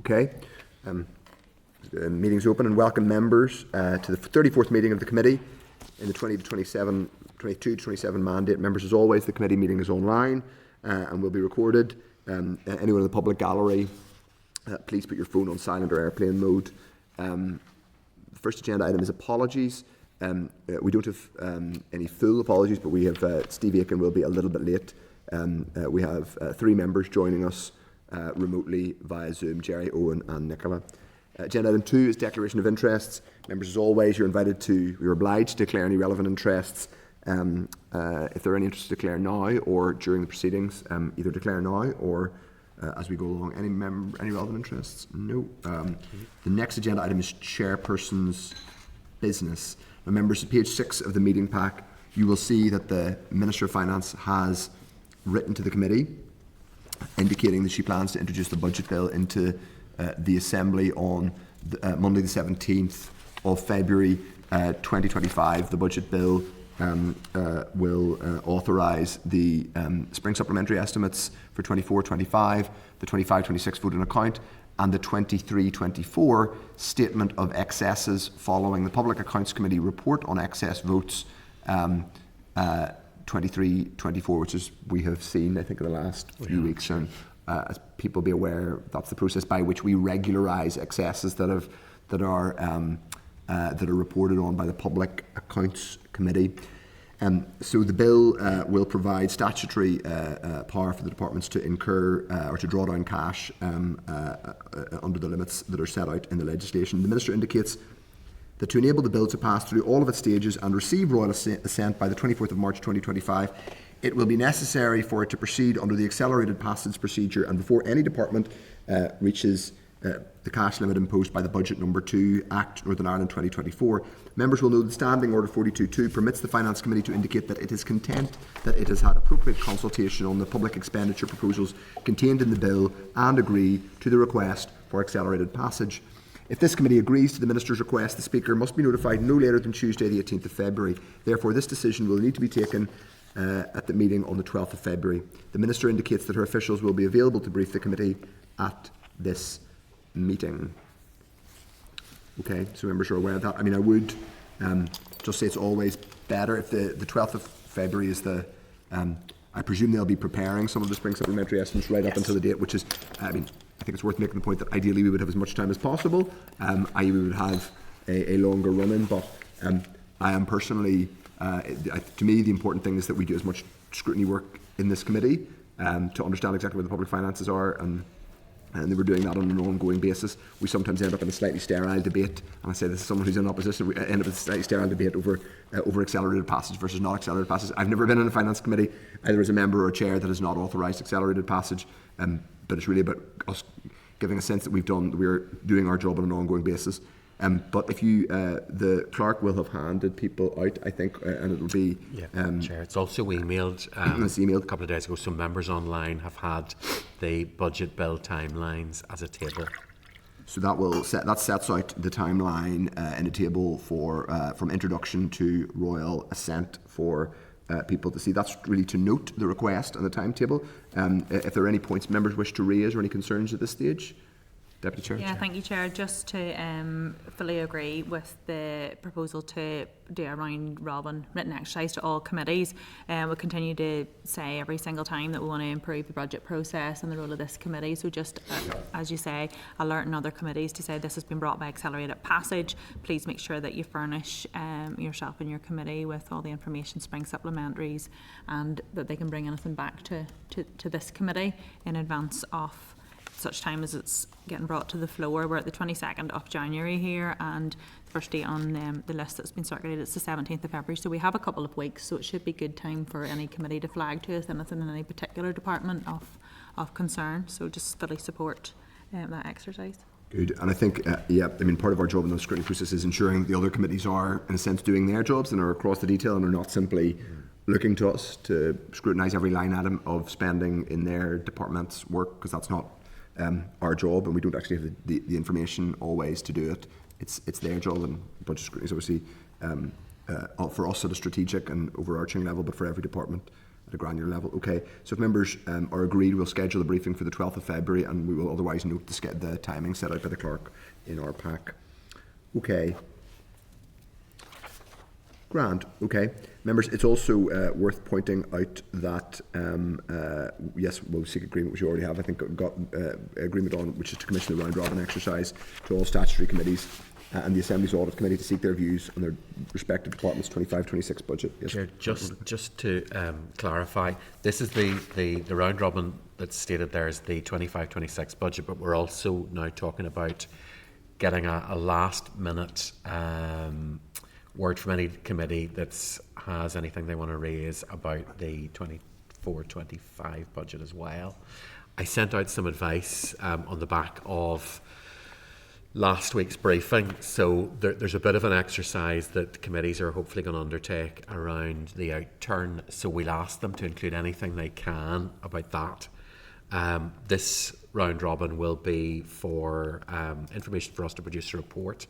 Okay. The meeting's open, and welcome members to the 34th meeting of the committee in the 22-27 mandate. Members, as always, the committee meeting is online and will be recorded. Anyone in the public gallery, please put your phone on silent or airplane mode. The first agenda item is apologies. We don't have any full apologies, but we have Steve Aiken will be a little bit late. We have 3 members joining us remotely via Zoom: Jerry, Owen and Nicola. Agenda item 2 is declaration of interests. Members, as always, you're obliged to declare any relevant interests. If there are any interests to declare now or during the proceedings, either declare now or as we go along. Any relevant interests? No. The next agenda item is chairperson's business. Now, members, at page 6 of the meeting pack, you will see that the Minister of Finance has written to the committee indicating that she plans to introduce the budget bill into the Assembly on Monday the 17th of February 2025. The budget bill will authorise the spring supplementary estimates for 24-25, the 25-26 vote on account, and the 23-24 statement of excesses following the Public Accounts Committee report on excess votes 23-24, which is we have seen, I think, in the last few weeks. And as people be aware, that's the process by which we regularise excesses that are reported on by the Public Accounts Committee. So the bill will provide statutory power for the departments to incur or to draw down cash under the limits that are set out in the legislation. The Minister indicates that to enable the bill to pass through all of its stages and receive royal assent by the 24th of March 2025, it will be necessary for it to proceed under the accelerated passage procedure, and before any department reaches the cash limit imposed by the Budget Number 2 Act Northern Ireland 2024. Members will know that Standing Order 42.2 permits the Finance Committee to indicate that it is content that it has had appropriate consultation on the public expenditure proposals contained in the bill and agree to the request for accelerated passage. If this committee agrees to the Minister's request, the Speaker must be notified no later than Tuesday the 18th of February. Therefore, this decision will need to be taken at the meeting on the 12th of February. The Minister indicates that her officials will be available to brief the committee at this meeting. Okay, so members are aware of that. I mean, I would just say it's always better if the 12th of February is the... I presume they'll be preparing some of the spring supplementary estimates right up until the date, which is, I think it's worth making the point that ideally we would have as much time as possible, i.e. we would have a longer run-in, but I am personally, to me, the important thing is that we do as much scrutiny work in this committee to understand exactly where the public finances are, and they were doing that on an ongoing basis. We sometimes end up in a slightly sterile debate, and I say this as someone who's in opposition, we end up in a slightly sterile debate over accelerated passage versus not accelerated passage. I've never been in a finance committee, either as a member or a chair, that has not authorised accelerated passage, but it's really about us giving a sense that we're doing our job on an ongoing basis. But if you, the clerk will have handed people out, I think, and it will be... Chair, it's also emailed. It's emailed. A couple of days ago, some members online have had the budget bill timelines as a table. So that sets out the timeline in a table for from introduction to royal assent for people to see. That's really to note the request and the timetable. If there are any points members wish to raise or any concerns at this stage. Deputy Chair. Yeah, thank you, Chair. Just to fully agree with the proposal to do a round-robin written exercise to all committees. We'll continue to say every single time that we want to improve the budget process and the role of this committee. So just, as you say, alerting other committees to say this has been brought by accelerated passage. Please make sure that you furnish yourself and your committee with all the information, spring supplementaries, and that they can bring anything back to this committee in advance of such time as it's getting brought to the floor. We're at the 22nd of January here, and the first day on the list that's been circulated is the 17th of February, so we have a couple of weeks, so it should be good time for any committee to flag to us anything in any particular department of concern. So just fully support that exercise. Good, and I think, part of our job in the scrutiny process is ensuring the other committees are, in a sense, doing their jobs and are across the detail and are not simply looking to us to scrutinise every line item of spending in their department's work, because that's not our job, and we don't actually have the information always to do it. It's their job, and budget scrutiny is obviously for us at a strategic and overarching level, but for every department at a granular level. Okay, so if members are agreed, we'll schedule a briefing for the 12th of February, and we will otherwise note the timing set out by the clerk in our pack. Okay. Grand. Okay. Members, it's also worth pointing out that, yes, we'll seek agreement, which you already have, I think, got agreement on, which is to commission the round robin exercise to all statutory committees and the Assembly's Audit Committee to seek their views on their respective departments' 25-26 budget. Yes. Chair, just to clarify, this is the round robin that's stated there is the 25-26 budget, but we're also now talking about getting a last minute word from any committee that has anything they want to raise about the 24-25 budget as well. I sent out some advice on the back of last week's briefing, so there's a bit of an exercise that committees are hopefully going to undertake around the outturn, so we'll ask them to include anything they can about that. This round robin will be for information for us to produce a report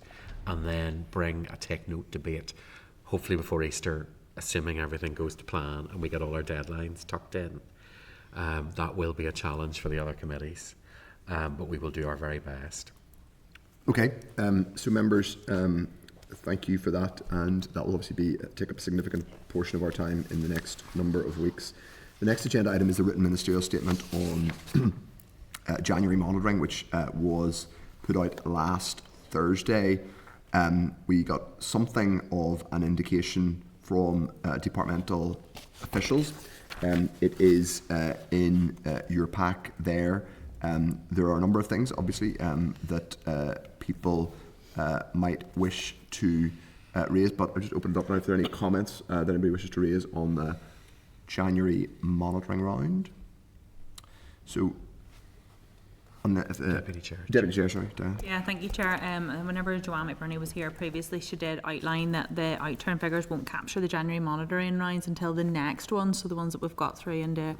and then bring a take note debate, hopefully before Easter, assuming everything goes to plan and we get all our deadlines tucked in. That will be a challenge for the other committees, but we will do our very best. Okay, so members, thank you for that, and that will obviously take up a significant portion of our time in the next number of weeks. The next agenda item is the written ministerial statement on January monitoring, which was put out last Thursday. We got something of an indication from departmental officials. It is in your pack there. There are a number of things, obviously, that people might wish to raise, but I'll just open it up now if there are any comments that anybody wishes to raise on the January monitoring round. So, on the Deputy Chair, sorry. Diana. Yeah, thank you, Chair. Whenever Joanne McBurney was here previously, she did outline that the outturn figures won't capture the January monitoring rounds until the next one. So the ones that we've got through into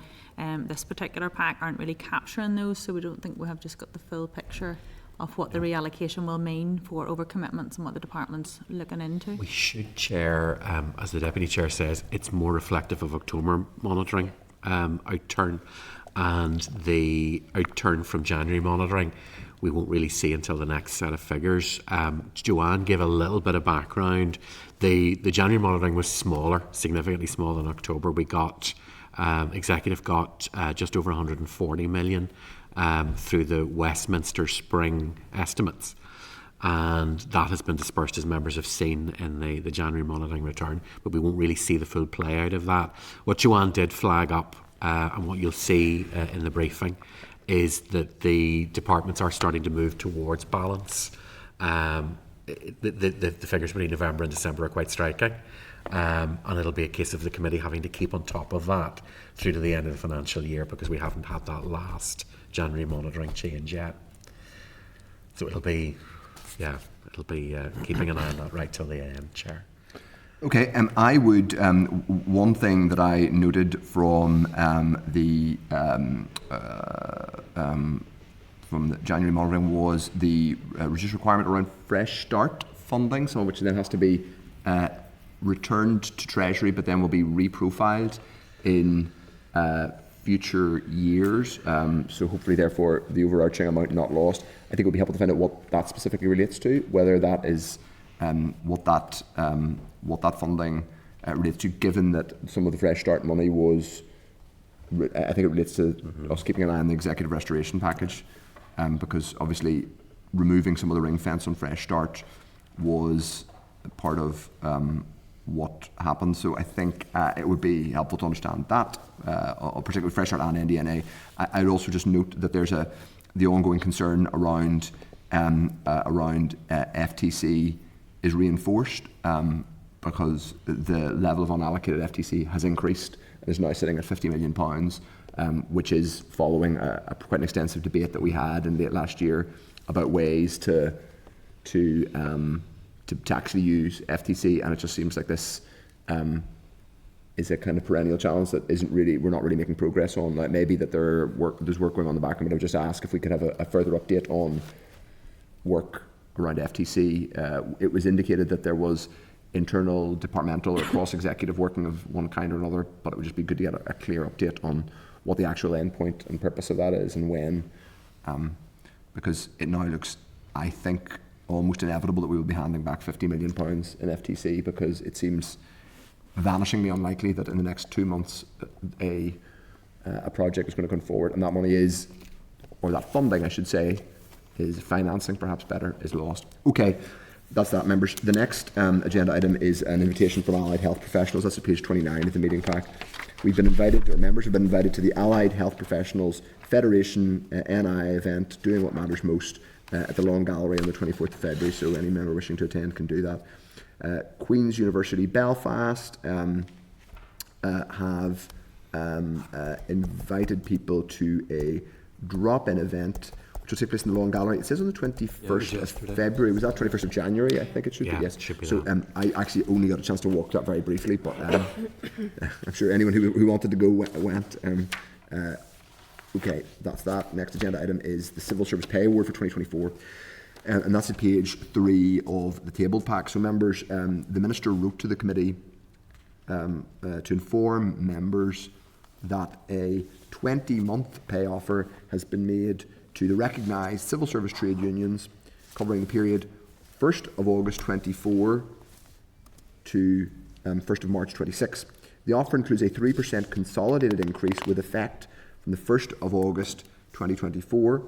this particular pack aren't really capturing those. So we don't think we have just got the full picture of what the reallocation will mean for overcommitments and what the department's looking into. We should, Chair, as the Deputy Chair says, it's more reflective of October monitoring outturn. And the outturn from January monitoring we won't really see until the next set of figures. Joanne gave a little bit of background. The January monitoring was smaller, significantly smaller than October. We got executive got just over 140 million through the Westminster spring estimates, and that has been dispersed, as members have seen, in the January monitoring return, but we won't really see the full play out of that. What Joanne did flag up, and what you'll see in the briefing, is that the departments are starting to move towards balance. The figures between November and December are quite striking, and it'll be a case of the committee having to keep on top of that through to the end of the financial year, because we haven't had that last January monitoring change yet. So it'll be keeping an eye on that right till the end, Chair. Okay, I would, one thing that I noted from the January monitoring was the reduced requirement around fresh start funding, some of which then has to be returned to Treasury, but then will be reprofiled in future years. So hopefully, therefore, the overarching amount not lost. I think it would be helpful to find out what that specifically relates to, whether that is what that funding relates to, given that some of the fresh start money was, I think it relates to us keeping an eye on the executive restoration package, because obviously removing some of the ring fence on fresh start was part of what happened. So I think it would be helpful to understand that, particularly fresh start and NDNA. I'd also just note that there's the ongoing concern around FTC is reinforced, because the level of unallocated FTC has increased and is now sitting at £50 million, which is following quite an extensive debate that we had in late last year about ways to actually use FTC, and it just seems like this is a kind of perennial challenge that we're not really making progress on. Like, maybe that there's work going on in the background, but I would just ask if we could have a further update on work around FTC. It was indicated that there was internal, departmental, or cross-executive working of one kind or another, but it would just be good to get a clear update on what the actual endpoint and purpose of that is and when, because it now looks, I think, almost inevitable that we will be handing back £50 million in FTC, because it seems vanishingly unlikely that in the next 2 months a project is going to come forward, and that money is, or that funding I should say, is financing perhaps better, is lost. Okay, that's that, members. The next agenda item is an invitation from allied health professionals. That's at page 29 of the meeting pack. We've been invited, or members have been invited, to the Allied Health Professionals Federation NI event, Doing What Matters Most, at the Long Gallery on the 24th of February, so any member wishing to attend can do that. Queen's University Belfast have invited people to a drop-in event which will take place in the Long Gallery. It says on the 21st of February. Was that 21st of January? I think it should be, yes. It should be. So I actually only got a chance to walk that very briefly, but I'm sure anyone who wanted to go went. Okay, that's that. Next agenda item is the Civil Service Pay Award for 2024. And that's at page 3 of the table pack. So members, the Minister wrote to the committee to inform members that a 20-month pay offer has been made to the recognised civil service trade unions covering the period 1st of August 24 to 1st of March 26. The offer includes a 3% consolidated increase with effect from the 1st of August 2024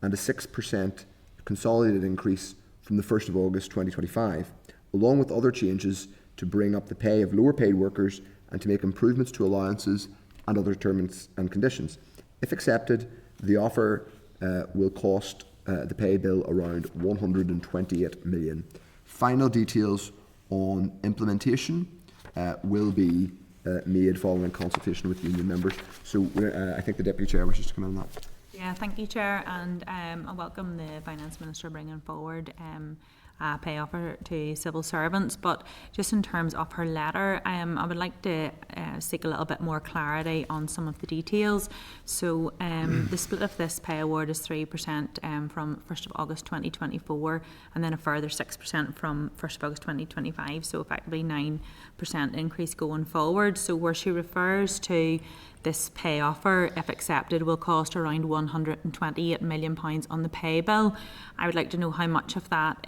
and a 6% consolidated increase from the 1st of August 2025, along with other changes to bring up the pay of lower paid workers and to make improvements to allowances and other terms and conditions. If accepted, the offer will cost the pay bill around 128 million. Final details on implementation will be made following consultation with union members. So I think the Deputy Chair wishes to come in on that. Yeah, thank you, Chair, and I welcome the Finance Minister bringing forward a pay offer to civil servants. But just in terms of her letter, I would like to seek a little bit more clarity on some of the details. So the split of this pay award is 3% from 1st of August 2024, and then a further 6% from 1st of August 2025, so effectively 9% increase going forward. So where she refers to this pay offer, if accepted, will cost around £128 million on the pay bill. I would like to know how much of that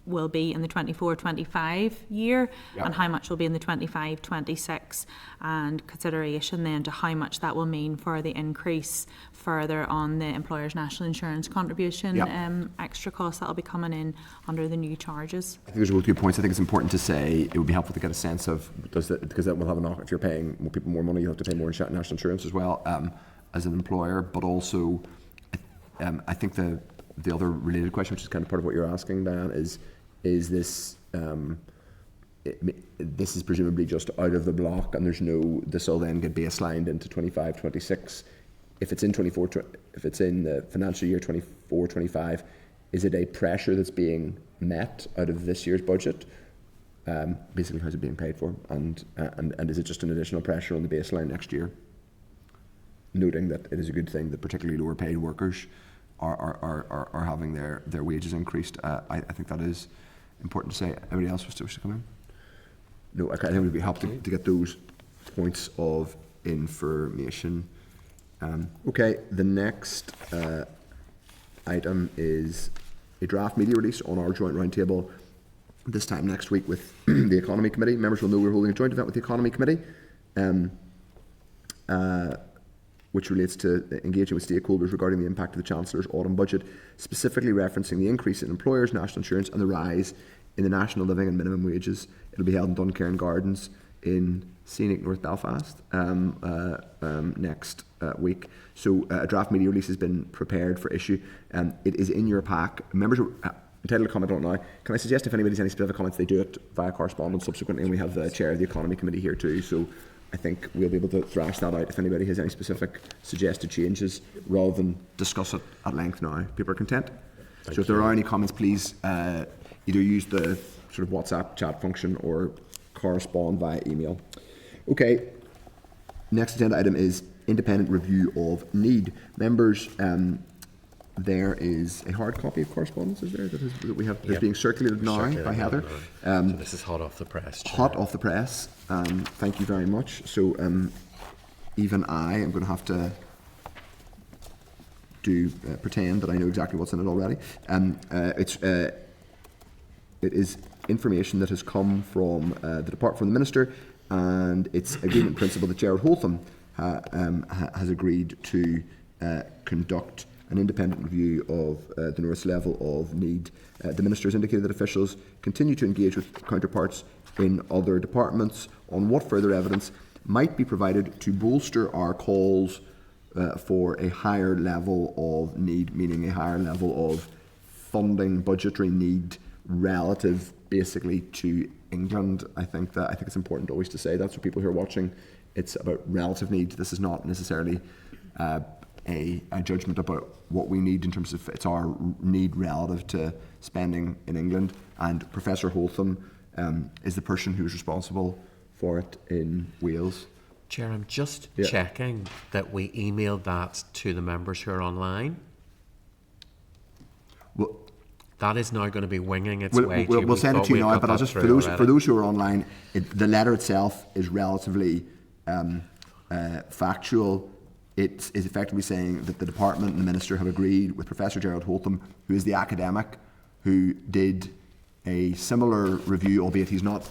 will be in the 24-25 year, and how much will be in the 25-26, and consideration then to how much that will mean for the increase further on the employer's national insurance contribution extra costs that will be coming in under the new charges. I think there's really 2 points. I think it's important to say it would be helpful to get a sense of, because that will have a knock. If you're paying more people more money, you have to pay more national insurance as well as an employer. But also, I think the other related question, which is kind of part of what you're asking, Dan, is this this is presumably just out of the block, and there's no, this will then get baselined into 25-26. If it's in if it's in the financial year 24-25, is it a pressure that's being met out of this year's budget? Basically, how's it being paid for, and is it just an additional pressure on the baseline next year? Noting that it is a good thing that particularly lower paid workers are having their wages increased. I think that is important to say. Anybody else wish to come in? No, I think it would be helpful to get those points of information. Okay, the next item is a draft media release on our joint roundtable this time next week with the Economy Committee. Members will know we're holding a joint event with the Economy Committee, which relates to engaging with stakeholders regarding the impact of the Chancellor's autumn budget, specifically referencing the increase in employers' national insurance and the rise in the national living and minimum wages. It'll be held in Duncairn Gardens in scenic North Belfast next week. So a draft media release has been prepared for issue. It is in your pack. Members are entitled to comment on it now. Can I suggest if anybody has any specific comments, they do it via correspondence subsequently, and we have the Chair of the Economy Committee here too. So I think we'll be able to thrash that out if anybody has any specific suggested changes, rather than discuss it at length now. People are content? So if there are any comments, please either use the sort of WhatsApp chat function or correspond via email. Okay, next agenda item is independent review of need. Members, there is a hard copy of correspondence, is there, that we have that's Yep. being circulated now Circulated by Heather. now. So this is hot off the press. Chair. Hot off the press. Thank you very much. So even I am going to have to pretend that I know exactly what's in it already. It is information that has come from the Minister, and it's agreement principle that Gerard Holtham has agreed to conduct an independent review of the North's level of need. The Minister has indicated that officials continue to engage with counterparts in other departments on what further evidence might be provided to bolster our calls for a higher level of need, meaning a higher level of funding, budgetary need relative basically to England. I think it's important always to say that, so people who are watching, it's about relative need. This is not necessarily a judgment about what we need in terms of it's our need relative to spending in England. And Professor Holtham is the person who's responsible for it in Wales. Chair, I'm just checking that we emailed that to the members who are online. Well, that is now going to be winging its way to you. We'll send it to you now, but I'll just, for those who are online, the letter itself is relatively factual. It is effectively saying that the department and the Minister have agreed with Professor Gerald Holtham, who is the academic who did a similar review, albeit he's not.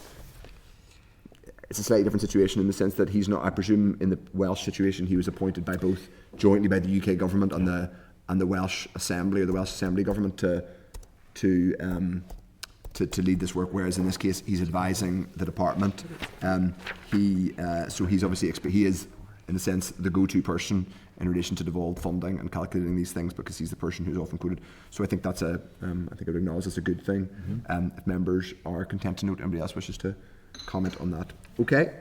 It's a slightly different situation in the sense that he's not, I presume in the Welsh situation, he was appointed by both, jointly by the UK government and the Welsh Assembly, or the Welsh Assembly government to lead this work, whereas in this case he's advising the department. So he's obviously, he is in a sense the go-to person in relation to devolved funding and calculating these things, because he's the person who's often quoted. So I think that's I think I would acknowledge that's a good thing. If members are content to note, anybody else wishes to comment on that. Okay,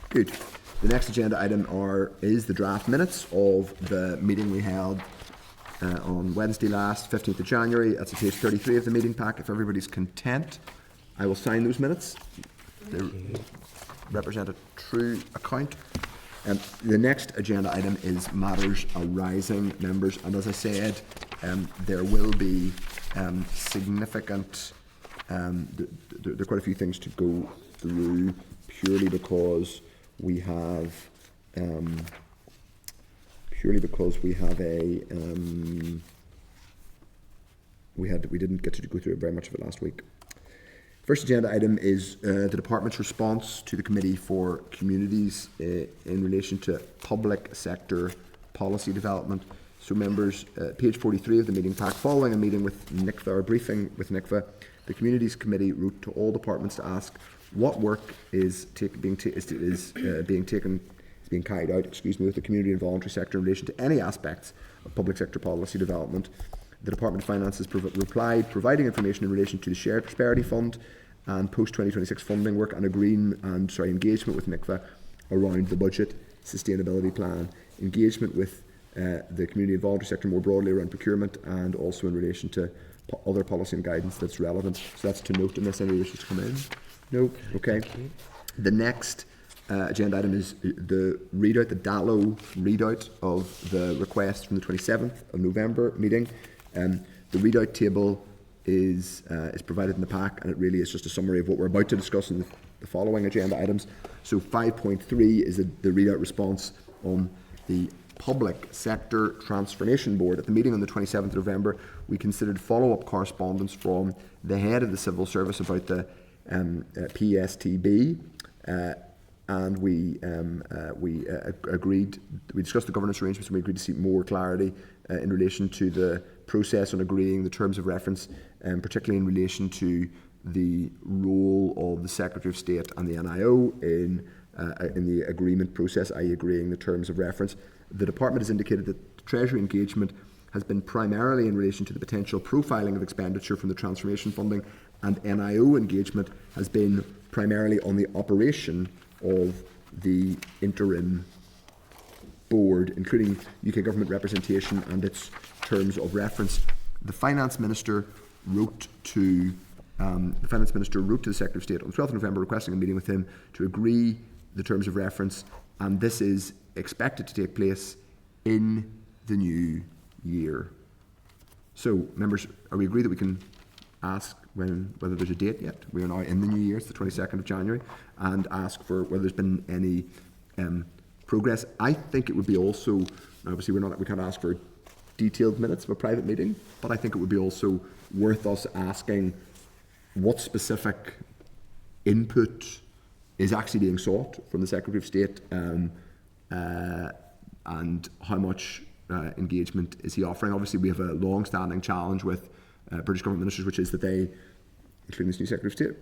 good. The next agenda item is the draft minutes of the meeting we held on Wednesday last, 15th of January. That's at page 33 of the meeting pack. If everybody's content, I will sign those minutes. They represent a true account. The next agenda item is matters arising, members, and as I said, there will be significant. There are quite a few things to go through, purely because we have we didn't get to go through very much of it last week. First agenda item is the department's response to the Committee for Communities in relation to public sector policy development. So members, page 43 of the meeting pack, following a meeting with NICFA, or briefing with NICFA, the Communities Committee wrote to all departments to ask what work is being carried out, with the community and voluntary sector in relation to any aspects of public sector policy development. The Department of Finances replied, providing information in relation to the Shared Prosperity Fund and post-2026 funding work and engagement with NICFA around the budget sustainability plan, engagement with the community and voluntary sector more broadly around procurement, and also in relation to other policy and guidance that's relevant. So that's to note, unless anybody wishes to come in. No? Okay. The next agenda item is the readout, the DALO readout of the request from the 27th of November meeting. The readout table is provided in the pack, and it really is just a summary of what we're about to discuss in the following agenda items. So 5.3 is the readout response on the Public Sector Transformation Board. At the meeting on the 27th of November, we considered follow-up correspondence from the head of the Civil Service about the PSTB, and we discussed the governance arrangements, and we agreed to seek more clarity in relation to the process on agreeing the terms of reference, particularly in relation to the role of the Secretary of State and the NIO in the agreement process, i.e. agreeing the terms of reference. The Department has indicated that Treasury engagement has been primarily in relation to the potential profiling of expenditure from the transformation funding, and NIO engagement has been primarily on the operation of the interim board, including UK government representation and its terms of reference. The Finance Minister wrote to the Secretary of State on the 12th of November requesting a meeting with him to agree the terms of reference, and this is expected to take place in the new year. So, members, are we agreed that we can ask whether there's a date yet? We are now in the new year, it's the 22nd of January, and ask for whether there's been any progress. I think it would be also, obviously we can't ask for detailed minutes of a private meeting, but I think it would be also worth us asking what specific input is actually being sought from the Secretary of State, and how much engagement is he offering. Obviously we have a long-standing challenge with British government ministers, which is that they, including this new Secretary of State,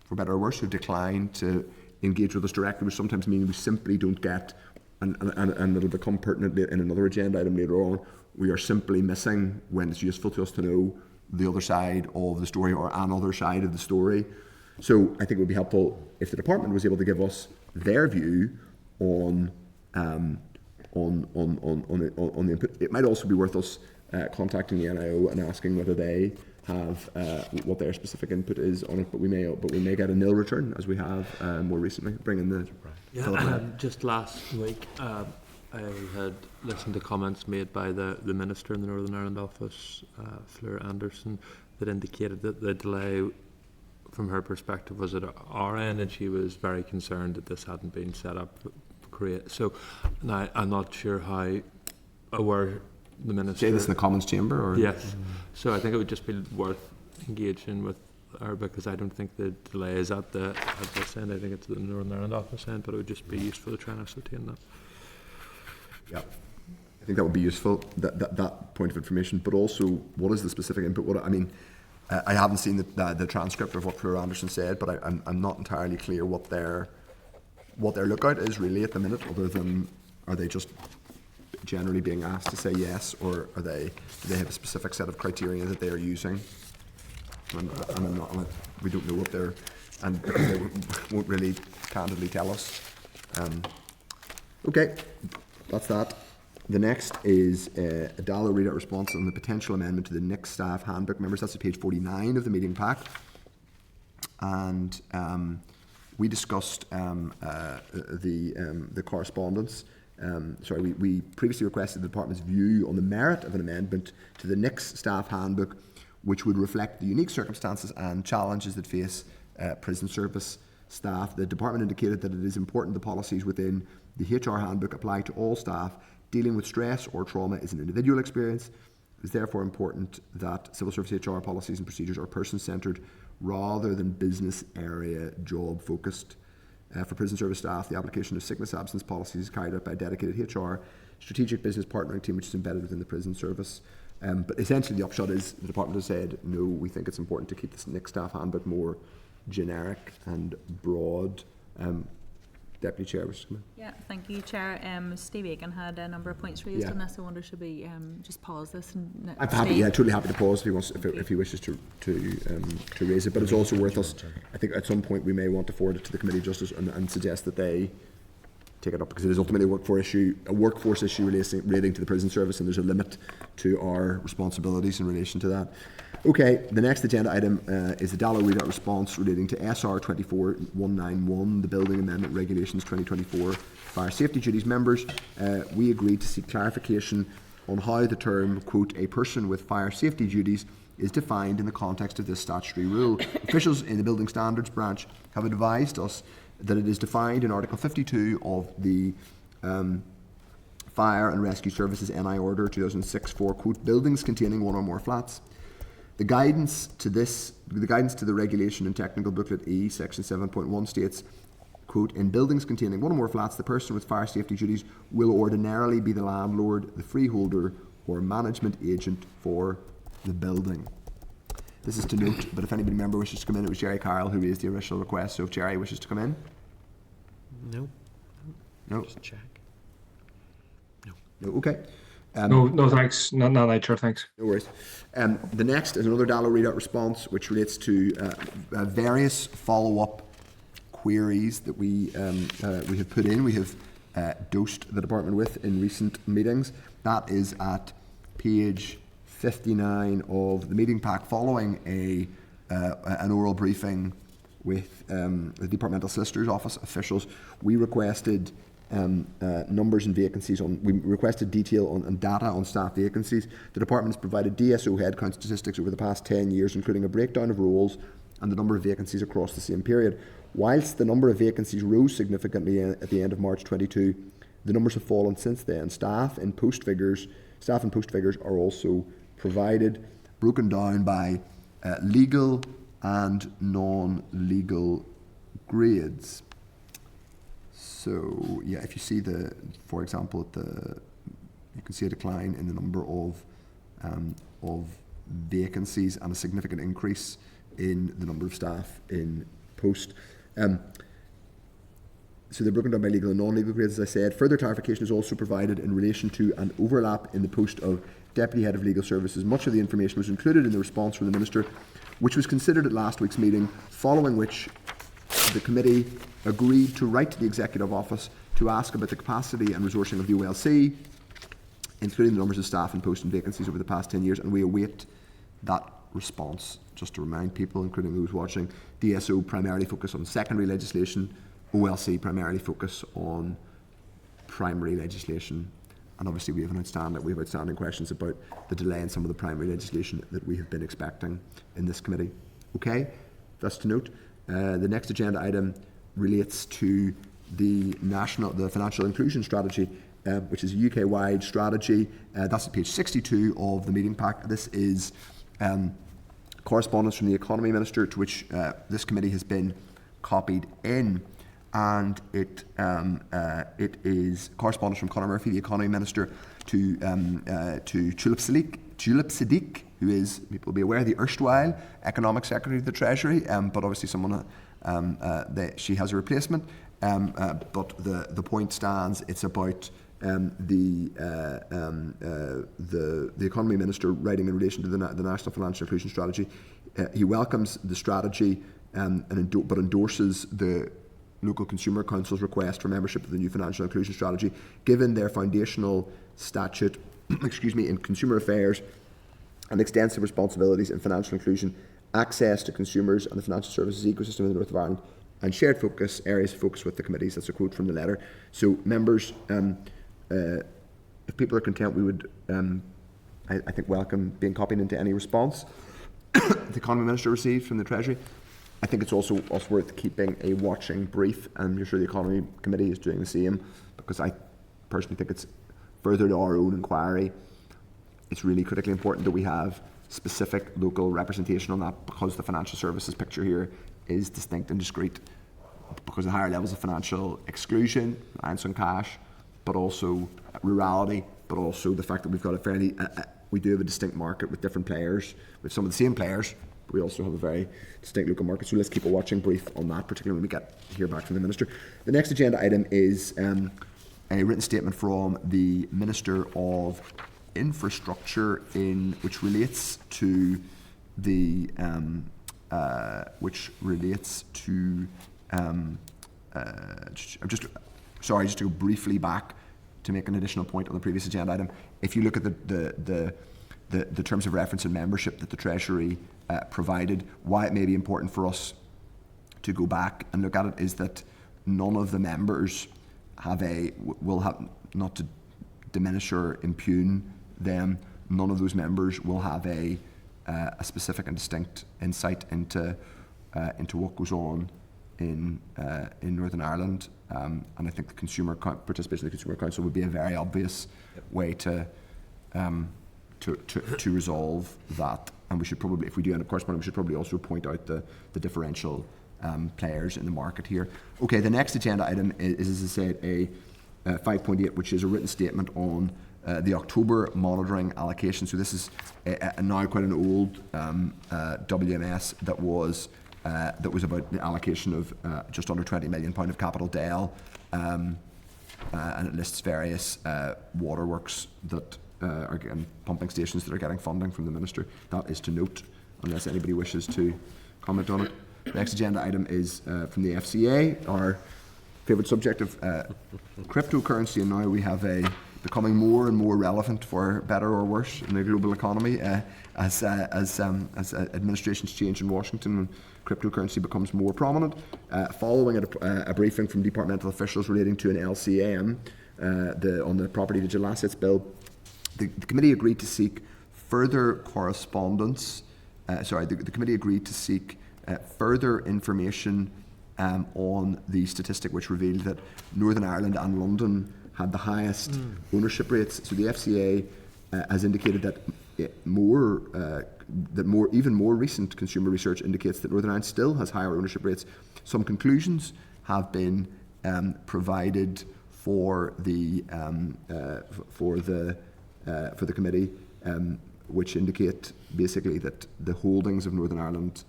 for better or worse, have declined to engage with us directly, which sometimes means we simply don't get, and it'll become pertinent in another agenda item later on, we are simply missing, when it's useful to us to know, the other side of the story or another side of the story. So I think it would be helpful if the department was able to give us their view on the input. It might also be worth us contacting the NIO and asking whether they have what their specific input is on it. But we may get a nil return, as we have more recently. Bring in the Just last week, I had listened to comments made by the Minister in the Northern Ireland office, Fleur Anderson, that indicated that the delay from her perspective was at our end, and she was very concerned that this hadn't been set up. So now I'm not sure how aware the Minister... Say this in the Commons chamber? Or? Yes. So I think it would just be worth engaging with her, because I don't think the delay is at this end. I think it's at the Northern Ireland office end, but it would just be useful to try and ascertain that. Yeah, I think that would be useful, that point of information, but also what is the specific input? I haven't seen the transcript of what Fleur Anderson said, but I'm not entirely clear what their lookout is really at the minute, other than are they just generally being asked to say yes, or do they have a specific set of criteria that they are using? We don't know what they're, and because they won't really candidly tell us. Okay, that's that. The next is a Dalo readout response on the potential amendment to the NIC staff handbook. Members, that's at page 49 of the meeting pack. And we discussed the correspondence. We previously requested the department's view on the merit of an amendment to the NIC staff handbook, which would reflect the unique circumstances and challenges that face prison service staff. The department indicated that it is important the policies within the HR handbook apply to all staff. Dealing with stress or trauma is an individual experience. It is therefore important that civil service HR policies and procedures are person-centred rather than business area job focused. For prison service staff, the application of sickness absence policies is carried out by a dedicated HR strategic business partnering team, which is embedded within the prison service. But essentially the upshot is the department has said, no, we think it's important to keep this NIC staff handbook more generic and broad. Deputy Chair, wishes to come in. Yeah, thank you, Chair. Steve Aiken had a number of points raised on this. I wonder, should we just pause this? And I'm happy. Yeah, totally happy to pause if he wants, if he wishes to raise it. But it's also worth us. I think at some point we may want to forward it to the Committee of Justice and suggest that they take it up, because it is ultimately a workforce issue relating to the prison service, and there's a limit to our responsibilities in relation to that. Okay, the next agenda item is the Dalo readout response relating to SR 24191, the Building Amendment Regulations 2024 Fire Safety Duties. Members, we agreed to seek clarification on how the term, quote, a person with fire safety duties is defined in the context of this statutory rule. Officials in the Building Standards branch have advised us that it is defined in Article 52 of the Fire and Rescue Services NI Order 2006 for, quote, buildings containing one or more flats. The guidance to the regulation in Technical Booklet E, Section 7.1 states, quote, in buildings containing one or more flats, the person with fire safety duties will ordinarily be the landlord, the freeholder, or management agent for the building. This is to note, but if anybody member wishes to come in, it was Jerry Carroll who raised the initial request, so if Jerry wishes to come in? No. Just check. No, okay. No, thanks. Not nature, thanks. No worries. The next is another Dalo readout response, which relates to various follow-up queries that we have put in. We have dosed the department with in recent meetings. That is at page 59 of the meeting pack, following an oral briefing with the Departmental Solicitor's Office officials. We requested numbers and vacancies we requested detail on and data on staff vacancies. The department has provided DSO headcount statistics over the past 10 years, including a breakdown of roles and the number of vacancies across the same period. Whilst the number of vacancies rose significantly at the end of March 22, the numbers have fallen since then. Staff and post figures are also provided, broken down by legal and non-legal grades. So yeah, if you see for example, you can see a decline in the number of vacancies and a significant increase in the number of staff in post. So they're broken down by legal and non-legal grades, as I said. Further clarification is also provided in relation to an overlap in the post of Deputy Head of Legal Services. Much of the information was included in the response from the Minister, which was considered at last week's meeting, following which the committee agreed to write to the Executive Office to ask about the capacity and resourcing of the OLC, including the numbers of staff and post and vacancies over the past 10 years, and we await that response. Just to remind people, including those watching, DSO primarily focus on secondary legislation, OLC primarily focus on primary legislation, and obviously we have outstanding questions about the delay in some of the primary legislation that we have been expecting in this committee. Okay, that's to note. The next agenda item relates to the financial inclusion strategy, which is a UK-wide strategy. That's at page 62 of the meeting pack. This is correspondence from the Economy Minister, to which this committee has been copied in, and it is correspondence from Conor Murphy, the Economy Minister, to Tulip Siddiq, who is, people will be aware, the erstwhile Economic Secretary of the Treasury, but obviously someone she has a replacement. But the point stands. It's about the Economy Minister writing in relation to the National Financial Inclusion Strategy. He welcomes the strategy, but endorses the Local Consumer Council's request for membership of the new Financial Inclusion Strategy, given their foundational statute, in consumer affairs and extensive responsibilities in financial inclusion, access to consumers and the financial services ecosystem in the North of Ireland, and shared areas of focus with the committees. That's a quote from the letter. So members, if people are content, we would, I think, welcome being copied into any response the Economy Minister received from the Treasury. I think it's also worth keeping a watching brief, and I'm sure the Economy Committee is doing the same, because I personally think it's further to our own inquiry. It's really critically important that we have specific local representation on that, because the financial services picture here is distinct and discrete, because of higher levels of financial exclusion, reliance on cash, but also rurality, but also the fact that we've got we do have a distinct market with different players, with some of the same players. We also have a very distinct local market, so let's keep a watching brief on that, particularly when we hear back from the Minister. The next agenda item is a written statement from the Minister of Infrastructure, which relates to the just to go briefly back to make an additional point on the previous agenda item. If you look at the terms of reference and membership that the Treasury provided, why it may be important for us to go back and look at it is that none of the members will have, not to diminish or impugn them, none of those members will have a specific and distinct insight into what goes on in Northern Ireland, and I think the participation in the Consumer Council would be a very obvious way to resolve that. And we should probably, if we do end up corresponding, we should probably also point out the differential players in the market here. Okay, the next agenda item is, as I said, a 5.8, which is a written statement on the October monitoring allocation. So this is now quite an old WMS that was about the allocation of just under £20 million of capital DEL, and it lists various waterworks that are getting, pumping stations that are getting funding from the Minister. That is to note, unless anybody wishes to comment on it. The next agenda item is from the FCA, our favourite subject of cryptocurrency, and now we have becoming more and more relevant, for better or worse, in the global economy as administrations change in Washington. cryptocurrency becomes more prominent. Following a briefing from departmental officials relating to an LCM on the Property Digital Assets Bill, the committee agreed to seek further correspondence. The committee agreed to seek further information on the statistic which revealed that Northern Ireland and London had the highest ownership rates. So the FCA has indicated that even more recent consumer research indicates that Northern Ireland still has higher ownership rates. Some conclusions have been provided for the committee, which indicate basically that the holdings of Northern Ireland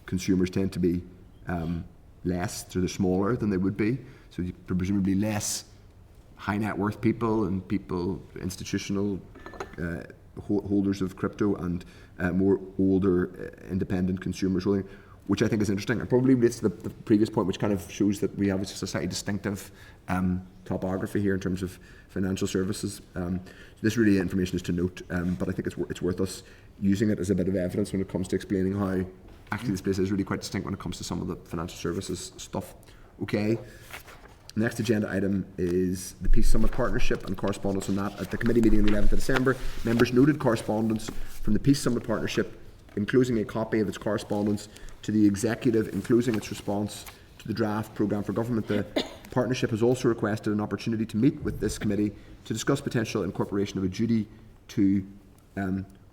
consumers tend to be less, so they're smaller than they would be. So presumably less high net worth people and institutional holders of crypto, and more older independent consumers holding, which I think is interesting, and probably relates to the previous point, which kind of shows that we have a slightly distinctive topography here in terms of financial services. This really information is to note, but I think it's worth us using it as a bit of evidence when it comes to explaining how actually this place is really quite distinct when it comes to some of the financial services stuff. Okay. Next agenda item is the Peace Summit Partnership and correspondence on that. At the committee meeting on the 11th of December, members noted correspondence from the Peace Summit Partnership, enclosing a copy of its correspondence to the executive, enclosing its response to the draft programme for government. The partnership has also requested an opportunity to meet with this committee to discuss potential incorporation of a duty to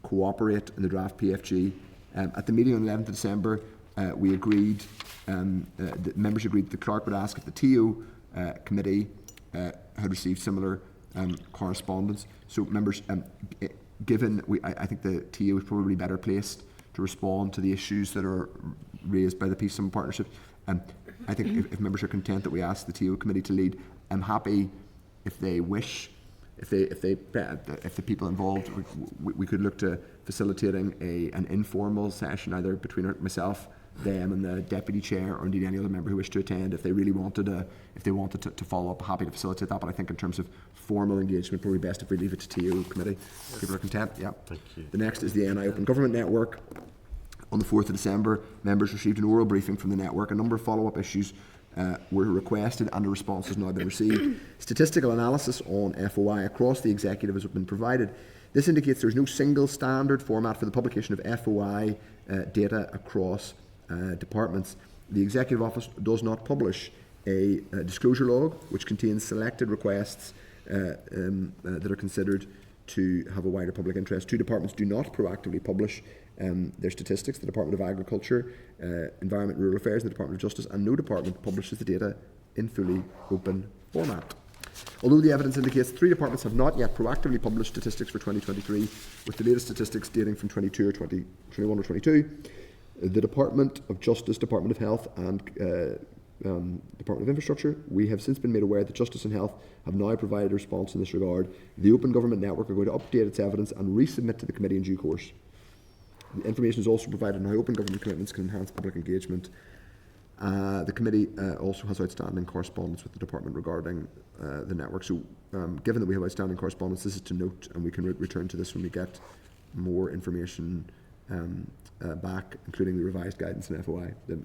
cooperate in the draft PFG. At the meeting on the 11th of December, we agreed, the members agreed that the clerk would ask if the TO committee had received similar correspondence. So members, given I think the TO is probably better placed to respond to the issues that are raised by the Peace Summit Partnership. I think if members are content that we ask the TO committee to lead, I'm happy if they wish. If the people involved, we could look to facilitating an informal session either between myself, them, and the deputy chair, or indeed any other member who wished to attend. If they really wanted to follow up, happy to facilitate that. But I think in terms of formal engagement, probably best if we leave it to TO committee. Yes. People are content. Yeah. Thank you. The next is the NI Open Government Network. On the 4th of December, members received an oral briefing from the network. A number of follow-up issues were requested and a response has now been received. Statistical analysis on FOI across the executive has been provided. This indicates there is no single standard format for the publication of FOI data across departments. The Executive Office does not publish a disclosure log which contains selected requests that are considered to have a wider public interest. Two departments do not proactively publish their statistics: the Department of Agriculture, Environment, Rural Affairs, and the Department of Justice, and no department publishes the data in fully open format. Although the evidence indicates 3 departments have not yet proactively published statistics for 2023, with the latest statistics dating from 22 or 2021 or 22, the Department of Justice, Department of Health, and Department of Infrastructure, we have since been made aware that Justice and Health have now provided a response in this regard. The Open Government Network are going to update its evidence and resubmit to the committee in due course. The information is also provided on how open government commitments can enhance public engagement. The committee also has outstanding correspondence with the department regarding the network. So given that we have outstanding correspondence, this is to note, and we can return to this when we get more information back, including the revised guidance in FOI. The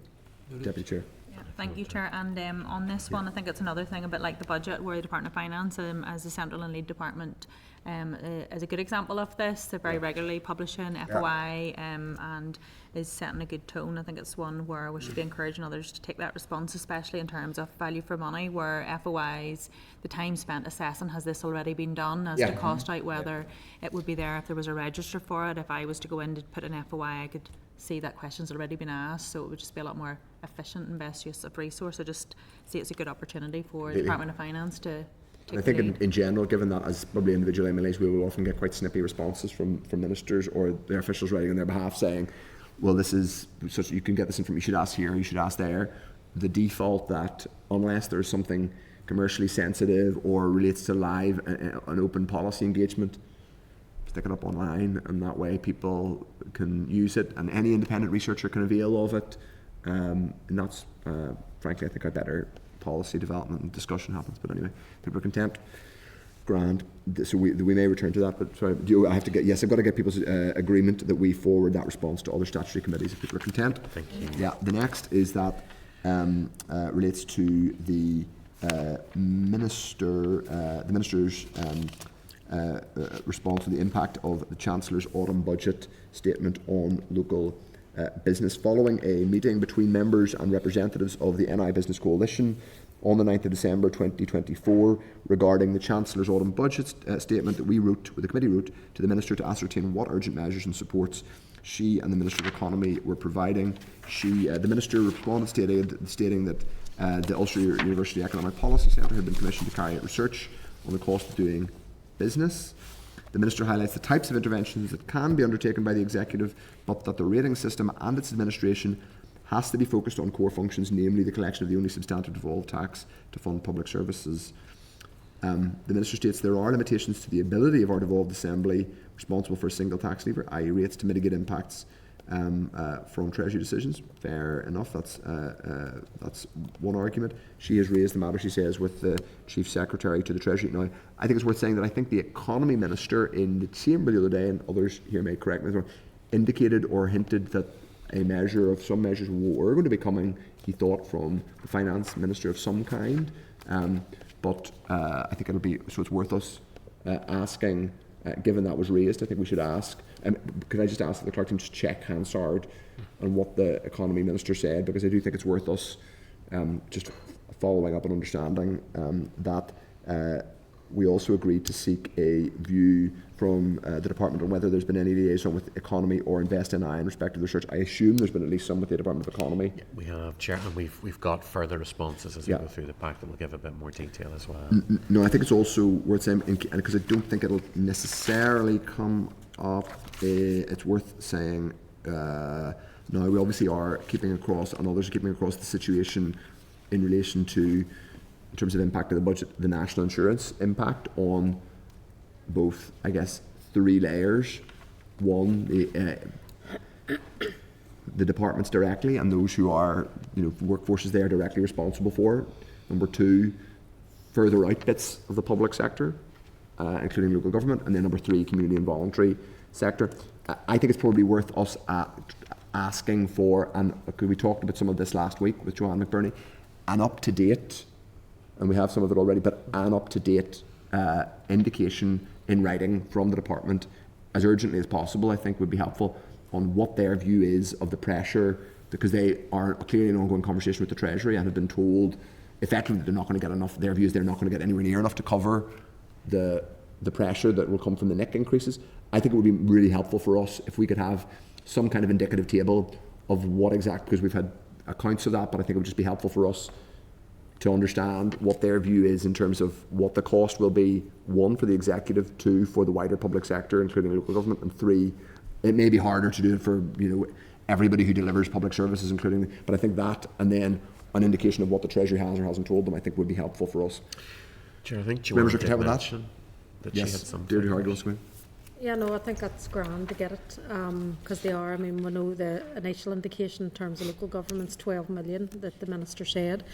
Deputy Chair. Yeah, thank you, Chair. And on this one, I think it's another thing a bit like the budget, where the Department of Finance, as a central and lead department, is a good example of this. They're very regularly publishing FOI and is setting a good tone. I think it's one where we should be encouraging others to take that response, especially in terms of value for money, where FOIs, the time spent assessing, has this already been done, as to cost out, whether it would be there if there was a register for it. If I was to go in to put an FOI, I could see that question's already been asked, so it would just be a lot more efficient and best use of resource. I just see it's a good opportunity for the Department of Finance to I think in general, given that as probably individual MLAs, we will often get quite snippy responses from ministers or their officials writing on their behalf saying, well, this is such, you can get this information, you should ask here, you should ask there. The default that unless there's something commercially sensitive or relates to live and open policy engagement, stick it up online, and that way people can use it and any independent researcher can avail of it. And that's, frankly, I think a better policy development and discussion happens. But anyway, people are content. Grand. So we may return to that, but sorry, I have to get, yes, I've got to get people's agreement that we forward that response to other statutory committees if people are content. Thank you. Yeah, the next is that relates to the Minister's response to the impact of the Chancellor's autumn budget statement on local business. Following a meeting between members and representatives of the NI Business Coalition on the 9th of December 2024 regarding the Chancellor's autumn budget statement that the committee wrote to the Minister to ascertain what urgent measures and supports she and the Minister of Economy were providing. The Minister responded stating that the Ulster University Economic Policy Centre had been commissioned to carry out research on the cost of doing business. The Minister highlights the types of interventions that can be undertaken by the Executive, but that the rating system and its administration has to be focused on core functions, namely the collection of the only substantive devolved tax to fund public services. The Minister states there are limitations to the ability of our devolved assembly responsible for a single tax lever, i.e. rates, to mitigate impacts from Treasury decisions. Fair enough, that's one argument. She has raised the matter, she says, with the Chief Secretary to the Treasury. Now, I think it's worth saying that I think the Economy Minister in the Chamber the other day, and others here may correct me, indicated or hinted that some measures were going to be coming, he thought, from the Finance Minister of some kind. But I think it's worth us asking, given that was raised, I think we should ask, could I just ask that the clerk team just check Hansard on what the Economy Minister said, because I do think it's worth us just following up and understanding that. We also agreed to seek a view from the Department on whether there's been any liaison with Economy or Invest NI in respect of the research. I assume there's been at least some with the Department of Economy. Yeah, we have, Chair, and we've got further responses as we go through the pack that will give a bit more detail as well. No, I think it's also worth saying, because I don't think it'll necessarily come up, it's worth saying, now we obviously are keeping across, and others are keeping across the situation in relation to, in terms of impact of the budget, the national insurance impact on both, I guess, three layers. One, the departments directly and those who are, workforces they are directly responsible for. Number two, further out bits of the public sector, including local government. And then number three, community and voluntary sector. I think it's probably worth us asking for, and we talked about some of this last week with Joanne McBurney, an up-to-date, and we have some of it already, but an up-to-date indication in writing from the department as urgently as possible, I think would be helpful, on what their view is of the pressure, because they are clearly in ongoing conversation with the Treasury and have been told effectively that they're not going to get enough, their view is they're not going to get anywhere near enough to cover the pressure that will come from the NIC increases. I think it would be really helpful for us if we could have some kind of indicative table of what exact, because we've had accounts of that, but I think it would just be helpful for us to understand what their view is in terms of what the cost will be, one, for the Executive, two, for the wider public sector, including local government, and three, it may be harder to do it for everybody who delivers public services, including, but I think that, and then an indication of what the Treasury has or hasn't told them, I think would be helpful for us. Chair, I think Joanne did mention that yes, she had something. Deirdre Howard, go. Yeah, no, I think that's grand to get it, because they are, we know the initial indication in terms of local governments, 12 million that the Minister said.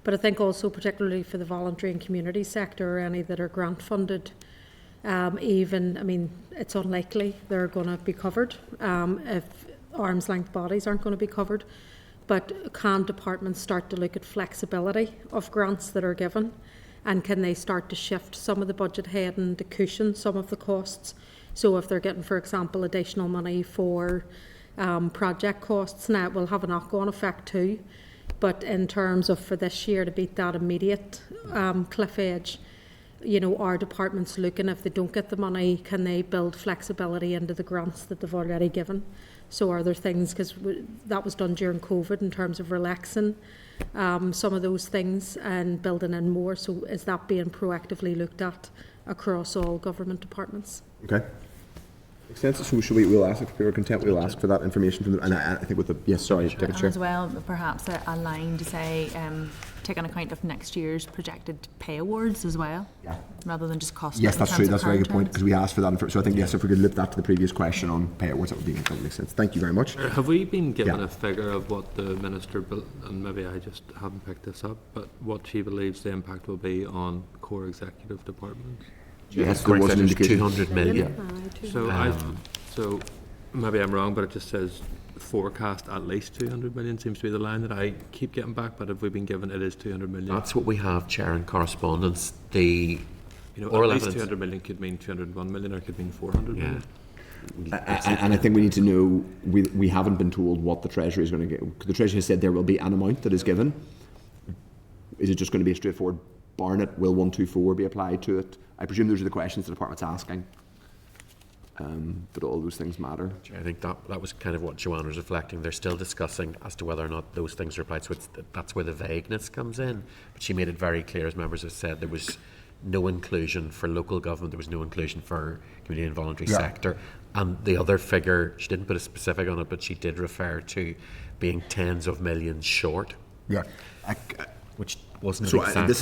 But I think also particularly for the voluntary and community sector, or any that are grant funded, it's unlikely they're going to be covered if arm's length bodies aren't going to be covered. But can departments start to look at flexibility of grants that are given, and can they start to shift some of the budget heading to cushion some of the costs? So if they're getting, for example, additional money for project costs, now it will have a knock-on effect too. But in terms of for this year to beat that immediate cliff edge, are departments looking, if they don't get the money, can they build flexibility into the grants that they've already given? So are there things, because that was done during COVID in terms of relaxing some of those things and building in more. So is that being proactively looked at across all government departments? Okay. Makes sense. So we'll ask, if people are content, we'll ask for that information from them. And I think with the, yes, sorry, Deputy Chair. As well, perhaps a line to say, take an account of next year's projected pay awards as well, rather than just cost. Yes, that's true. That's a very good point, because we asked for that. So I think, yes, if we could loop that to the previous question on pay awards, that would make sense. Thank you very much. Have we been given a figure of what the Minister, and maybe I just haven't picked this up, but what she believes the impact will be on core executive departments? Yes, there was an There's indication. 200 million. So maybe I'm wrong, but it just says forecast at least 200 million seems to be the line that I keep getting back, but if we've been given it is 200 million. That's what we have, Chair, in correspondence. The at least 200 million could mean 201 million or it could mean 400 million. And I think we need to know, we haven't been told what the Treasury is going to get. The Treasury has said there will be an amount that is given. Is it just going to be a straightforward Barnett? Will 124 be applied to it? I presume those are the questions the Department's asking. But all those things matter. I think that was kind of what Joanne was reflecting. They're still discussing as to whether or not those things are applied. So that's where the vagueness comes in. But she made it very clear, as members have said, there was no inclusion for local government, there was no inclusion for community and voluntary sector. And the other figure, she didn't put a specific on it, but she did refer to being tens of millions short. Yeah. Which wasn't So exact. this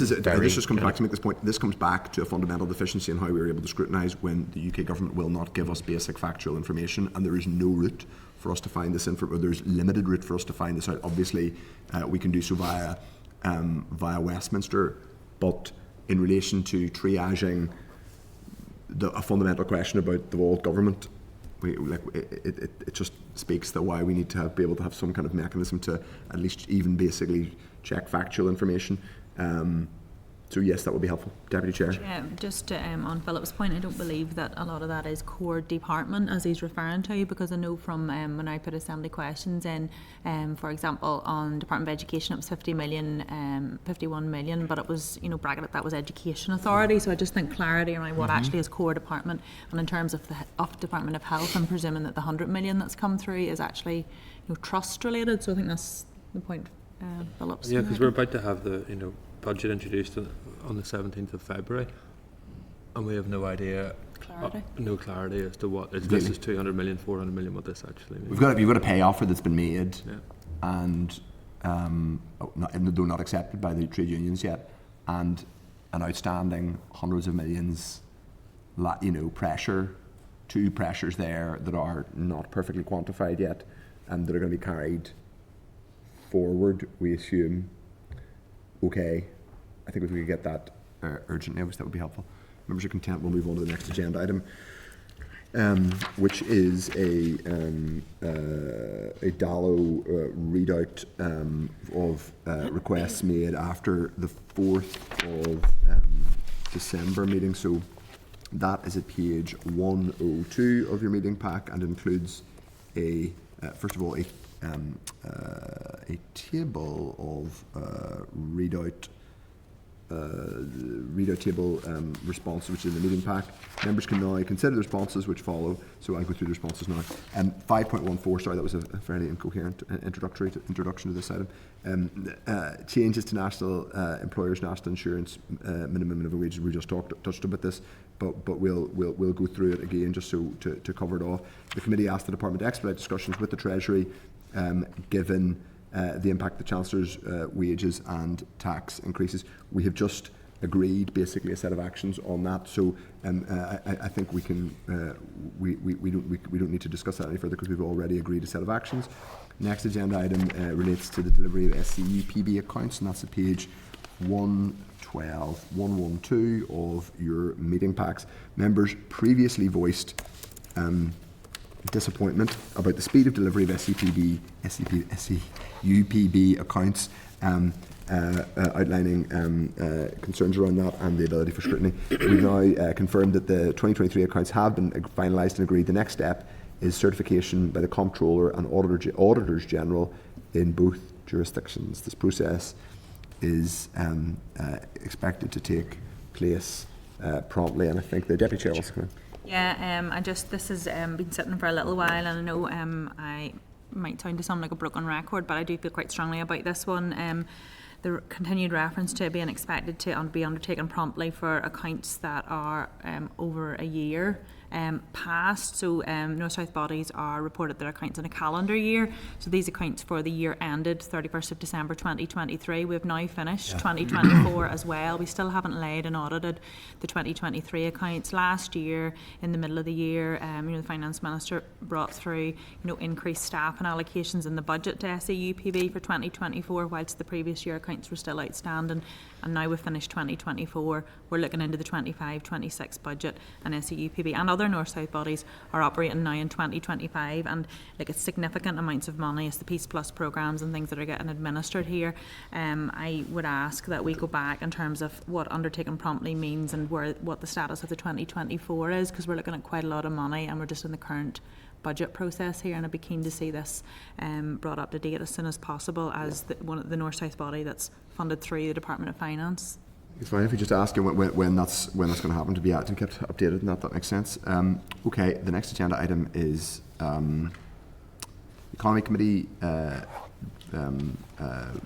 just comes back to make this point. This comes back to a fundamental deficiency in how we were able to scrutinise when the UK government will not give us basic factual information, and there is no route for us to find this information. There's limited route for us to find this out. Obviously, we can do so via Westminster, but in relation to triaging a fundamental question about the world government, it just speaks to why we need to be able to have some kind of mechanism to at least even basically check factual information. So yes, that would be helpful. Deputy Chair. Yeah, just on Philip's point, I don't believe that a lot of that is core department as he's referring to, because I know from when I put assembly questions in, for example, on Department of Education it was 50 million, 51 million, but it was, bracketed that was Education Authority, so I just think clarity around what actually is core department. And in terms of the Department of Health, I'm presuming that the 100 million that's come through is actually trust related, so I think that's the point Philip's. Yeah, because we're about to have the budget introduced on the 17th of February, and we have no idea, no clarity as to what this is 200 million, 400 million, what this actually means. You've got a pay offer that's been made, and though not accepted by the trade unions yet, and an outstanding hundreds of millions, pressure, two pressures there that are not perfectly quantified yet, and that are going to be carried forward, we assume. Okay, I think if we could get that urgently, that would be helpful. Members are content, we'll move on to the next agenda item, which is a Dallo readout of requests made after the 4th of December meeting. So that is at page 102 of your meeting pack, and includes first of all, a table of readout table responses, which is in the meeting pack. Members can now consider the responses which follow. So I'll go through the responses now. 5.14, sorry, that was a fairly incoherent introduction to this item. Changes to national employers' national insurance minimum living wages. We just touched about this, but we'll go through it again just so to cover it off. The committee asked the Department to expedite discussions with the Treasury, given the impact of the Chancellor's wages and tax increases. We have just agreed basically a set of actions on that, so I think we can we don't need to discuss that any further because we've already agreed a set of actions. Next agenda item relates to the delivery of SCU PB accounts, and that's at page 112, 112 of your meeting packs. Members previously voiced disappointment about the speed of delivery of SCUPB accounts, outlining concerns around that and the ability for scrutiny. We've now confirmed that the 2023 accounts have been finalised and agreed. The next step is certification by the Comptroller and Auditors General in both jurisdictions. This process is expected to take place promptly, and I think the Deputy Chair wants to come in. Yeah, this has been sitting for a little while, and I know I might sound to sound like a broken record, but I do feel quite strongly about this one. The continued reference to being expected to be undertaken promptly for accounts that are over a year passed. So North-South bodies are reported their accounts in a calendar year. So these accounts for the year ended 31st of December 2023. We've now finished 2024 as well. We still haven't laid and audited the 2023 accounts. Last year, in the middle of the year, the Finance Minister brought through increased staff and allocations in the budget to SAUPB for 2024, whilst the previous year accounts were still outstanding. And now we've finished 2024. We're looking into the 25-26 budget, and SAUPB and other North-South bodies are operating now in 2025, and it's significant amounts of money. It's the Peace Plus programmes and things that are getting administered here. I would ask that we go back in terms of what undertaken promptly means and what the status of the 2024 is, because we're looking at quite a lot of money and we're just in the current budget process here, and I'd be keen to see this brought up to date as soon as possible as one of the North-South body that's funded through the Department of Finance. It's fine if we just ask you when that's going to happen, to be kept updated, and that makes sense. Okay, the next agenda item is Economy Committee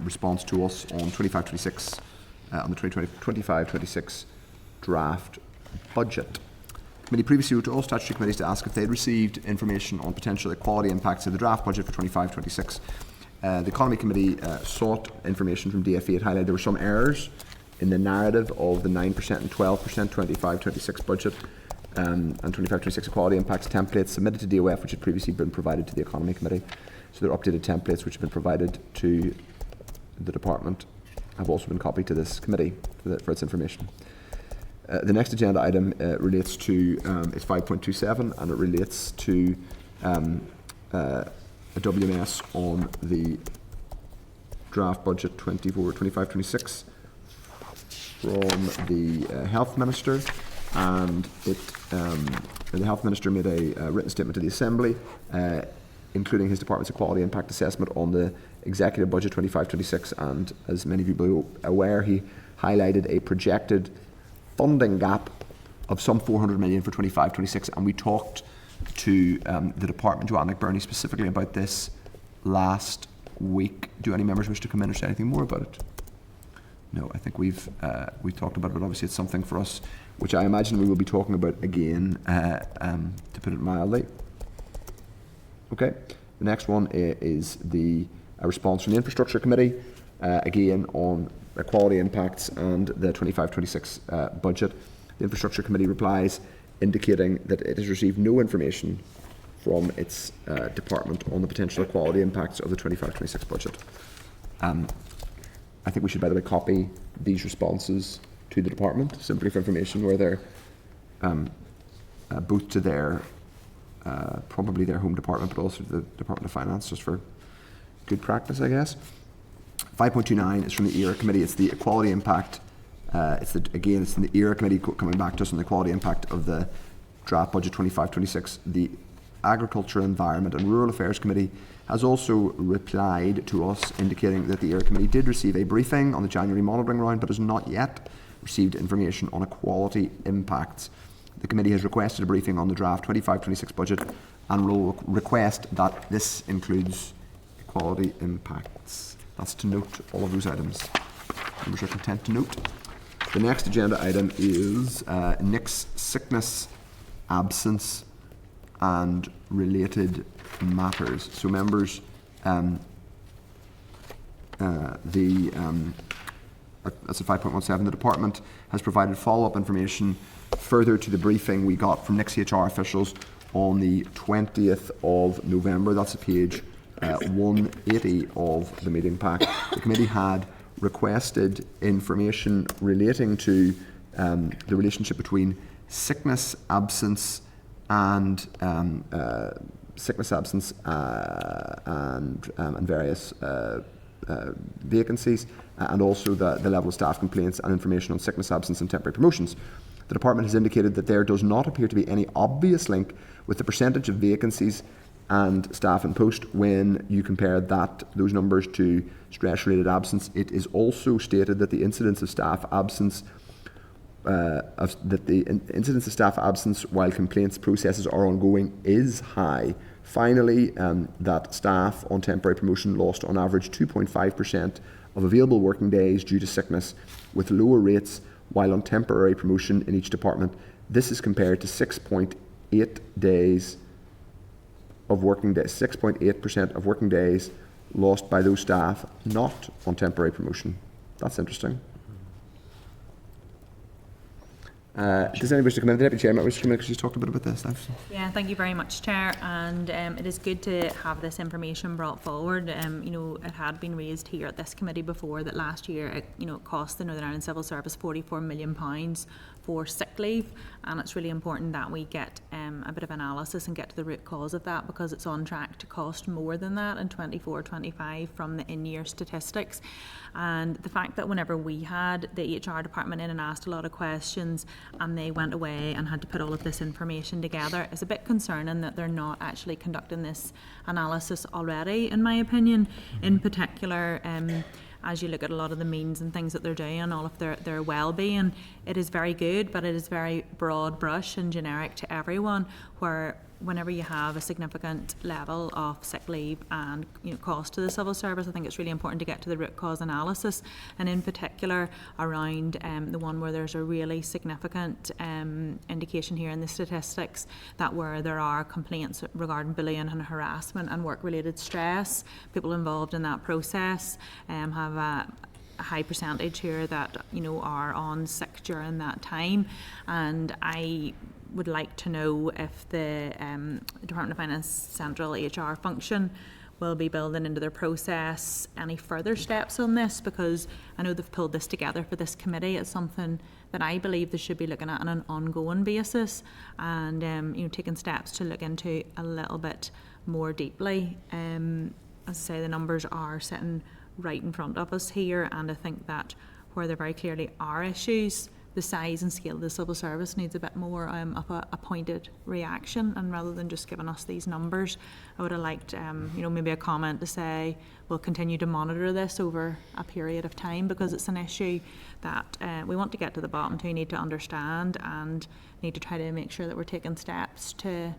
response to us on 25-26 on the 25-26 draft budget. Committee previously wrote to all statutory committees to ask if they had received information on potential equality impacts of the draft budget for 25-26. The Economy Committee sought information from DFE. It highlighted there were some errors in the narrative of the 9% and 12% 25-26 budget and 25-26 equality impacts templates submitted to DOF, which had previously been provided to the Economy Committee. So their updated templates, which have been provided to the department, have also been copied to this committee for its information. The next agenda item relates to, it's 5.27, and it relates to a WMS on the draft budget 25-26 from the Health Minister, and the Health Minister made a written statement to the Assembly, including his department's equality impact assessment on the executive budget 25-26, and as many people are aware, he highlighted a projected funding gap of some 400 million for 25-26, and we talked to the department, Joanne McBurney, specifically about this last week. Do any members wish to come in or say anything more about it? No, I think we've talked about it, but obviously it's something for us which I imagine we will be talking about again, to put it mildly. Okay, the next one is the response from the Infrastructure Committee, again on equality impacts and the 25-26 budget. The Infrastructure Committee replies indicating that it has received no information from its department on the potential equality impacts of the 25-26 budget. I think we should, by the way, copy these responses to the department, simply for information, where they're both to their probably their home department, but also to the Department of Finance, just for good practice, I guess. 5.29 is from the ERA Committee. It's the equality impact. It's from the ERA Committee coming back to us on the equality impact of the draft budget 25-26. The Agriculture, Environment and Rural Affairs Committee has also replied to us indicating that the ERA Committee did receive a briefing on the January monitoring round, but has not yet received information on equality impacts. The committee has requested a briefing on the draft 25-26 budget and will request that this includes equality impacts. That's to note all of those items. Members are content to note. The next agenda item is Nick's sickness, absence and related matters. So members, that's at 5.17. The department has provided follow-up information further to the briefing we got from Nick's HR officials on the 20th of November. That's page 180 of the meeting pack. The committee had requested information relating to the relationship between sickness, absence and various vacancies, and also the level of staff complaints and information on sickness, absence and temporary promotions. The department has indicated that there does not appear to be any obvious link with the percentage of vacancies and staff in post when you compare those numbers to stress-related absence. It is also stated that the incidence of staff absence while complaints processes are ongoing is high. Finally, that staff on temporary promotion lost on average 2.5% of available working days due to sickness, with lower rates while on temporary promotion in each department. This is compared to 6.8% days of working days, 6.8% of working days lost by those staff not on temporary promotion. That's interesting. Does anybody wish to come in? The Deputy Chair might wish to come in because she's talked a bit about this. Yeah, thank you very much, Chair. And it is good to have this information brought forward. It had been raised here at this committee before that last year, it cost the Northern Ireland Civil Service £44 million for sick leave, and it's really important that we get a bit of analysis and get to the root cause of that, because it's on track to cost more than that in 24-25 from the in-year statistics. And the fact that whenever we had the HR department in and asked a lot of questions and they went away and had to put all of this information together is a bit concerning that they're not actually conducting this analysis already, in my opinion. In particular, as you look at a lot of the means and things that they're doing, all of their well-being, it is very good, but it is very broad brush and generic to everyone, where whenever you have a significant level of sick leave and cost to the civil service, I think it's really important to get to the root cause analysis, and in particular around the one where there's a really significant indication here in the statistics that where there are complaints regarding bullying and harassment and work-related stress, people involved in that process have a high percentage here that are on sick during that time. And I would like to know if the Department of Finance Central HR function will be building into their process any further steps on this, because I know they've pulled this together for this committee. It's something that I believe they should be looking at on an ongoing basis, and taking steps to look into a little bit more deeply. As I say, the numbers are sitting right in front of us here, and I think that where there very clearly are issues, the size and scale of the civil service needs a bit more of a pointed reaction, and rather than just giving us these numbers, I would have liked maybe a comment to say we'll continue to monitor this over a period of time, because it's an issue that we want to get to the bottom to, need to understand, and need to try to make sure that we're taking steps to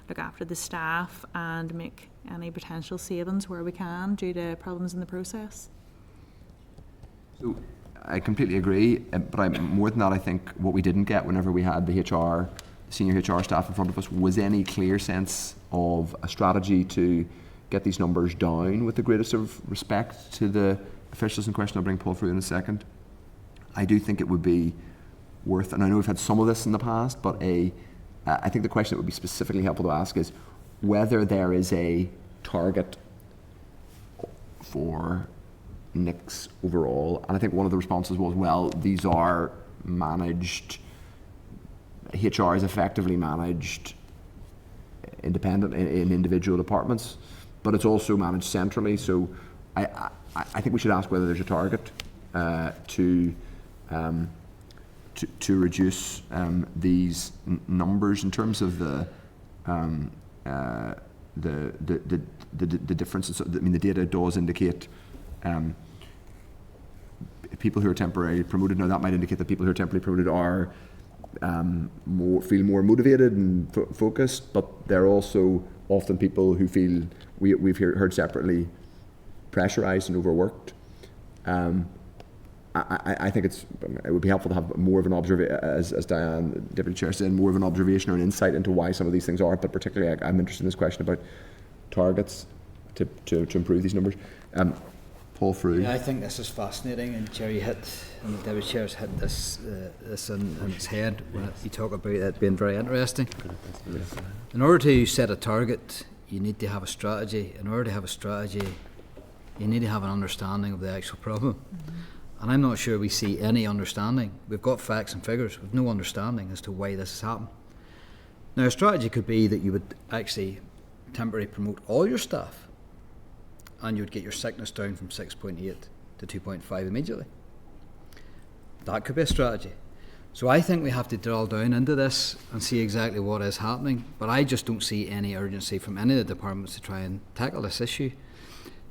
look after the staff and make any potential savings where we can due to problems in the process. So I completely agree, but more than that, I think what we didn't get whenever we had the senior HR staff in front of us was any clear sense of a strategy to get these numbers down with the greatest of respect to the officials in question. I'll bring Paul through in a second. I do think it would be worth, and I know we've had some of this in the past, but I think the question that would be specifically helpful to ask is whether there is a target for NICs overall. And I think one of the responses was, well, these are managed, HR is effectively managed independent in individual departments, but it's also managed centrally. So I think we should ask whether there's a target to reduce these numbers in terms of the differences. I mean, the data does indicate people who are temporarily promoted. Now, that might indicate that people who are temporarily promoted are feel more motivated and focused, but they're also often people who feel we've heard separately pressurised and overworked. I think it would be helpful to have more of an observation, as Diane, Deputy Chair, said, more of an observation or an insight into why some of these things are. But particularly, I'm interested in this question about targets to improve these numbers. Paul Frew. Yeah, I think this is fascinating, and Jerry and the Deputy Chair's hit this in its head when you talk about it being very interesting. In order to set a target, you need to have a strategy. In order to have a strategy, you need to have an understanding of the actual problem. Mm-hmm. And I'm not sure we see any understanding. We've got facts and figures with no understanding as to why this has happened. Now, a strategy could be that you would actually temporarily promote all your staff, and you would get your sickness down from 6.8 to 2.5 immediately. That could be a strategy. So I think we have to drill down into this and see exactly what is happening, but I just don't see any urgency from any of the departments to try and tackle this issue.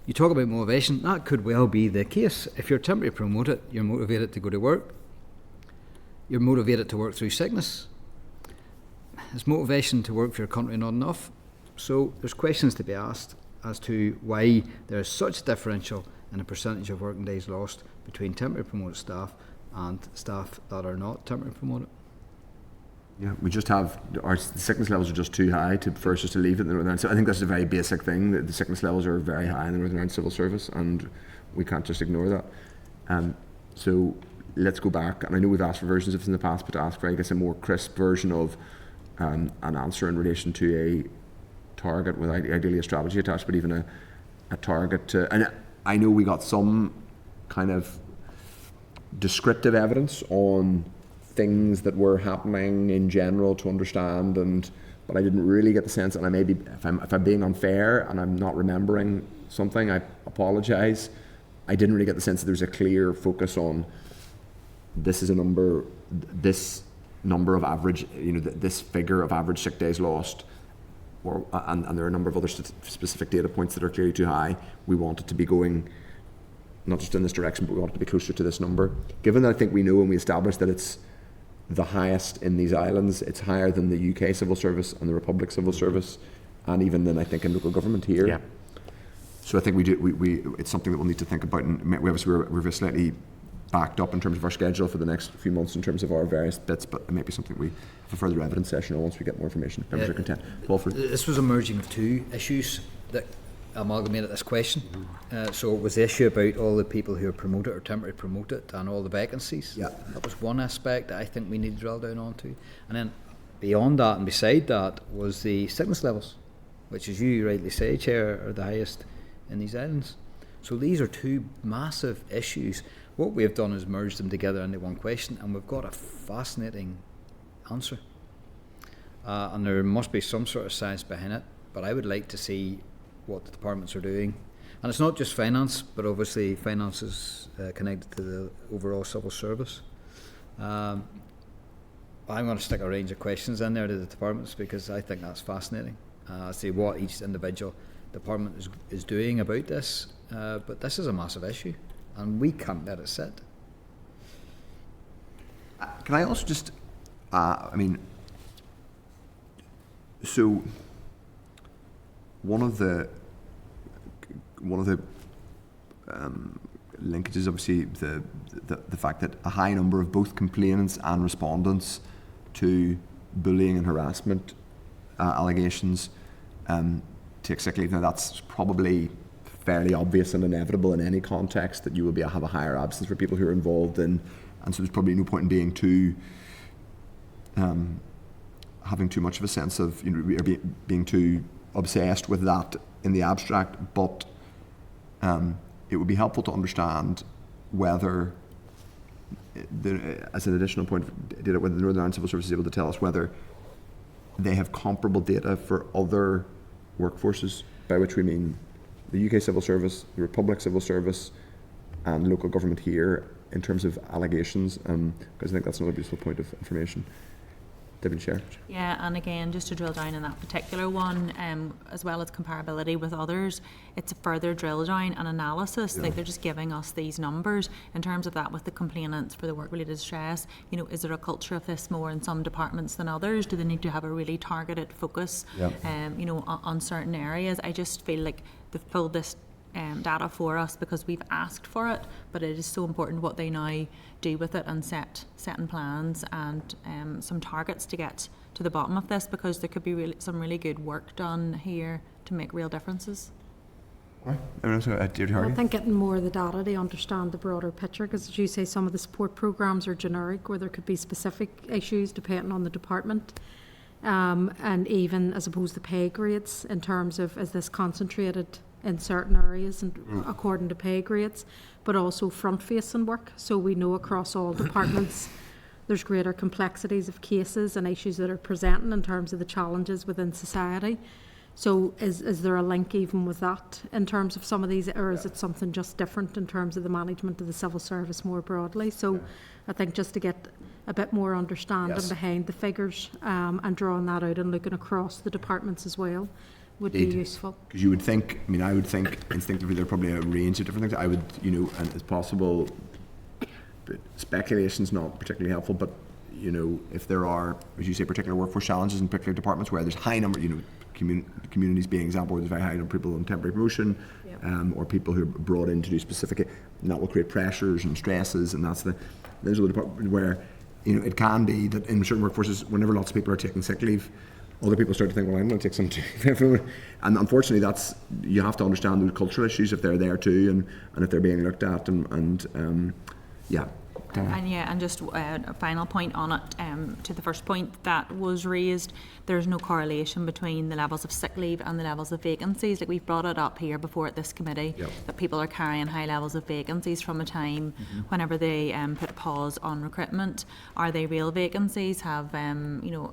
You talk about motivation, that could well be the case. If you're temporarily promoted, you're motivated to go to work. You're motivated to work through sickness. Is motivation to work for your country not enough? So there's questions to be asked as to why there is such a differential in the percentage of working days lost between temporarily promoted staff and staff that are not temporarily promoted. Yeah, we just have, the sickness levels are just too high for us just to leave it in the Northern Ireland. So I think that's a very basic thing, that the sickness levels are very high in the Northern Ireland Civil Service, and we can't just ignore that. So let's go back, and I know we've asked for versions of this in the past, but to ask for, I guess, a more crisp version of an answer in relation to a target, with ideally a strategy attached, but even a target to, and I know we got some kind of descriptive evidence on things that were happening in general to understand, but I didn't really get the sense, and I maybe, if I'm being unfair and I'm not remembering something, I apologise. I didn't really get the sense that there's a clear focus on this is a number, this number of average, this figure of average sick days lost, and there are a number of other specific data points that are clearly too high. We want it to be going not just in this direction, but we want it to be closer to this number. Given that I think we know and we established that it's the highest in these islands, it's higher than the UK civil service and the Republic civil service, and even then I think in local government here. Yeah. So I think it's something that we'll need to think about, and we're slightly backed up in terms of our schedule for the next few months in terms of our various bits, but it may be something we have a further evidence session on once we get more information. Members are content. Walford. This was a merging of two issues that amalgamated this question. So it was the issue about all the people who are promoted or temporarily promoted and all the vacancies. Yeah. That was one aspect that I think we need to drill down onto. And then beyond that and beside that was the sickness levels, which, as you rightly say, Chair, are the highest in these islands. So these are two massive issues. What we have done is merge them together into one question, and we've got a fascinating answer. And there must be some sort of science behind it, but I would like to see what the departments are doing. And it's not just finance, but obviously finance is connected to the overall civil service. I'm going to stick a range of questions in there to the departments because I think that's fascinating. See what each individual department is doing about this, but this is a massive issue and we can't let it sit. Can I also just, so one of the linkages, obviously, the fact that a high number of both complainants and respondents to bullying and harassment allegations take sick leave. Now that's probably fairly obvious and inevitable in any context that you will have a higher absence for people who are involved in, and so there's probably no point in being too having too much of a sense of being too obsessed with that in the abstract, but it would be helpful to understand whether, as an additional point, whether the Northern Ireland Civil Service is able to tell us whether they have comparable data for other workforces, by which we mean the UK Civil Service, the Republic Civil Service, and local government here in terms of allegations, because I think that's another useful point of information. Deputy Chair. Yeah, and again, just to drill down on that particular one, as well as comparability with others, it's a further drill down and analysis. Like they're just giving us these numbers in terms of that with the complainants for the work-related stress. Is there a culture of this more in some departments than others? Do they need to have a really targeted focus, on certain areas? I just feel like they've pulled this data for us because we've asked for it, but it is so important what they now do with it and setting plans and some targets to get to the bottom of this, because there could be some really good work done here to make real differences. Right. I think getting more of the data to understand the broader picture, because as you say, some of the support programmes are generic where there could be specific issues depending on the department, and even as opposed to pay grades in terms of, is this concentrated in certain areas and according to pay grades, but also front-facing work. So we know across all departments there's greater complexities of cases and issues that are presenting in terms of the challenges within society. So is there a link even with that in terms of some of these, or is it something just different in terms of the management of the civil service more broadly? So I think just to get a bit more understanding behind the figures and drawing that out and looking across the departments as well would be useful. Because you would think, I would think instinctively there are probably a range of different things. I would, and it's possible, but speculation's not particularly helpful, but, if there are, as you say, particular workforce challenges in particular departments where there's high number, communities being an example where there's very high number of people on temporary promotion, or people who are brought in to do specific, and that will create pressures and stresses, and those are the departments where it can be that in certain workforces, whenever lots of people are taking sick leave, other people start to think, well, I'm going to take some too. And unfortunately, you have to understand those cultural issues if they're there too, and if they're being looked at, and yeah. And just a final point on it, to the first point that was raised, there's no correlation between the levels of sick leave and the levels of vacancies. Like, we've brought it up here before at this committee, that people are carrying high levels of vacancies from a time whenever they put a pause on recruitment. Are they real vacancies? Have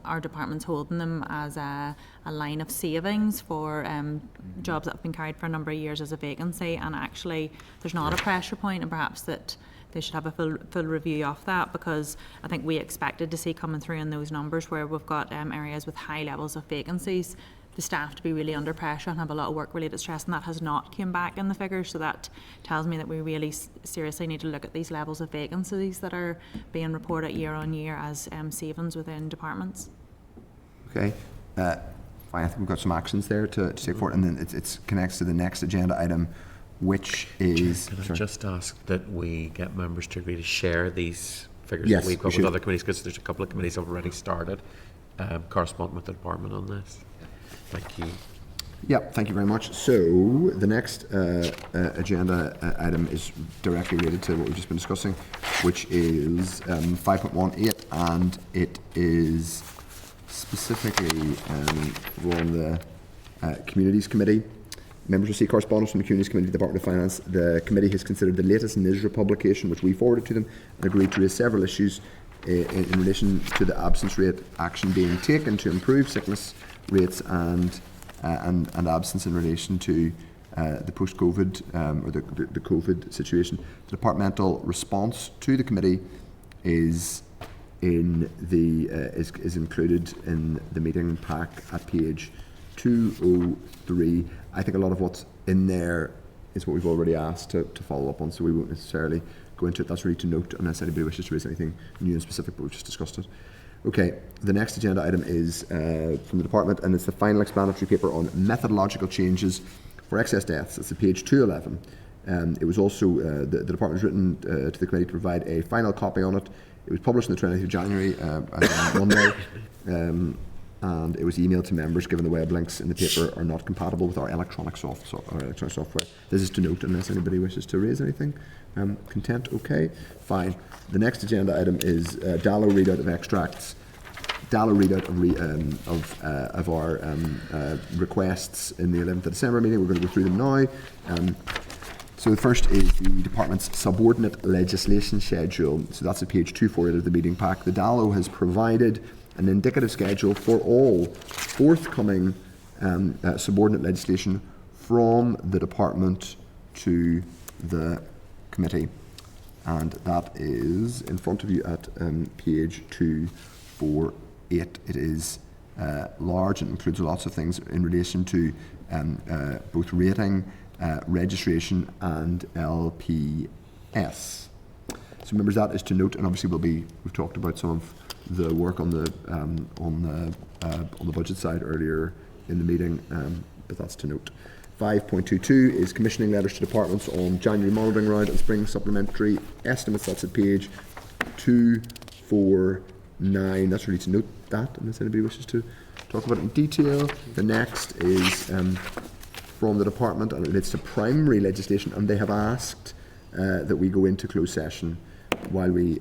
our departments holding them as a line of savings for jobs that have been carried for a number of years as a vacancy? And actually, there's not a pressure point, and perhaps that they should have a full review of that, because I think we expected to see coming through in those numbers where we've got areas with high levels of vacancies, the staff to be really under pressure and have a lot of work-related stress, and that has not come back in the figures. So that tells me that we really seriously need to look at these levels of vacancies that are being reported year on year as savings within departments. Okay. Fine, I think we've got some actions there to take forward, and then it connects to the next agenda item, which is... Can I just ask that we get members to agree to share these figures Yes, that we've got we with should. other committees, because there's a couple of committees already started corresponding with the department on this. Thank you. Yeah, thank you very much. So the next agenda item is directly related to what we've just been discussing, which is 5.18, and it is specifically on the Communities Committee. Members receive correspondence from the Communities Committee to the Department of Finance. The committee has considered the latest NISRA publication, which we forwarded to them, and agreed to raise several issues in relation to the absence rate action being taken to improve sickness rates and absence in relation to the post-COVID or the COVID situation. The departmental response to the committee is included in the meeting pack at page 203. I think a lot of what's in there is what we've already asked to follow up on, so we won't necessarily go into it. That's really to note, unless anybody wishes to raise anything new and specific, but we've just discussed it. Okay, the next agenda item is from the department, and it's the final explanatory paper on methodological changes for excess deaths. It's at page 211. It was also, the department has written to the committee to provide a final copy on it. It was published on the 20th of January, on Monday. And it was emailed to members, given the web links in the paper are not compatible with our electronic software. This is to note, unless anybody wishes to raise anything. Content? Okay, fine. The next agenda item is DALO readout of extracts. DALO readout of our requests in the 11th of December meeting. We're going to go through them now. So the first is the department's subordinate legislation schedule. So that's at page 248 of the meeting pack. The DALO has provided an indicative schedule for all forthcoming subordinate legislation from the department to the committee, and that is in front of you at page 248. It is large and includes lots of things in relation to both rating, registration and LPS. So members, that is to note, and obviously we've talked about some of the work on the budget side earlier in the meeting, but that's to note. 5.22 is commissioning letters to departments on January monitoring round and spring supplementary estimates. That's at page 249. That's really to note that, unless anybody wishes to talk about it in detail. The next is from the department, and it relates to primary legislation, and they have asked that we go into closed session while we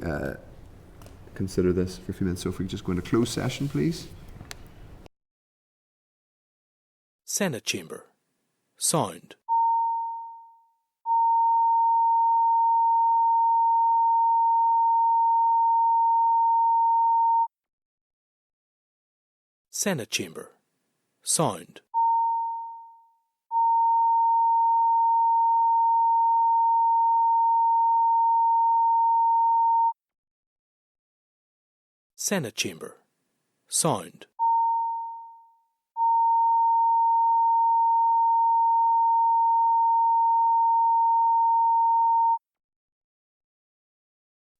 consider this for a few minutes. So if we just go into closed session, please. Senate Chamber. Sound. Senate Chamber. Sound. Senate Chamber. Sound.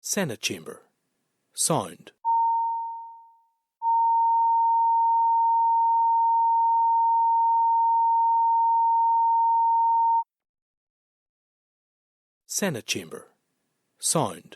Senate Chamber. Sound. Senate Chamber. Sound.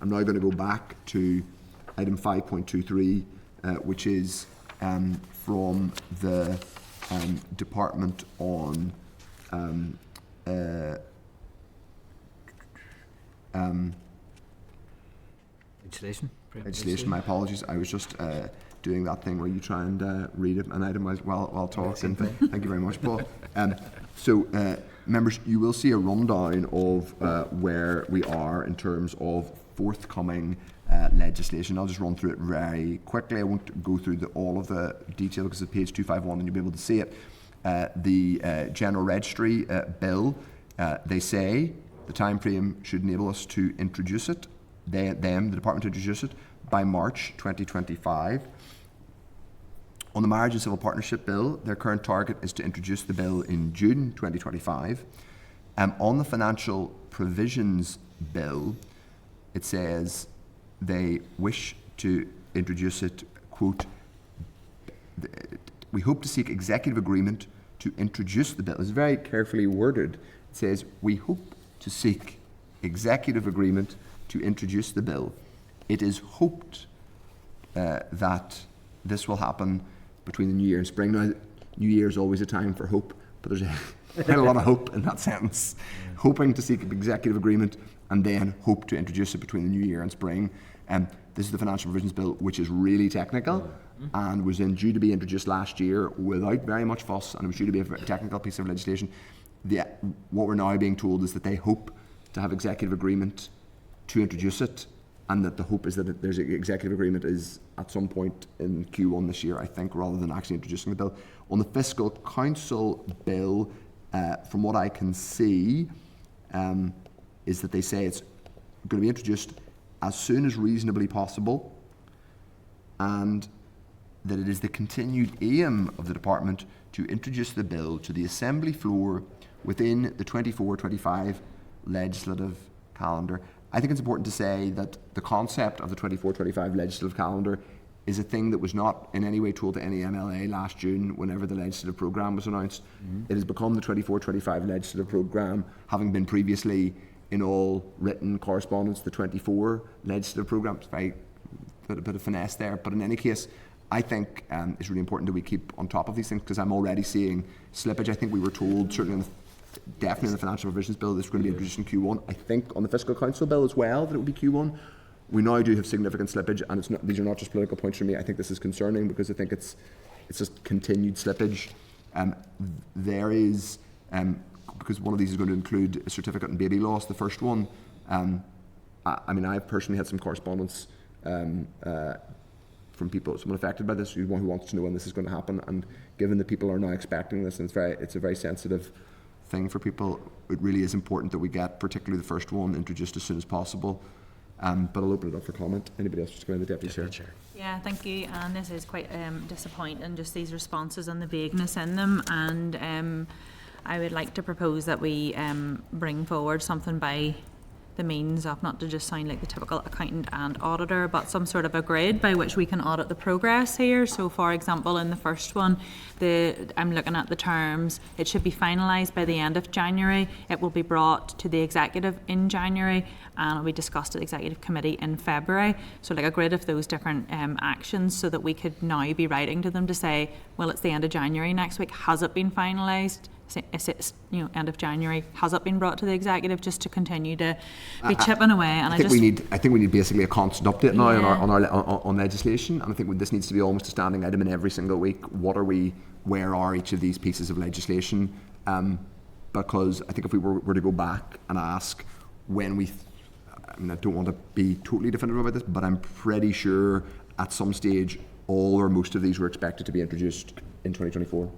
I'm now going to go back to item 5.23, which is from the department on legislation. My apologies. I was just doing that thing where you try and read an item while talking. Thank you very much, Paul. Members, you will see a rundown of where we are in terms of forthcoming legislation. I'll just run through it very quickly. I won't go through all of the detail because it's page 251 and you'll be able to see it. The General Registry Bill, they say the time frame should enable us to introduce it, the department to introduce it by March 2025. On the Marriage and Civil Partnership Bill, their current target is to introduce the bill in June 2025. On the Financial Provisions Bill, it says they wish to introduce it, quote, we hope to seek executive agreement to introduce the bill. It's very carefully worded. It says, we hope to seek executive agreement to introduce the bill. It is hoped that this will happen between the New Year and Spring. Now, New Year is always a time for hope, but there's quite a lot of hope in that sentence. Hoping to seek executive agreement and then hope to introduce it between the New Year and Spring. This is the Financial Provisions Bill, which is really technical and was due to be introduced last year without very much fuss, and it was due to be a very technical piece of legislation. What we're now being told is that they hope to have executive agreement to introduce it, and that the hope is that there's an executive agreement is at some point in Q1 this year, I think, rather than actually introducing the bill. On the Fiscal Council Bill, from what I can see, is that they say it's going to be introduced as soon as reasonably possible, and that it is the continued aim of the department to introduce the bill to the Assembly floor within the 24-25 legislative calendar. I think it's important to say that the concept of the 24-25 legislative calendar is a thing that was not in any way told to any MLA last June whenever the legislative programme was announced. It has become the 24-25 legislative programme, having been previously in all written correspondence the 24 legislative programme. It's a bit of finesse there, but in any case, I think it's really important that we keep on top of these things, because I'm already seeing slippage. I think we were told, certainly definitely in the Financial Provisions Bill, this is going to be introduced in Q1. I think on the Fiscal Council Bill as well that it would be Q1. We now do have significant slippage, and these are not just political points from me. I think this is concerning because I think it's just continued slippage. There is, because one of these is going to include a certificate in baby loss, the first one. I mean, I've personally had some correspondence from people, someone affected by this, who wants to know when this is going to happen, and given that people are now expecting this, and it's a very sensitive thing for people, it really is important that we get, particularly the first one, introduced as soon as possible. But I'll open it up for comment. Anybody else? Just go in, the Deputy Chair. Yeah, thank you. And this is quite disappointing, just these responses and the vagueness in them. And I would like to propose that we bring forward something by the means of, not to just sound like the typical accountant and auditor, but some sort of a grid by which we can audit the progress here. So for example, in the first one, I'm looking at the terms. It should be finalised by the end of January. It will be brought to the executive in January, and it will be discussed at the executive committee in February. So like a grid of those different actions, so that we could now be writing to them to say, well, it's the end of January next week. Has it been finalised? Is it, end of January? Has it been brought to the executive, just to continue to be chipping away? And I think we need basically a constant update now on legislation, and I think this needs to be almost a standing item in every single week. Where are each of these pieces of legislation? Because I think if we were to go back and ask when I don't want to be totally definitive about this, but I'm pretty sure at some stage all or most of these were expected to be introduced in 2024.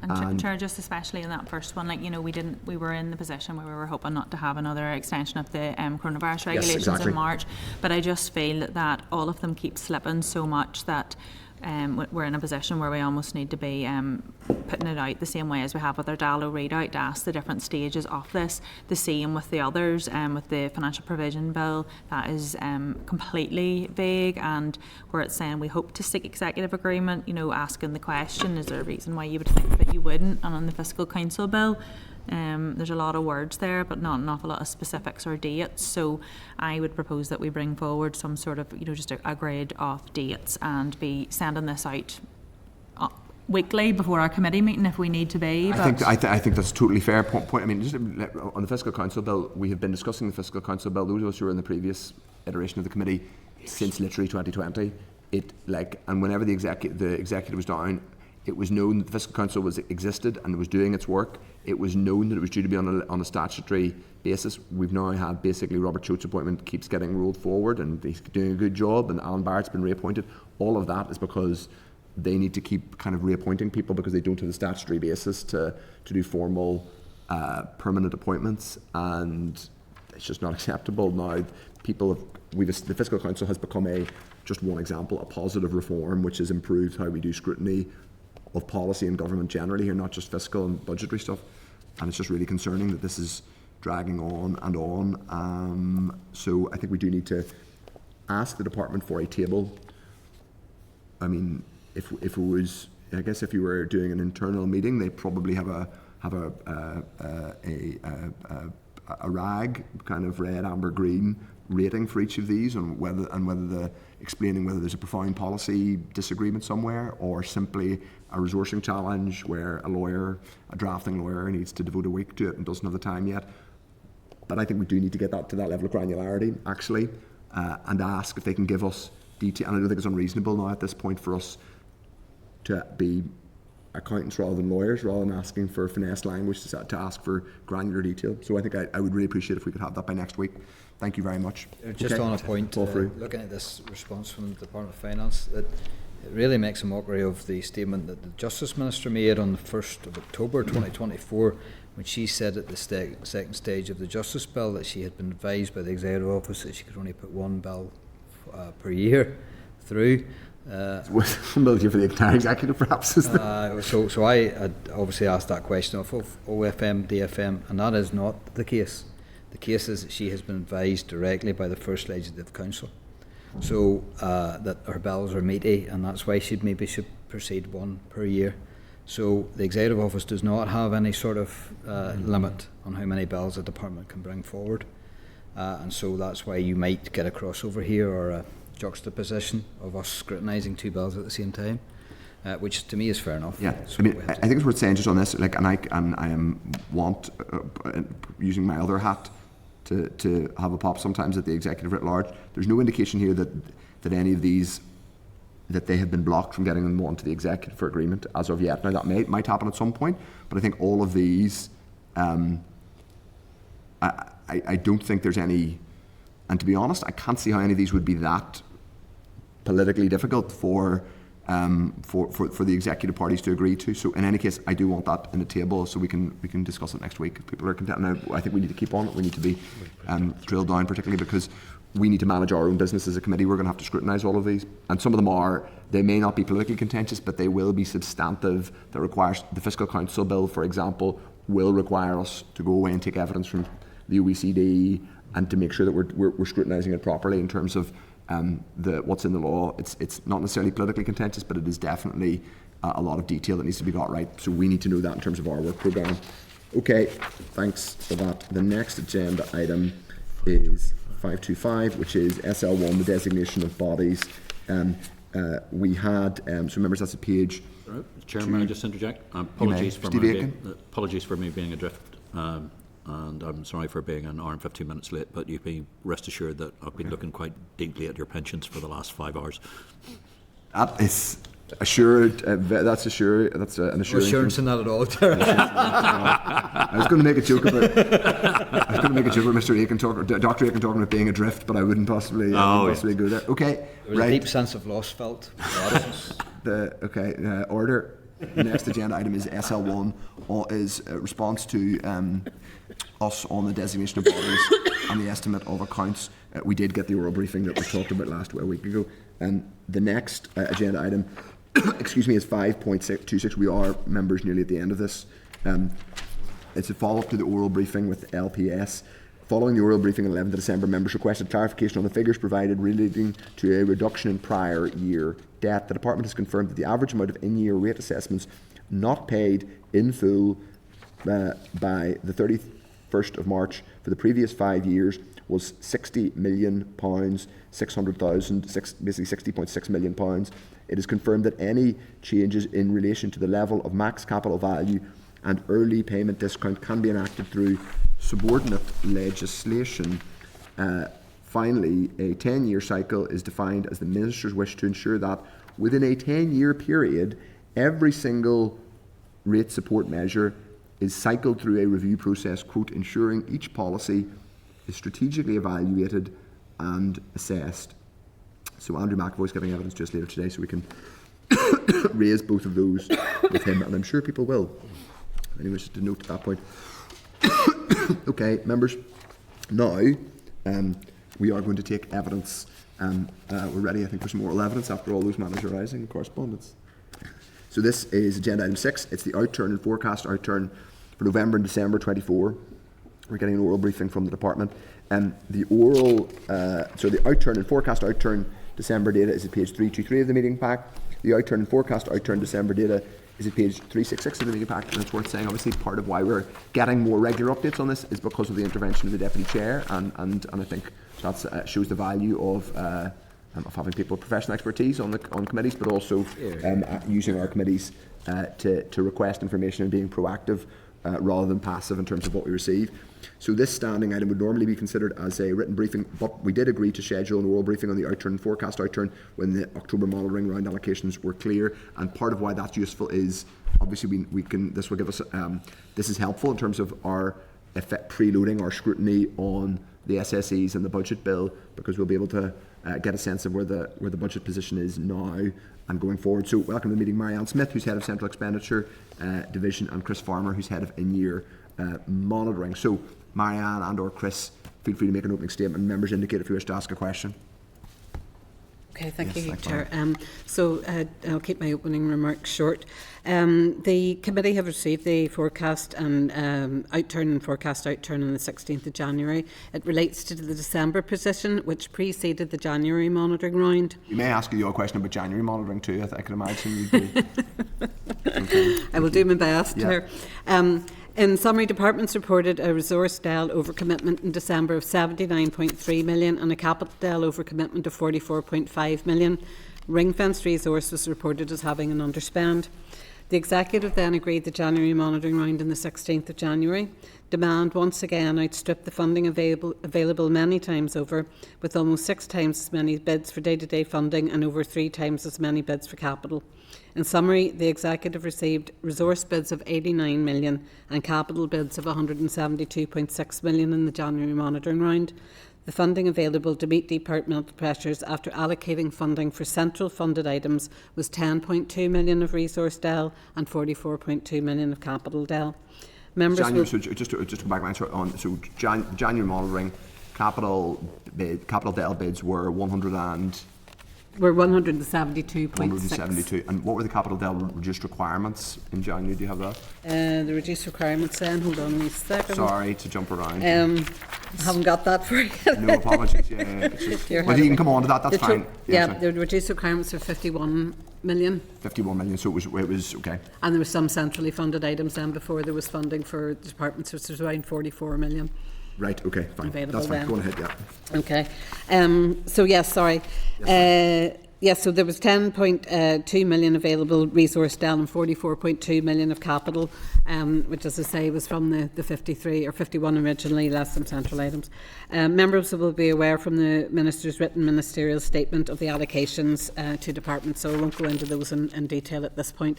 And Chair, just especially in that first one, we were in the position where we were hoping not to have another extension of the coronavirus regulations in March, but I just feel that all of them keep slipping so much that we're in a position where we almost need to be putting it out the same way as we have with our DALO readout, to ask the different stages of this. The same with the others, with the Financial Provision Bill, that is completely vague, and where it's saying we hope to seek executive agreement, asking the question, is there a reason why you would think that you wouldn't? And on the Fiscal Council Bill, There's a lot of words there, but not an awful lot of specifics or dates. So I would propose that we bring forward some sort of, just a grid of dates and be sending this out weekly before our committee meeting if we need to be. I think that's a totally fair point. I mean, just on the Fiscal Council Bill, we have been discussing the Fiscal Council Bill. Those of us who were in the previous iteration of the committee since literally 2020, and whenever the executive was down, it was known that the Fiscal Council existed and was doing its work. It was known that it was due to be on a statutory basis. We've now had basically Robert Choate's appointment keeps getting rolled forward, and he's doing a good job, and Alan Barrett's been reappointed. All of that is because they need to keep kind of reappointing people because they don't have the statutory basis to do formal permanent appointments, and it's just not acceptable now. The Fiscal Council has become just one example, a positive reform which has improved how we do scrutiny of policy and government generally here, not just fiscal and budgetary stuff, and it's just really concerning that this is dragging on and on. So I think we do need to ask the department for a table. I mean, if it was, I guess if you were doing an internal meeting, they probably have a rag, kind of red, amber, green rating for each of these, and whether explaining whether there's a profound policy disagreement somewhere, or simply a resourcing challenge where a drafting lawyer needs to devote a week to it and doesn't have the time yet. But I think we do need to get that to that level of granularity, actually, and ask if they can give us detail. And I don't think it's unreasonable now at this point for us to be accountants rather than lawyers, rather than asking for finesse language, to ask for granular detail. So I think I would really appreciate if we could have that by next week. Thank you very much. Just on a point, looking at this response from the Department of Finance, it really makes a mockery of the statement that the Justice Minister made on the 1st of October 2024, when she said at the second stage of the Justice Bill that she had been advised by the Executive Office that she could only put one bill per year through. Familiar for the entire executive, perhaps. So I had obviously asked that question of OFM, DFM, and that is not the case. The case is that she has been advised directly by the First Legislative Council, so that her bills are meaty, and that's why she should proceed one per year. So the Executive Office does not have any sort of limit on how many bills the department can bring forward, and so that's why you might get a crossover here, or a juxtaposition of us scrutinising two bills at the same time, which to me is fair enough. Yeah, So I mean, I think it's worth saying just on this, using my other hat to have a pop sometimes at the executive writ large. There's no indication here that any of these, that they have been blocked from getting them onto the executive for agreement as of yet. Now that might happen at some point, but I think all of these, I don't think there's any, and to be honest, I can't see how any of these would be that politically difficult for the executive parties to agree to. So in any case, I do want that in the table so we can discuss it next week if people are content. Now, I think we need to keep on it. We need to be drilled down, particularly because we need to manage our own business as a committee. We're going to have to scrutinise all of these, and some of them they may not be politically contentious, but they will be substantive. That requires the Fiscal Council Bill, for example, will require us to go away and take evidence from the OECD and to make sure that we're scrutinising it properly in terms of what's in the law. It's not necessarily politically contentious, but it is definitely a lot of detail that needs to be got right. So we need to know that in terms of our work programme. Okay, thanks for that. The next agenda item is 525, which is SL1, the designation of bodies. We had, so members, that's a page. Chairman, may I just interject? Apologies for me being adrift. And I'm sorry for being an hour and 15 minutes late, but you can rest assured that I've been looking quite deeply at your pensions for the last 5 hours. That is assured. That's assured. That's an assurance. Assurance in that at all. I was going to make a joke about Mr. Aiken Dr. Aiken talking about being adrift, but I wouldn't possibly go there. Okay, there was a deep sense of loss felt. Order. The next agenda item is SL1, is a response to us on the designation of bodies and the estimate of accounts. We did get the oral briefing that was talked about a week ago. The next agenda item, is 5.26. We are, members, nearly at the end of this. It's a follow-up to the oral briefing with LPS. Following the oral briefing on 11th December, members requested clarification on the figures provided relating to a reduction in prior year debt. The Department has confirmed that the average amount of in-year rate assessments not paid in full by the 31st of March for the previous 5 years was £60 million, basically £60.6 million. It is confirmed that any changes in relation to the level of max capital value and early payment discount can be enacted through subordinate legislation. Finally, a 10-year cycle is defined as the Minister's wish to ensure that within a 10-year period, every single rate support measure is cycled through a review process, quote, ensuring each policy is strategically evaluated and assessed. So Andrew McAvoy's giving evidence just later today, so we can raise both of those with him, and I'm sure people will. Anyway, just to note at that point. Okay, members, now we are going to take evidence. We're ready, I think, for some oral evidence after all those matters arising in correspondence. So this is agenda item 6. It's the outturn and forecast outturn for November and December 24. We're getting an oral briefing from the department. The outturn and forecast outturn December data is at page 323 of the meeting pack. The outturn and forecast outturn December data is at page 366 of the meeting pack. And it's worth saying, obviously, part of why we're getting more regular updates on this is because of the intervention of the Deputy Chair, and I think that shows the value of having people with professional expertise on committees, but also using our committees to request information and being proactive rather than passive in terms of what we receive. So this standing item would normally be considered as a written briefing, but we did agree to schedule an oral briefing on the outturn and forecast outturn when the October monitoring round allocations were clear. And part of why that's useful is obviously this will give us this is helpful in terms of our preloading our scrutiny on the SSEs and the budget bill, because we'll be able to get a sense of where the budget position is now and going forward. So welcome to the meeting, Marianne Smith, who's head of Central Expenditure Division, and Chris Farmer, who's head of in-year monitoring. So Marianne and or Chris, feel free to make an opening statement. Members indicate if you wish to ask a question. Okay, thank you, Chair. So I'll keep my opening remarks short. The committee have received the forecast and outturn and forecast outturn on the 16th of January. It relates to the December position, which preceded the January monitoring round. You may ask you a question about January monitoring too. I can imagine you'd be. Okay. I will do my best, Chair. In summary, departments reported a resource DEL overcommitment in December of 79.3 million and a capital DEL overcommitment of 44.5 million. Ring-fenced resource was reported as having an underspend. The Executive then agreed the January monitoring round on the 16th of January. Demand once again outstripped the funding available many times over, with almost 6 times as many bids for day-to-day funding and over 3 times as many bids for capital. In summary, the Executive received resource bids of 89 million and capital bids of 172.6 million in the January monitoring round. The funding available to meet departmental pressures after allocating funding for central funded items was 10.2 million of resource DEL and 44.2 million of capital DEL. January, so just to go back on, so January monitoring capital DEL bids were 172. And what were the capital DEL reduced requirements in January? Do you have that? The reduced requirements then, hold on a second. Sorry to jump around. I haven't got that for you. No apologies. It's just, well, you can come on to that, that's fine. The reduced requirements are 51 million. 51 million, so it was okay. And there were some centrally funded items then before there was funding for departments, which was around 44 million. Right, okay, fine. Available that's fine. then. Go on ahead, yeah. Okay. So yes, sorry. Yes, so there was 10.2 million available resource DEL and 44.2 million of capital, which, as I say, was from the 53 or 51 originally, less some central items. Members will be aware from the Minister's written ministerial statement of the allocations to departments, so I won't go into those in detail at this point.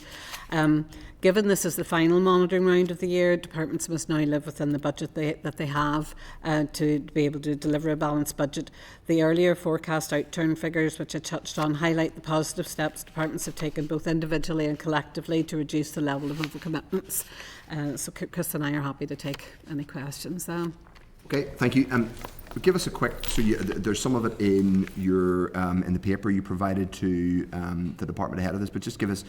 Given this is the final monitoring round of the year, departments must now live within the budget that they have to be able to deliver a balanced budget. The earlier forecast outturn figures, which I touched on, highlight the positive steps departments have taken both individually and collectively to reduce the level of overcommitments. So Chris and I are happy to take any questions. Okay, thank you. Give us a quick. So there's some of it in your in the paper you provided to the department ahead of this, but just give us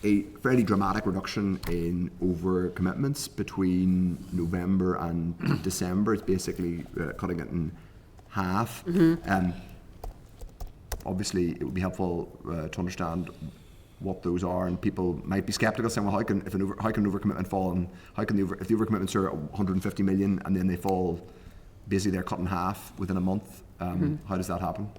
a fairly dramatic reduction in overcommitments between November and December. It's basically cutting it in half. Obviously, it would be helpful to understand what those are, and people might be sceptical, saying, well, how can overcommitment fall, and if the overcommitments are 150 million and then they fall, basically they're cut in half within a month, how does that happen?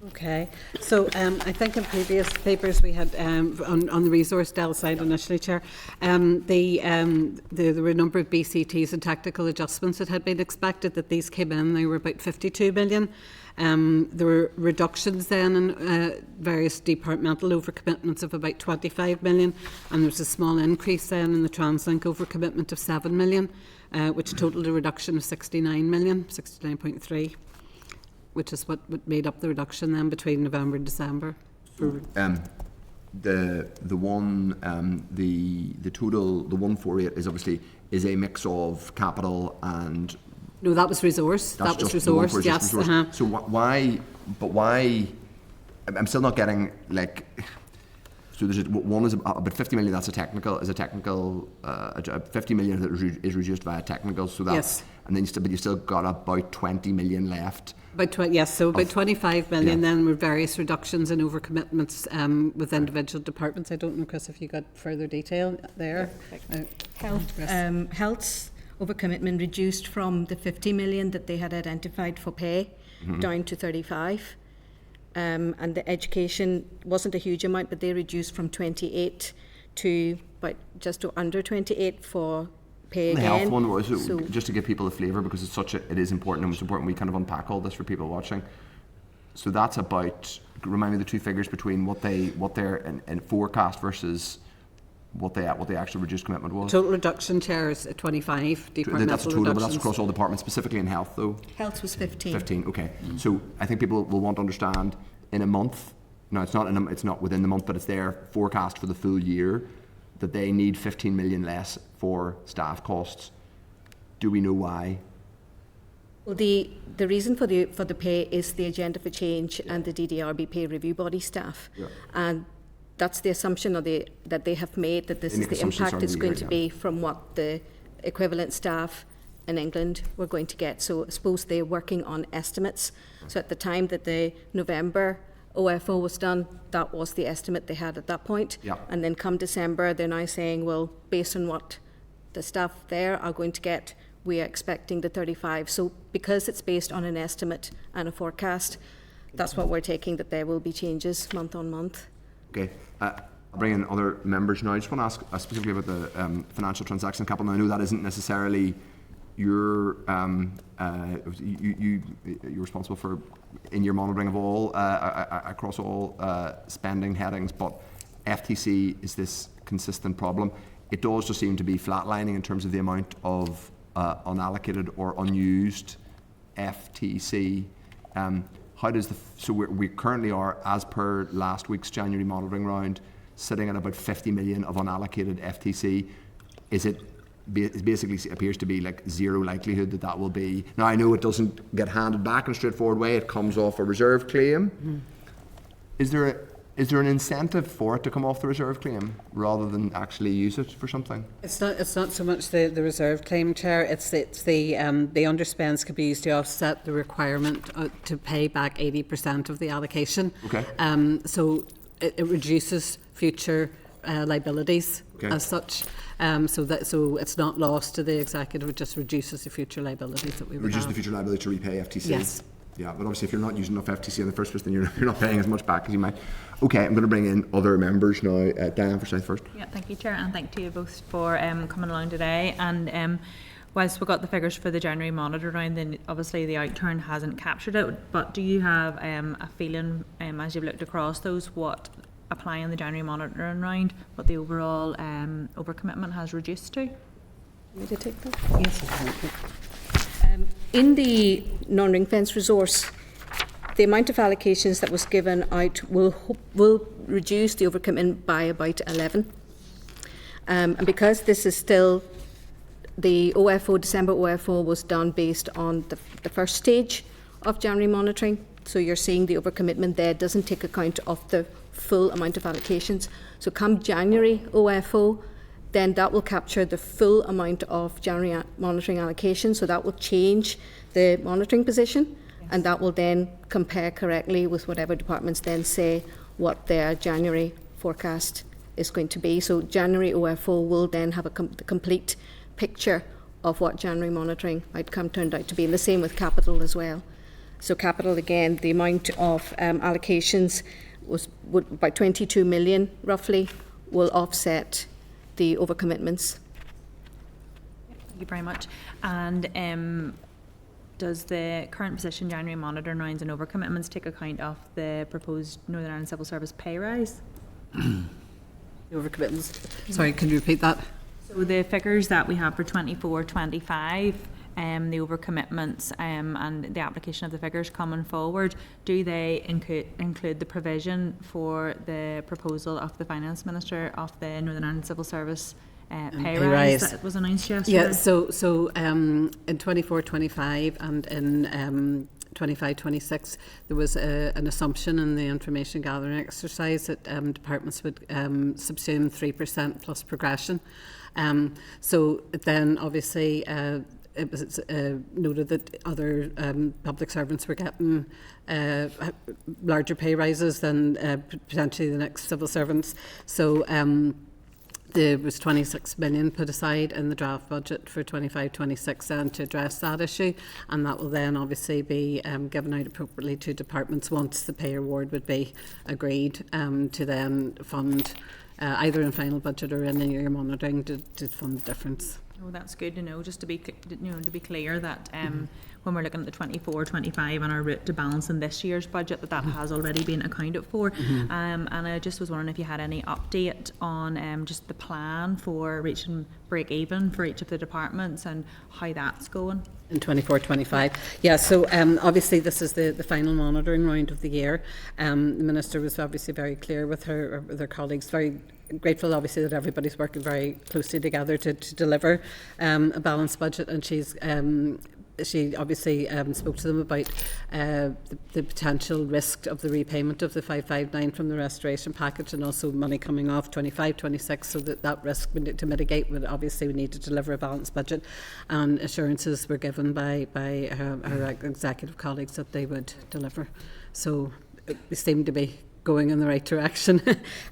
Okay, so I think in previous papers we had on the resource Dell side initially, Chair, there were a number of BCTs and tactical adjustments that had been expected, that these came in. They were about 52 million. There were reductions then in various departmental overcommitments of about 25 million, and there was a small increase then in the TransLink overcommitment of 7 million, which totaled a reduction of 69 million, 69.3. Which is what made up the reduction then between November and December. The total, the 148 is a mix of capital and. No, that was resource. That was resource. Yes. Resource. So why? I'm still not getting like. So there's one is about 50 million. That's a technical. 50 million that is reduced via technical. So that's yes. And then you still got about 20 million left. About 25 million. Yeah. Then with various reductions in overcommitments with individual departments. I don't know, Chris, if you got further detail there. Health's overcommitment reduced from the 50 million that they had identified for pay down to 35. And the education wasn't a huge amount, but they reduced from 28 to about just under 28 for pay the again. Health one was just to give people a flavour, because it is important, and it's important we kind of unpack all this for people watching. So that's about, remind me the two figures between what they're in forecast versus what the actual reduced commitment was. Total reduction, Chair, is 25 departmental That's a total, but that's across all departments, specifically in health though. Health was 15. 15, okay. So I think people will want to understand in a month. No, it's not within the month, but it's their forecast for the full year that they need 15 million less for staff costs. Do we know why? Well, the reason for the pay is the Agenda for Change and the DDRB pay review body staff, and that's the assumption that they have made, that this is the impact it's going to be from what the equivalent staff in England were going to get. So I suppose they're working on estimates. So at the time that the November OFO was done, that was the estimate they had at that point. Yeah. And then come December, they're now saying, well, based on what the staff there are going to get, we are expecting the 35. So because it's based on an estimate and a forecast, that's what we're taking, that there will be changes month on month. Okay. I'll bring in other members now. I just want to ask specifically about the financial transaction capital. Now, I know that isn't necessarily you're responsible for in your monitoring of all across all spending headings, but FTC is this consistent problem. It does just seem to be flatlining in terms of the amount of unallocated or unused FTC. How does we currently are, as per last week's January monitoring round, sitting at about 50 million of unallocated FTC. It basically appears to be like zero likelihood that will be. Now I know it doesn't get handed back in a straightforward way. It comes off a reserve claim. Is there an incentive for it to come off the reserve claim rather than actually use it for something? It's not so much the reserve claim, Chair. It's the underspends could be used to offset the requirement to pay back 80% of the allocation. Okay. So it reduces future liabilities as such. So it's not lost to the executive. It just reduces the future liabilities that we would reduce have. The future liability to repay FTC. Yes. Yeah, but obviously if you're not using enough FTC in the first place, then you're not paying as much back as you might. Okay, I'm going to bring in other members now. Diane Forsyth first. Yeah, thank you, Chair, and thank you both for coming along today. And whilst we got the figures for the January monitor round, then obviously the outturn hasn't captured it. But do you have a feeling, as you've looked across those, what applying the January monitoring round, what the overall overcommitment has reduced to? Want me to take that? Yes, thank you. In the non-ring fence resource, the amount of allocations that was given out will reduce the overcommitment by about 11. And because this is still the OFO, December OFO was done based on the first stage of January monitoring. So you're seeing the overcommitment there doesn't take account of the full amount of allocations. So come January OFO, then that will capture the full amount of January monitoring allocation. So that will change the monitoring position, and that will then compare correctly with whatever departments then say what their January forecast is going to be. So January OFO will then have the complete picture of what January monitoring outcome turned out to be, and the same with capital as well. So capital, again, the amount of allocations would by 22 million roughly will offset the overcommitments. Thank you very much. And does the current position January monitoring rounds and overcommitments take account of the proposed Northern Ireland Civil Service pay rise? The overcommitments. Sorry, can you repeat that? So the figures that we have for 24-25, the overcommitments and the application of the figures coming forward, do they include the provision for the proposal of the Finance Minister of the Northern Ireland Civil Service pay rise that was announced yesterday? Yeah, so in 24-25 and in 25-26 there was an assumption in the information gathering exercise that departments would subsume 3% plus progression. So then obviously it was noted that other public servants were getting larger pay rises than potentially the next civil servants. So there was 26 million put aside in the draft budget for 25-26 then to address that issue, and that will then obviously be given out appropriately to departments once the pay award would be agreed, to then fund either in final budget or in the year monitoring to fund the difference. Oh, that's good to know. Just to be clear that when we're looking at the 24-25 and our route to balance in this year's budget, that has already been accounted for. And I just was wondering if you had any update on just the plan for reaching break even for each of the departments and how that's going. In 24-25, yeah. So obviously this is the final monitoring round of the year. The Minister was obviously very clear with her colleagues, very grateful obviously that everybody's working very closely together to deliver a balanced budget, and she obviously spoke to them about the potential risk of the repayment of the 559 from the restoration package, and also money coming off 25-26, so that risk to mitigate would obviously we need to deliver a balanced budget, and assurances were given by her executive colleagues that they would deliver. So we seem to be going in the right direction.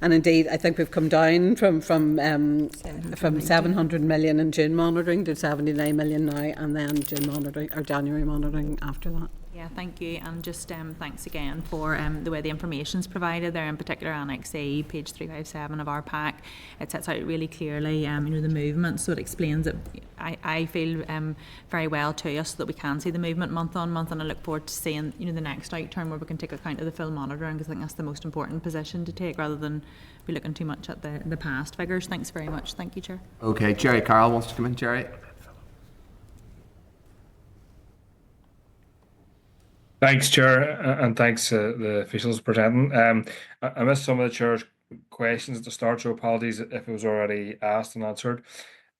And indeed I think we've come down from 700 million in June monitoring to 79 million now, and then June monitoring or January monitoring after that. Yeah, thank you, and just thanks again for the way the information's provided there, in particular Annex A, page 357 of our pack. It sets out really clearly the movement, so it explains it, I feel very well to us, so that we can see the movement month on month, and I look forward to seeing the next outturn where we can take account of the full monitoring, because I think that's the most important position to take, rather than be looking too much at the past figures. Thanks very much. Thank you, Chair. Okay, Jerry Carroll wants to come in. Jerry. Thanks, Chair, and thanks the officials presenting. I missed some of the Chair's questions at the start, so apologies if it was already asked and answered.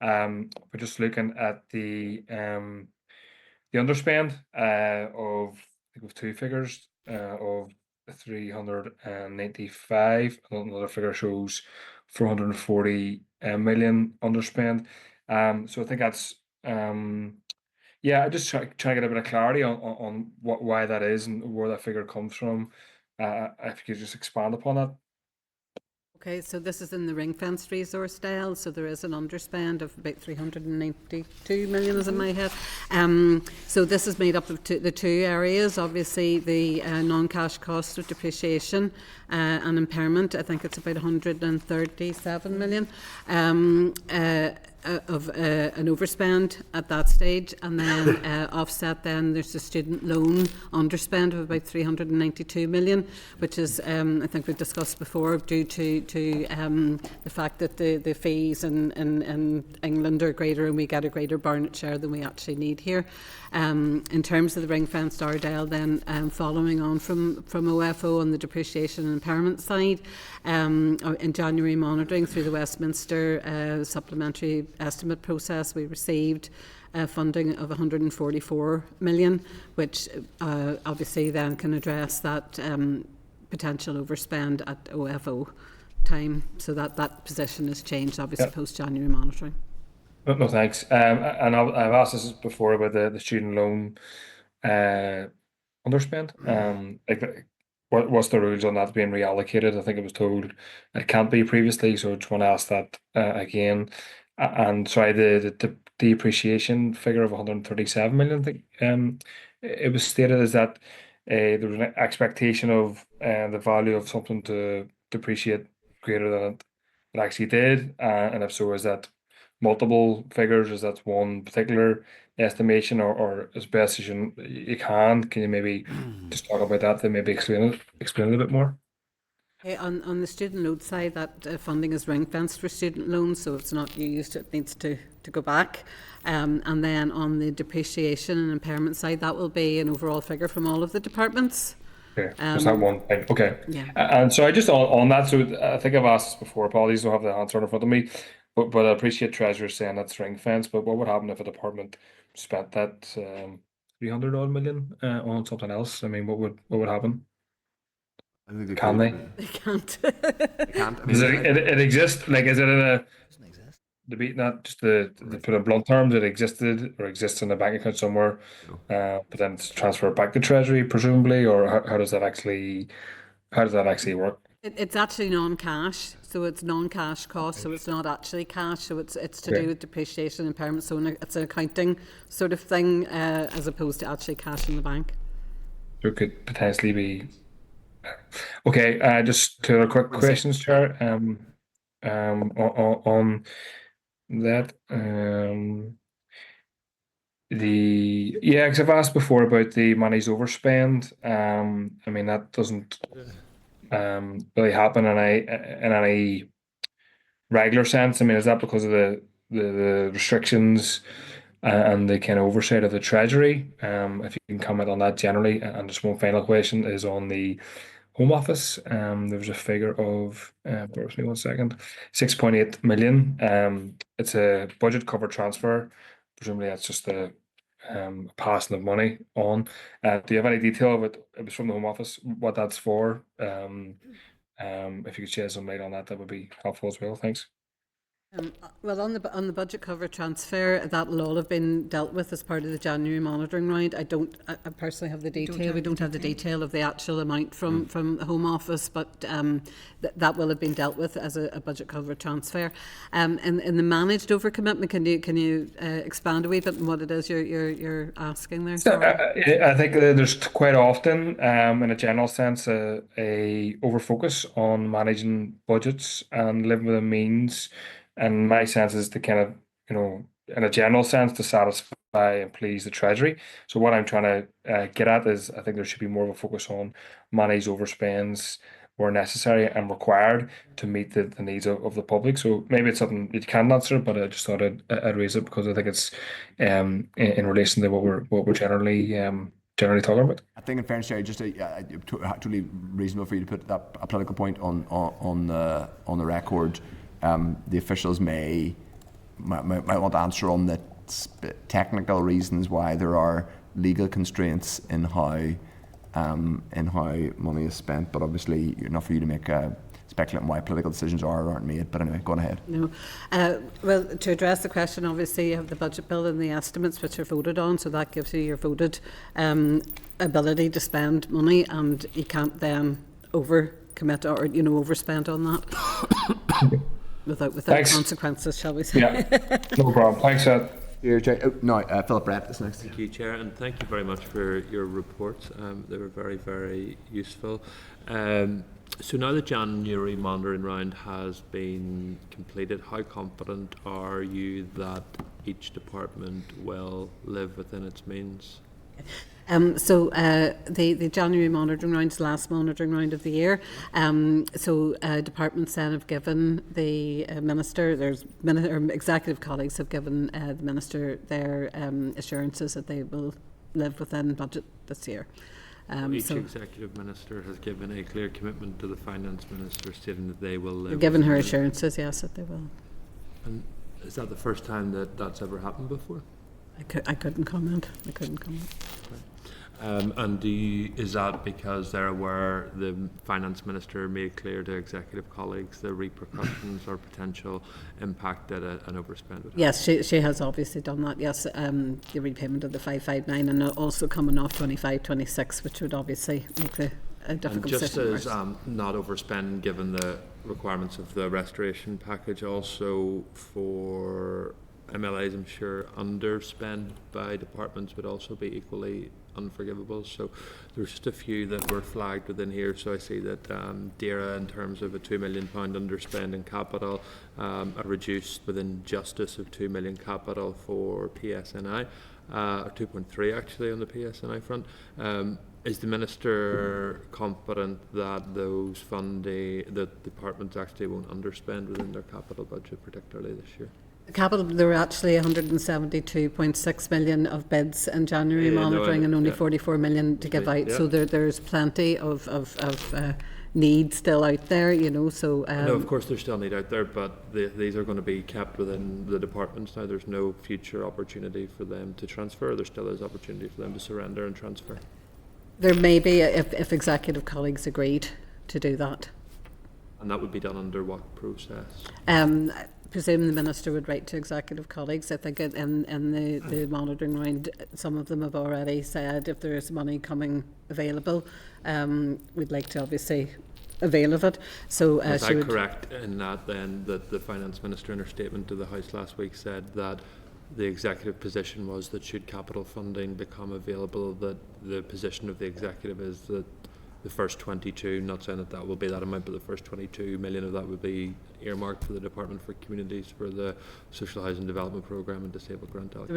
We're just looking at the underspend of, I think, with two figures of 395. Another figure shows 440 million underspend. So I think that's yeah, I just try to get a bit of clarity on why that is and where that figure comes from. If you could just expand upon that. Okay, so this is in the ring-fenced resource style, so there is an underspend of about 392 million is in my head. So this is made up of the two areas, obviously the non-cash cost of depreciation and impairment. I think it's about 137 million. Of an overspend at that stage, and then offset then there's a student loan underspend of about 392 million, which is I think we've discussed before, due to the fact that the fees in England are greater and we get a greater Barnett share than we actually need here. In terms of the ring-fenced Ardell then, following on from OFO on the depreciation and impairment side, in January monitoring through the Westminster supplementary estimate process, we received funding of 144 million, which obviously then can address that potential overspend at OFO time. So that position has changed, obviously, post-January monitoring. No, thanks. And I've asked this before about the student loan underspend. what's the rules on that being reallocated? I think it was told it can't be previously, so I just want to ask that again. And sorry, the depreciation figure of 137 million, I think it was stated, is that there was an expectation of the value of something to depreciate greater than it actually did, and if so, is that multiple figures? Is that one particular estimation, or as best as you can you maybe just talk about that and maybe explain it a bit more? On the student loan side, that funding is ring fenced for student loans, so it's not used, it needs to go back. And then on the depreciation and impairment side, that will be an overall figure from all of the departments. Okay, there's not one thing. Okay. Yeah. And so I just on that, so I think I've asked this before, apologies, don't have the answer in front of me, but I appreciate Treasurer saying that's ring fence, but what would happen if a department spent that 300 odd million on something else? I mean, what would happen? I think they Can could. they? They can't. They can't. I mean, Does it exist? Like, is it in a debate? Not just the put in blunt terms, it existed or exists in a bank account somewhere, but then it's transferred back to Treasury, presumably, or how does that actually work? It's actually non-cash, so it's non-cash cost, so it's not actually cash, so it's to do with depreciation and impairment, so it's an accounting sort of thing as opposed to actually cash in the bank. So it could potentially be. Okay, just two other quick questions, Chair. On that, because I've asked before about the money's overspend. I mean, that doesn't really happen in any regular sense. I mean, is that because of the restrictions and the kind of oversight of the Treasury? If you can comment on that generally. And just one final question is on the Home Office. There was a figure of, bear with me 1 second, 6.8 million. It's a budget cover transfer. Presumably that's just a passing of money on. Do you have any detail of it? It was from the Home Office, what that's for? If you could shed some light on that, that would be helpful as well. Thanks. Well, on the budget cover transfer, that will all have been dealt with as part of the January monitoring round. I personally have the detail. We don't have the detail of the actual amount from the Home Office, but that will have been dealt with as a budget cover transfer. In the managed overcommitment, can you expand a wee bit on what it is you're asking there? I think there's quite often, in a general sense, a overfocus on managing budgets and living within means. And my sense is to kind of, in a general sense, to satisfy and please the Treasury. So what I'm trying to get at is I think there should be more of a focus on managed overspends where necessary and required to meet the needs of the public. So maybe it's something you can't answer, but I just thought I'd raise it because I think it's in relation to what we're generally talking about. I think in fairness, just totally reasonable for you to put that a political point on the record. The officials might want to answer on the technical reasons why there are legal constraints in how money is spent, but obviously not for you to make speculate on why political decisions are or aren't made. But anyway, go on ahead. No, well, to address the question, obviously you have the budget bill and the estimates which are voted on, so that gives you your voted ability to spend money, and you can't then overcommit or overspend on that. Without consequences, shall we say? Yeah, no problem. Thanks, Ed. Philip Brett is next. Thank you, Chair, and thank you very much for your reports. They were very, very useful. So now the January monitoring round has been completed, how confident are you that each department will live within its means? So the January monitoring round is the last monitoring round of the year. So departments then have given the Minister, executive colleagues have given the Minister their assurances that they will live within budget this year. Each executive minister has given a clear commitment to the finance minister stating that they will live. They've given her assurances, yes, that they will. And is that the first time that that's ever happened before? I couldn't comment. Right. And is that because they're aware the finance minister made clear to executive colleagues the repercussions or potential impact that an overspend would have? Yes, she has obviously done that. Yes, the repayment of the 559 and also coming off 25-26, which would obviously make difficult And just decision. as not overspend given the requirements of the restoration package, also for MLAs, I'm sure underspend by departments would also be equally unforgivable. So there's just a few that were flagged within here. So I see that DERA, in terms of a £2 million underspend in capital, a reduced within justice of 2 million capital for PSNI, or 2.3 actually on the PSNI front. Is the Minister confident that those the departments actually won't underspend within their capital budget, particularly this year? Capital, there were actually 172.6 million of bids in January monitoring and only 44 million to give out. So there's plenty of need still out there, you know. So no, of course there's still need out there, but these are going to be kept within the departments now. There's no future opportunity for them to transfer. There still is opportunity for them to surrender and transfer. There may be if executive colleagues agreed to do that. And that would be done under what process? I presume the Minister would write to executive colleagues. I think in the monitoring round, some of them have already said if there is money coming available, we'd like to obviously avail of it. So is that correct in that then that the Finance Minister in her statement to the House last week said that the executive position was that should capital funding become available, that the position of the executive is that the first 22, not saying that that will be that amount, but the first 22 million of that would be earmarked for the Department for Communities for the Social Housing Development Programme and Disabled Grant Allocation.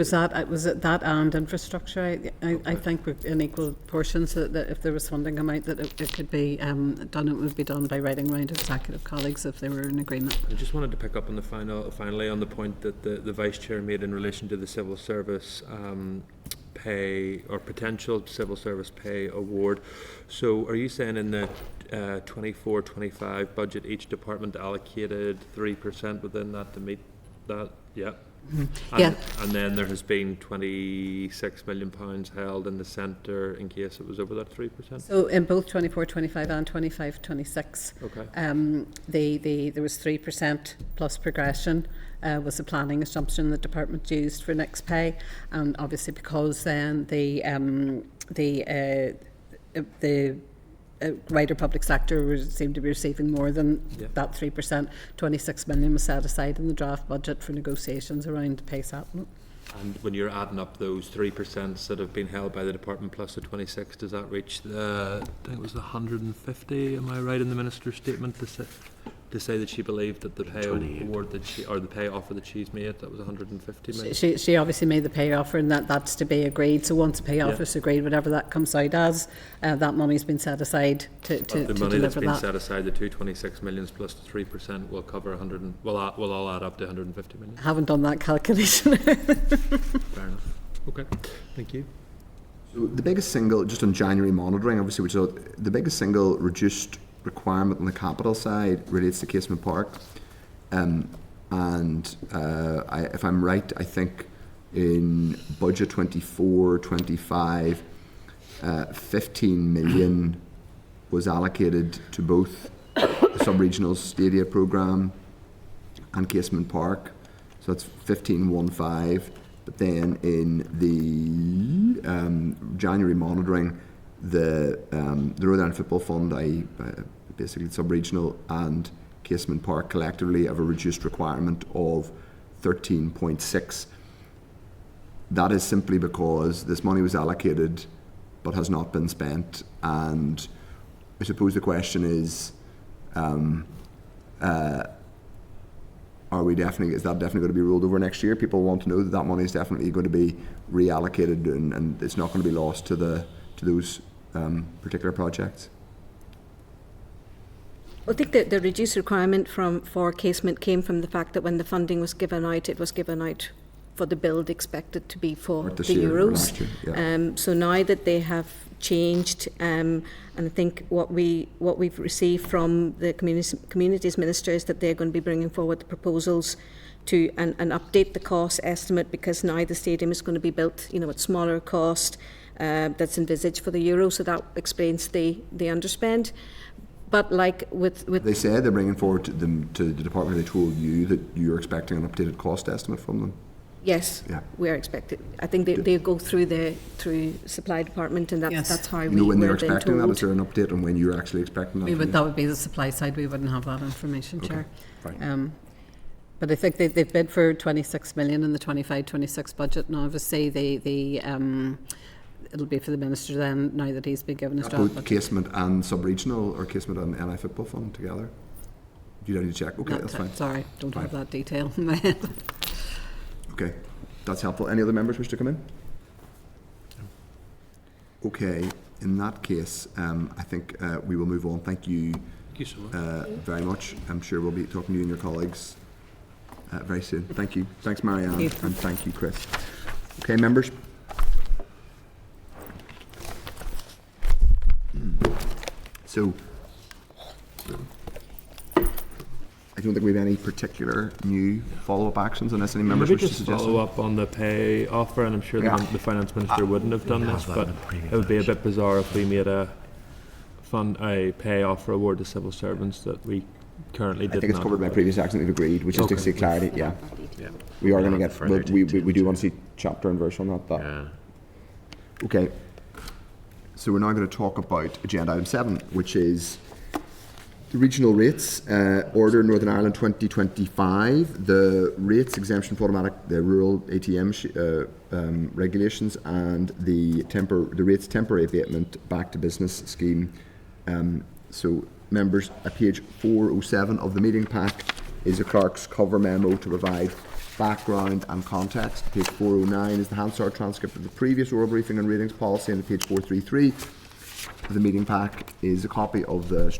Was it that and infrastructure? I think in equal portions, that if there was funding amount that it could be done, it would be done by writing round executive colleagues if they were in agreement. I just wanted to pick up on finally on the point that the Vice Chair made in relation to the civil service pay or potential civil service pay award. So are you saying in the 24-25 budget each department allocated 3% within that to meet that? Yeah. Yeah. And then there has been £26 million held in the centre in case it was over that 3%? So in both 24-25 and 25-26, okay. There was 3% plus progression. Was the planning assumption the department used for next pay, and obviously because then the wider public sector seemed to be receiving more than that 3%. 26 million was set aside in the draft budget for negotiations around pay settlement. And when you're adding up those 3% that have been held by the department plus the 26, does that reach I think it was 150? Am I right in the Minister's statement to say that she believed that the pay award that the pay offer that she's made, that was 150 million? She obviously made the pay offer, and that's to be agreed. So once the pay offer is agreed, whatever that comes out as, that money's been set aside to the money that's been that. set aside, the 226 millions plus the 3% will cover 100. Will all add up to 150 million. I haven't done that calculation. Fair enough. Okay, thank you. So the biggest single, just on January monitoring, obviously, which is the biggest single reduced requirement on the capital side relates to Casement Park, if I'm right, I think in budget 24-25, 15 million was allocated to both the sub-regional stadia programme and Casement Park, so that's 15.15. But then in the January monitoring, the Northern Ireland Football Fund, basically sub-regional and Casement Park collectively have a reduced requirement of 13.6. That is simply because this money was allocated but has not been spent, and I suppose the question is, is that definitely going to be rolled over next year? People want to know that money is definitely going to be reallocated and it's not going to be lost to those particular projects. I think that the reduced requirement for casement came from the fact that when the funding was given out, it was given out for the build expected to be for the Euros. So now that they have changed, and I think what we've received from the communities minister is that they're going to be bringing forward the proposals to and update the cost estimate, because now the stadium is going to be built, at smaller cost that's envisaged for the Euro. So that explains the underspend. But like with they said they're bringing forward to the department. They told you that you're expecting an updated cost estimate from them. Yes, Yeah. we are expected. I think they go through supply department, and Yes. that's how You we know when were they're then expecting that? told. Is there an update on when you're actually expecting that? That would be the supply side. We wouldn't have that information, Chair. Fine. But I think they've bid for 26 million in the 25-26 budget. Now, obviously, it'll be for the Minister then, now that he's been given his draft Both budget. casement and sub-regional, or casement and NI football fund together? You don't need to check. Okay, Not that's t- fine. Sorry, don't have Fine. that detail in my head. Okay, that's helpful. Any other members wish to come in? Okay, in that case, I think we will move on. Thank you, very much. I'm sure we'll be talking to you and your colleagues very soon. Thank you. Thanks, Marianne, and thank you, Chris. Okay, members. So, I don't think we have any particular new follow-up actions unless any members Maybe wish to just suggest. follow up on the pay offer, and I'm sure the Finance Minister wouldn't have done this, but it would be a bit bizarre if we made a pay offer award to civil servants that we currently did not. I think it's covered by previous action that we've agreed, which is to seek clarity. Yeah, we are going to get. We do want to see chapter and verse on that. Yeah. Okay. So we're now going to talk about agenda item 7, which is the regional rates, Order Northern Ireland 2025, the rates exemption for the rural ATM regulations, and the rates temporary abatement back to business scheme. So members, at page 407 of the meeting pack is a clerk's cover memo to provide background and context. Page 409 is the Hansard transcript of the previous oral briefing and ratings policy, and page 433 of the meeting pack is a copy of the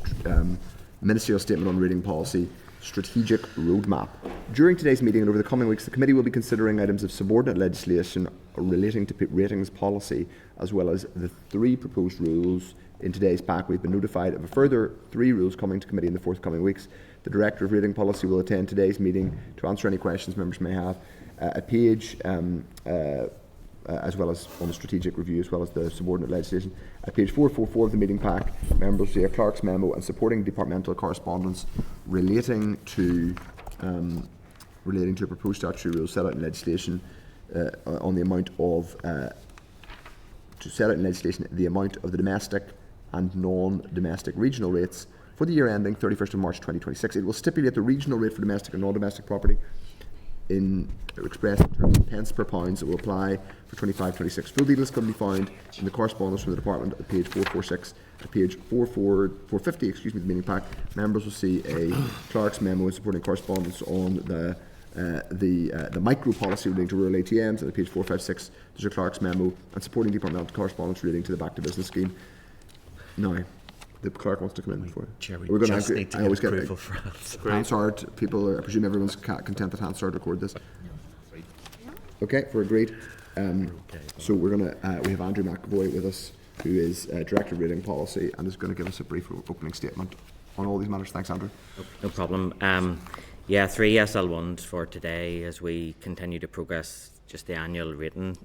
Ministerial Statement on Rating Policy Strategic Roadmap. During today's meeting and over the coming weeks, the committee will be considering items of subordinate legislation relating to ratings policy, as well as the 3 proposed rules in today's pack. We've been notified of a further 3 rules coming to committee in the forthcoming weeks. The Director of Rating Policy will attend today's meeting to answer any questions members may have. A page, as well as on the strategic review, as well as the subordinate legislation. At page 444 of the meeting pack, members see a clerk's memo and supporting departmental correspondence relating to proposed statutory rules set out in legislation on the amount of the amount of the domestic and non-domestic regional rates for the year ending 31st of March 2026. It will stipulate the regional rate for domestic and non-domestic property expressed in terms of pence per pounds that will apply for 25-26. Full details can be found in the correspondence from the department at page 446. At page 450, the meeting pack, members will see a clerk's memo and supporting correspondence on the micro policy relating to rural ATMs. And at page 456, there's a clerk's memo and supporting departmental correspondence relating to the back to business scheme. Now, the clerk wants to come in before. Chair, we We're going just need to get approval for Hansard. People, I presume everyone's content that Hansard record this. Okay, we're agreed. So we're going to, we have Andrew McAvoy with us, who is Director of Rating Policy, and is going to give us a brief opening statement on all these matters. Thanks, Andrew. No problem. 3 SL1s for today as we continue to progress just the annual rating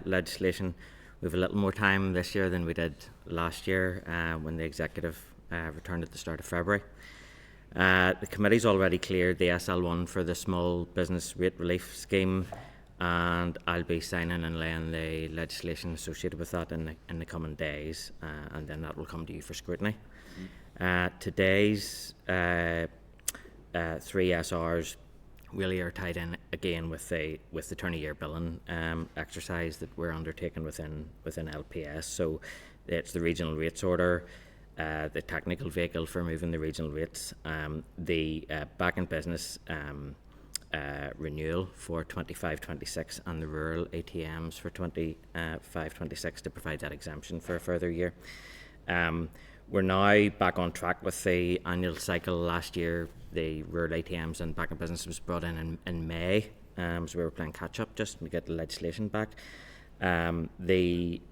legislation. We have a little more time this year than we did last year when the Executive returned at the start of February. The committee's already cleared the SL1 for the small business rate relief scheme, and I'll be signing and laying the legislation associated with that in the coming days, and then that will come to you for scrutiny. Today's 3 SRs really are tied in again with the turn of year billing exercise that we're undertaking within LPS. So it's the regional rates order, the technical vehicle for moving the regional rates, the back in business renewal for 25-26, and the rural ATMs for 25-26 to provide that exemption for a further year. We're now back on track with the annual cycle. Last year, the rural ATMs and back in business was brought in May, so we were playing catch up just to get the legislation back. Maybe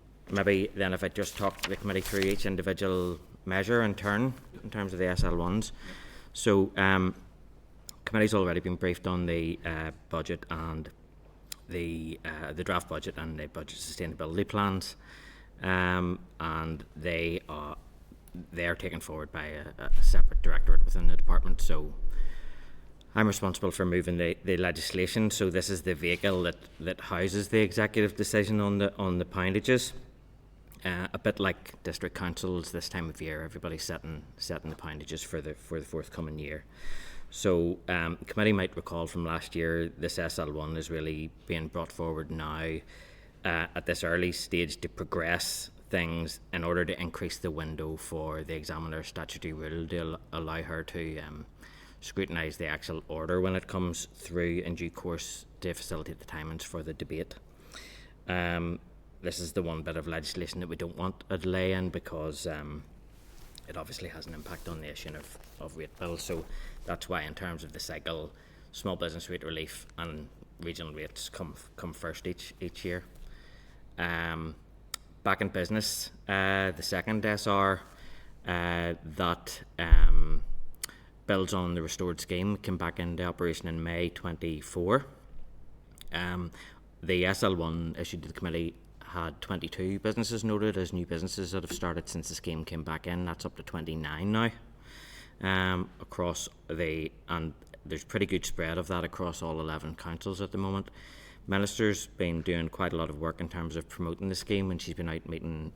then if I just talk the committee through each individual measure in turn in terms of the SL1s. So committee's already been briefed on the budget and the draft budget and the budget sustainability plans, and they are taken forward by a separate directorate within the department. So I'm responsible for moving the legislation, so this is the vehicle that houses the executive decision on the poundages. A bit like district councils this time of year, everybody's setting the poundages for the forthcoming year. So the committee might recall from last year, this SL1 is really being brought forward now at this early stage to progress things in order to increase the window for the examiner's statutory rule to allow her to scrutinise the actual order when it comes through in due course to facilitate the timings for the debate. This is the one bit of legislation that we don't want a delay in, because it obviously has an impact on the issuing of rate bills. So that's why, in terms of the cycle, small business rate relief and regional rates come first each year. Back in business, the second SR that builds on the restored scheme came back into operation in May 24. The SL1 issued to the committee had 22 businesses noted as new businesses that have started since the scheme came back in. That's up to 29 now across and there's pretty good spread of that across all 11 councils at the moment. Minister's been doing quite a lot of work in terms of promoting the scheme, and she's been out meeting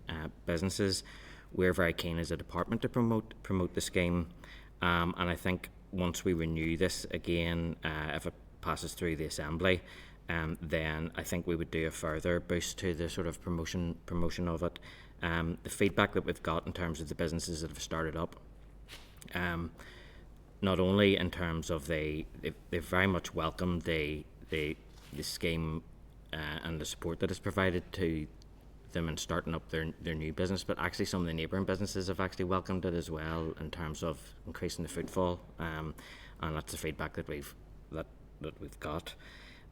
businesses. We're very keen as a department to promote the scheme, and I think once we renew this again, if it passes through the Assembly, then I think we would do a further boost to the sort of promotion of it. The feedback that we've got in terms of the businesses that have started up, not only in terms of they've very much welcomed the scheme and the support that is provided to them in starting up their new business, but actually some of the neighbouring businesses have actually welcomed it as well in terms of increasing the footfall, and that's the feedback that we've got.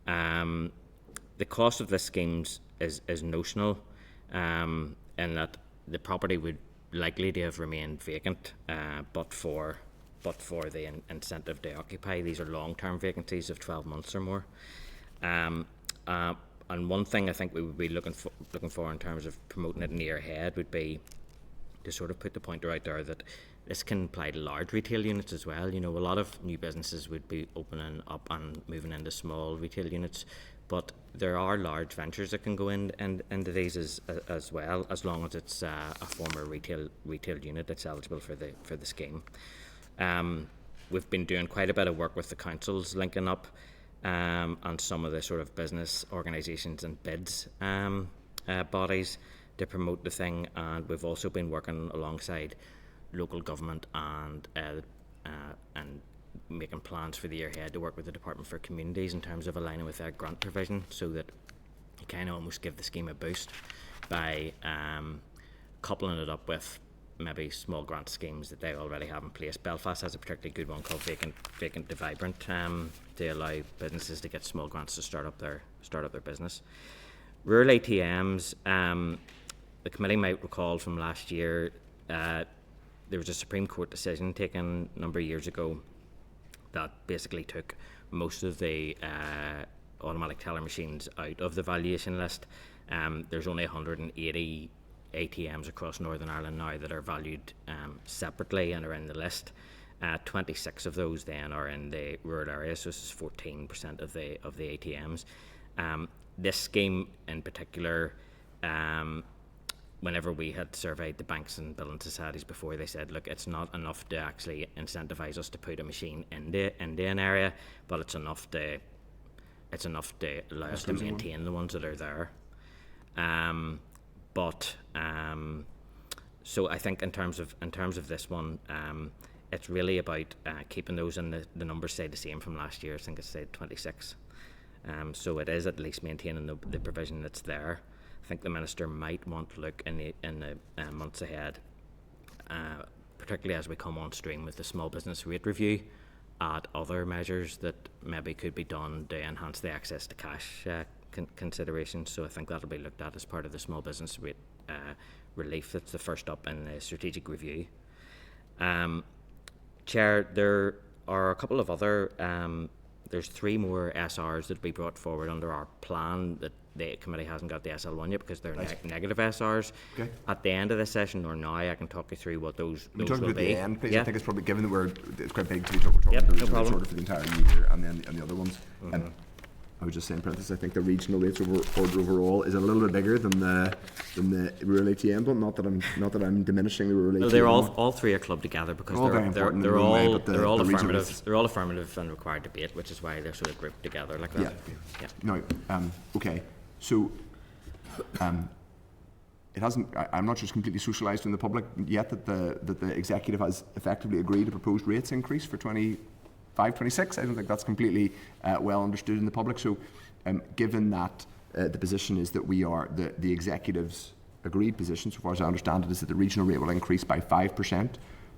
The cost of this scheme is notional, in that the property would likely to have remained vacant, but for the incentive to occupy. These are long-term vacancies of 12 months or more. And one thing I think we would be looking for in terms of promoting it in the year ahead would be to sort of put the pointer out there that this can apply to large retail units as well. You know, a lot of new businesses would be opening up and moving into small retail units, but there are large ventures that can go into these as well, as long as it's a former retail unit that's eligible for the scheme. We've been doing quite a bit of work with the councils linking up, and some of the sort of business organisations and bids bodies to promote the thing, and we've also been working alongside local government and making plans for the year ahead to work with the Department for Communities in terms of aligning with their grant provision, so that you kind of almost give the scheme a boost by coupling it up with maybe small grant schemes that they already have in place. Belfast has a particularly good one called Vacant to Vibrant, to allow businesses to get small grants to start up their business. Rural ATMs, the committee might recall from last year, there was a Supreme Court decision taken a number of years ago that basically took most of the automatic teller machines out of the valuation list. There's only 180 ATMs across Northern Ireland now that are valued separately and are in the list. 26 of those then are in the rural areas, so this is 14% of the ATMs. This scheme in particular, whenever we had surveyed the banks and building societies before, they said, look, it's not enough to actually incentivise us to put a machine into an area, but it's enough to allow us to maintain the ones that are there. So I think in terms of this one, it's really about keeping those, and the numbers stay the same from last year. I think it said 26. So it is at least maintaining the provision that's there. I think the Minister might want to look in the months ahead, particularly as we come on stream with the small business rate review, at other measures that maybe could be done to enhance the access to cash considerations. So I think that'll be looked at as part of the small business rate relief. That's the first up in the strategic review. Chair, there are a couple of other, there's 3 more SRs that will be brought forward under our plan that the committee hasn't got the SL1 yet because they're negative SRs. Okay. At the end of the session or now, I can talk you through what those We're will talking about be. the end, please. Yeah. I think it's probably, given that it's quite big, we're talking Yep, about the no regional rates problem. order for the entire year and then and the other ones. I would just say in parentheses, I think the regional rates order overall is a little bit bigger than the rural ATM one. Not that I'm diminishing the rural ATM. Well, they're all three are clubbed together because All very they're important in their own way, but they're all the regional affirmative. rates- They're all affirmative and required debate, which is why they're sort of grouped together like that. Yeah. No. Okay. So, it hasn't. I'm not just completely socialised in the public yet that the executive has effectively agreed a proposed rates increase for 25-26. I don't think that's completely well understood in the public. So, given that the position is that we are the executive's agreed position, so far as I understand it, is that the regional rate will increase by 5%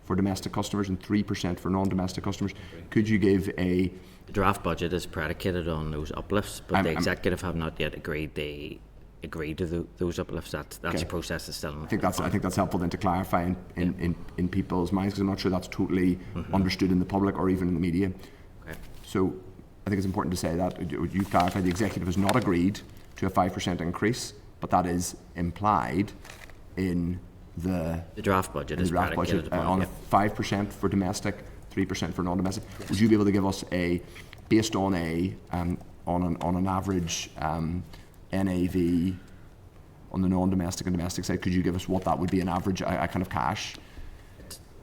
for domestic customers and 3% for non-domestic customers. Could you give a... The draft budget is predicated on those uplifts, but the executive have not yet agreed to those uplifts. That's Okay. a process that's still. I think that's helpful then to clarify in people's minds, because I'm not sure that's totally understood in the public or even in the media. Okay. So I think it's important to say that you've clarified the executive has not agreed to a 5% increase, but that is implied in the draft budget is predicated on 5% for domestic, 3% for non-domestic. Yes. Would you be able to give us based on an average NAV on the non-domestic and domestic side? Could you give us what that would be an average, a kind of cash?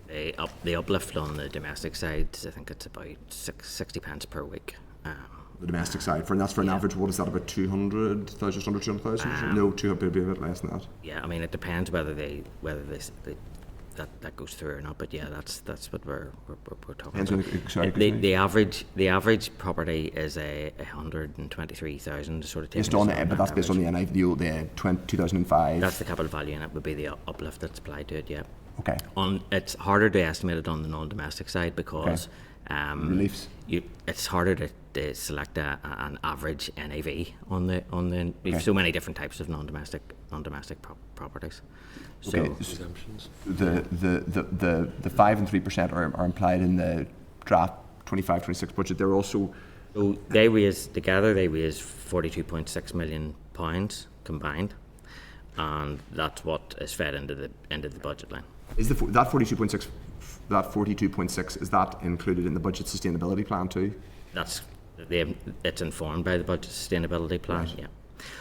The uplift on the domestic side, I think it's about 60 pence per week. The domestic side, and that's for an average. What is that, about 200,000, just under 200,000? No, a bit less than that. Yeah, I mean it depends whether that goes through or not. But yeah, that's what we're talking about. The average property is 123,000. Sort of based on it, but that's based on the NIV, the 2005. That's the capital value, and it would be the uplift that's applied to it. Yeah. Okay. It's harder to estimate it on the non-domestic side because reliefs. It's harder to select an average NAV on the. We have so many different types of non-domestic properties. So exemptions. The 5 and 3% are implied in the draft 25-26 budget. They're also. So they raise 42.6 million pounds combined, and that's what is fed into the budget line. Is that 42.6 is that included in the budget sustainability plan too? It's informed by the budget sustainability plan. Right. Yeah.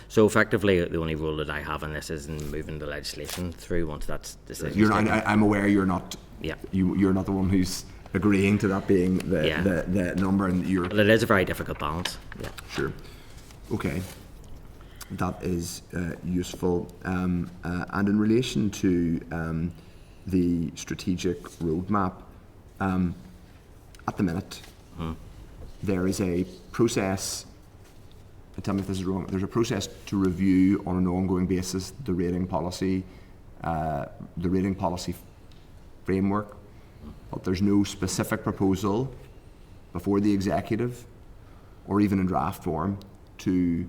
So effectively, the only role that I have in this is in moving the legislation through once that's decided. I'm aware you're not. Yeah. You're not the one who's agreeing to that being the number, and you're. Well, it is a very difficult balance. Yeah. Sure. Okay. That is useful. And in relation to the strategic roadmap, at the minute, there is a process. Tell me if this is wrong. There's a process to review on an ongoing basis the rating policy framework, but there's no specific proposal before the executive, or even in draft form, to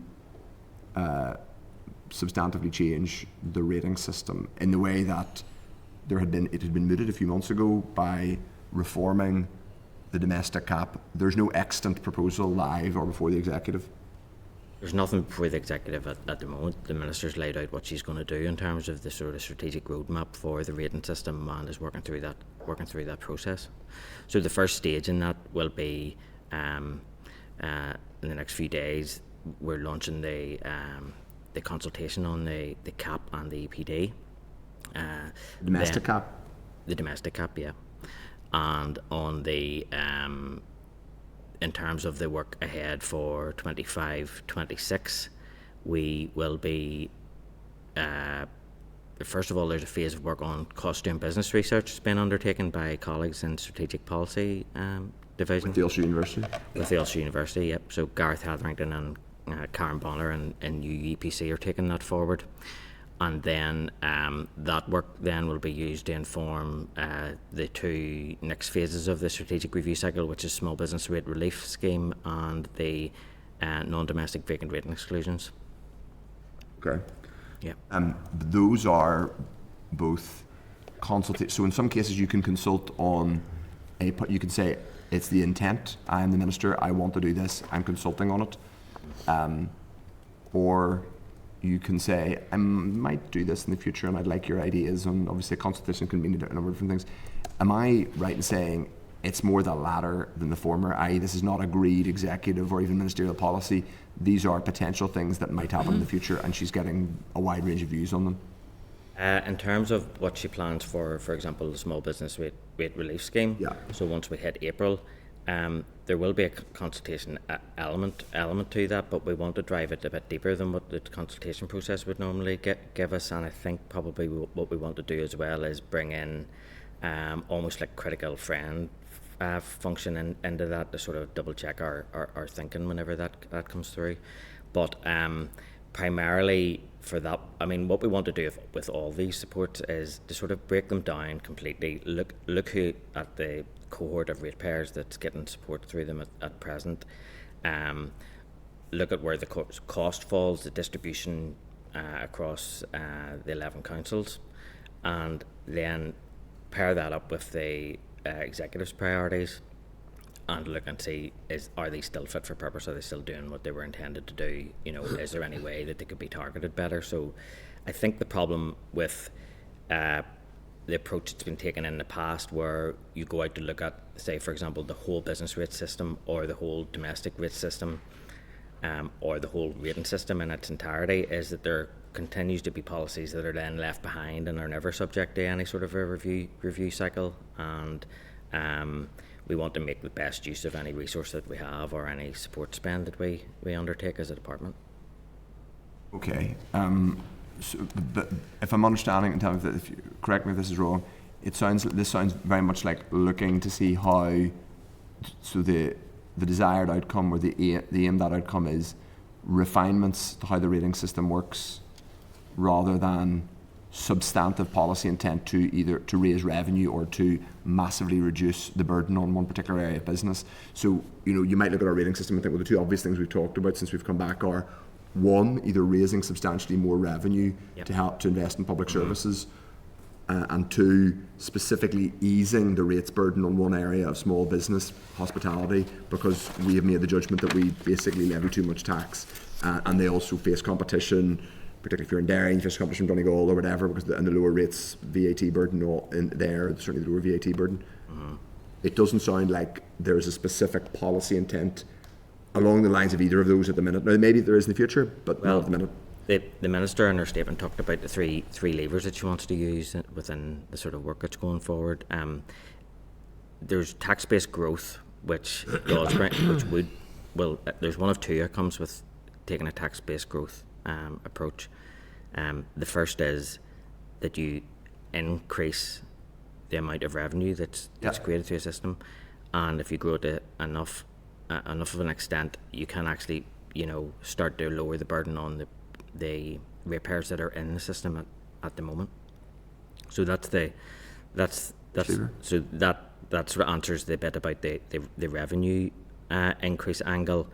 substantively change the rating system in the way that it had been mooted a few months ago by reforming the domestic cap. There's no extant proposal live or before the executive. There's nothing before the executive at the moment. The minister's laid out what she's going to do in terms of the sort of strategic roadmap for the rating system, and is working through that process. So the first stage in that will be in the next few days. We're launching the consultation on the cap and the EPD. Domestic cap. The domestic cap, yeah, and on the. In terms of the work ahead for 25-26, we will be, first of all, there's a phase of work on cost doing business research that's been undertaken by colleagues in Strategic Policy Division. With the Ulster University? With the Ulster University, yep. So Gareth Hetherington and Karen Bonner and UEPC are taking that forward. And then that work then will be used to inform the two next phases of the strategic review cycle, which is small business rate relief scheme and the non-domestic vacant rating exclusions. Okay. Yeah. Those are both consultative. So in some cases you can consult on you can say it's the intent. I'm the minister. I want to do this. I'm consulting on it. Or you can say, I might do this in the future and I'd like your ideas, and obviously a consultation can mean a number of different things. Am I right in saying it's more the latter than the former, i.e. this is not agreed executive or even ministerial policy, these are potential things that might happen in the future, and she's getting a wide range of views on them? In terms of what she plans for example, the small business rate relief scheme, so once we hit April, there will be a consultation element to that, but we want to drive it a bit deeper than what the consultation process would normally give us. And I think probably what we want to do as well is bring in almost like critical friend function into that, to sort of double check our thinking whenever that comes through. But primarily for that, I mean, what we want to do with all these supports is to sort of break them down completely, look who at the cohort of ratepayers that's getting support through them at present, look at where the cost falls, the distribution across the 11 councils, and then pair that up with the executive's priorities and look and see, are they still fit for purpose? Are they still doing what they were intended to do? You know, is there any way that they could be targeted better? So I think the problem with the approach that's been taken in the past, where you go out to look at, say, for example, the whole business rate system or the whole domestic rate system, or the whole rating system in its entirety, is that there continues to be policies that are then left behind and are never subject to any sort of a review cycle. And we want to make the best use of any resource that we have or any support spend that we undertake as a department. Okay. So, but if I'm understanding, in terms of, correct me if this is wrong, this sounds very much like looking to see how, so the desired outcome or the aim that outcome is refinements to how the rating system works, rather than substantive policy intent to either to raise revenue or to massively reduce the burden on one particular area of business. So, you know, you might look at our rating system and think, well, the two obvious things we've talked about since we've come back are, one, either raising substantially more revenue to help to invest in public services, and two, specifically easing the rates burden on one area of small business, hospitality, because we have made the judgment that we basically levy too much tax, and they also face competition, particularly if you're in dairy, you face competition from Donegal or whatever, because the lower rates VAT burden in there, certainly the lower VAT burden. It doesn't sound like there's a specific policy intent along the lines of either of those at the minute. Now, maybe there is in the future, but not at the minute. The Minister in her statement talked about the three levers that she wants to use within the sort of work that's going forward. There's tax-based growth, which does bring, there's one of two outcomes with taking a tax-based growth approach. The first is that you increase the amount of revenue that's created through a system, and if you grow to enough of an extent, you can actually, you know, start to lower the burden on the ratepayers that are in the system at the moment. So that sort of answers the bit about the revenue increase angle.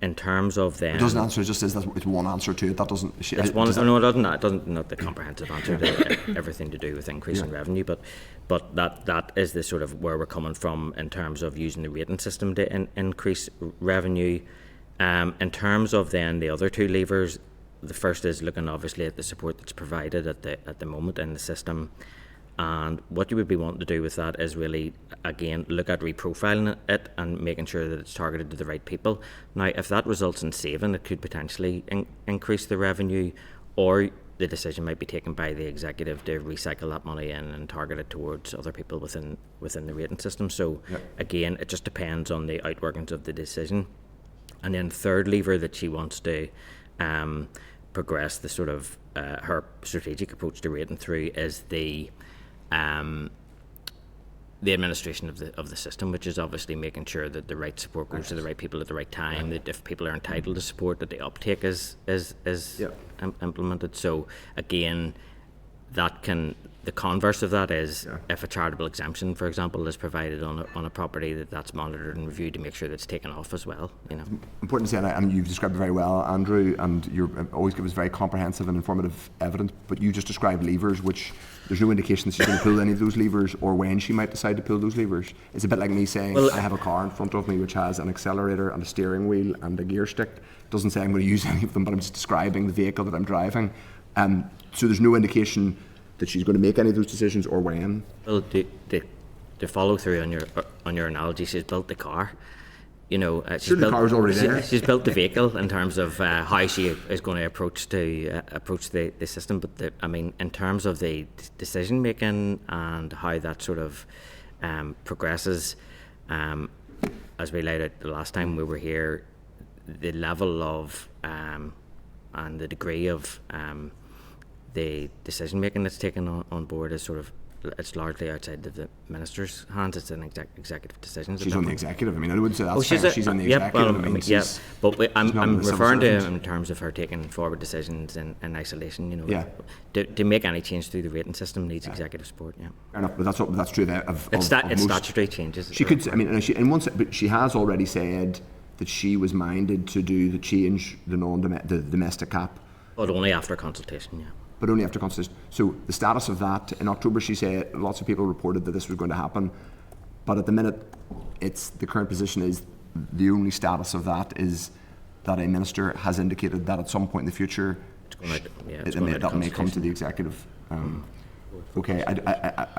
In terms of them, it doesn't answer. It just says that it's one answer to it. That doesn't. It's one. No, it doesn't. It doesn't. Not the comprehensive answer to everything to do with increasing revenue, but that is the sort of where we're coming from in terms of using the rating system to increase revenue. In terms of then the other two levers, the first is looking obviously at the support that's provided at the moment in the system. And what you would be wanting to do with that is really, again, look at reprofiling it and making sure that it's targeted to the right people. Now, if that results in saving, it could potentially increase the revenue, or the decision might be taken by the executive to recycle that money in and target it towards other people within the rating system. So, again, it just depends on the outworkings of the decision. And then third lever that she wants to progress the sort of her strategic approach to rating through is the administration of the system, which is obviously making sure that the right support goes to the right people at the right time, that if people are entitled to support, that the uptake is implemented. So again, that can the converse of that is if a charitable exemption, for example, is provided on a property, that's monitored and reviewed to make sure that it's taken off as well. You know, important to say, and you've described it very well, Andrew, and you always give us very comprehensive and informative evidence. But you just described levers, which there's no indication that she's going to pull any of those levers or when she might decide to pull those levers. It's a bit like me saying, I have a car in front of me which has an accelerator and a steering wheel and a gear stick. It doesn't say I'm going to use any of them, but I'm just describing the vehicle that I'm driving. So there's no indication that she's going to make any of those decisions or when. Well, to follow through on your analogy, she's built the car. You know, the car's already there. She's built the vehicle in terms of how she is going to approach the system. But I mean, in terms of the decision making and how that sort of progresses, as we laid out the last time we were here, the level of and the degree of the decision making that's taken on board is sort of, it's largely outside of the minister's hands. It's an executive decision. She's on the executive. I mean, I wouldn't say that's she's on the executive. But I'm referring to in terms of her taking forward decisions in isolation. You know, to make any change through the rating system needs executive support. Yeah, fair enough. But that's true. It's statutory changes. She could. I mean, but she has already said that she was minded to do the change, the domestic cap, but only after consultation. Yeah. But only after consultation. So the status of that, in October she said lots of people reported that this was going to happen, but at the minute the current position is the only status of that is that a minister has indicated that at some point in the future that may come to the executive. Okay,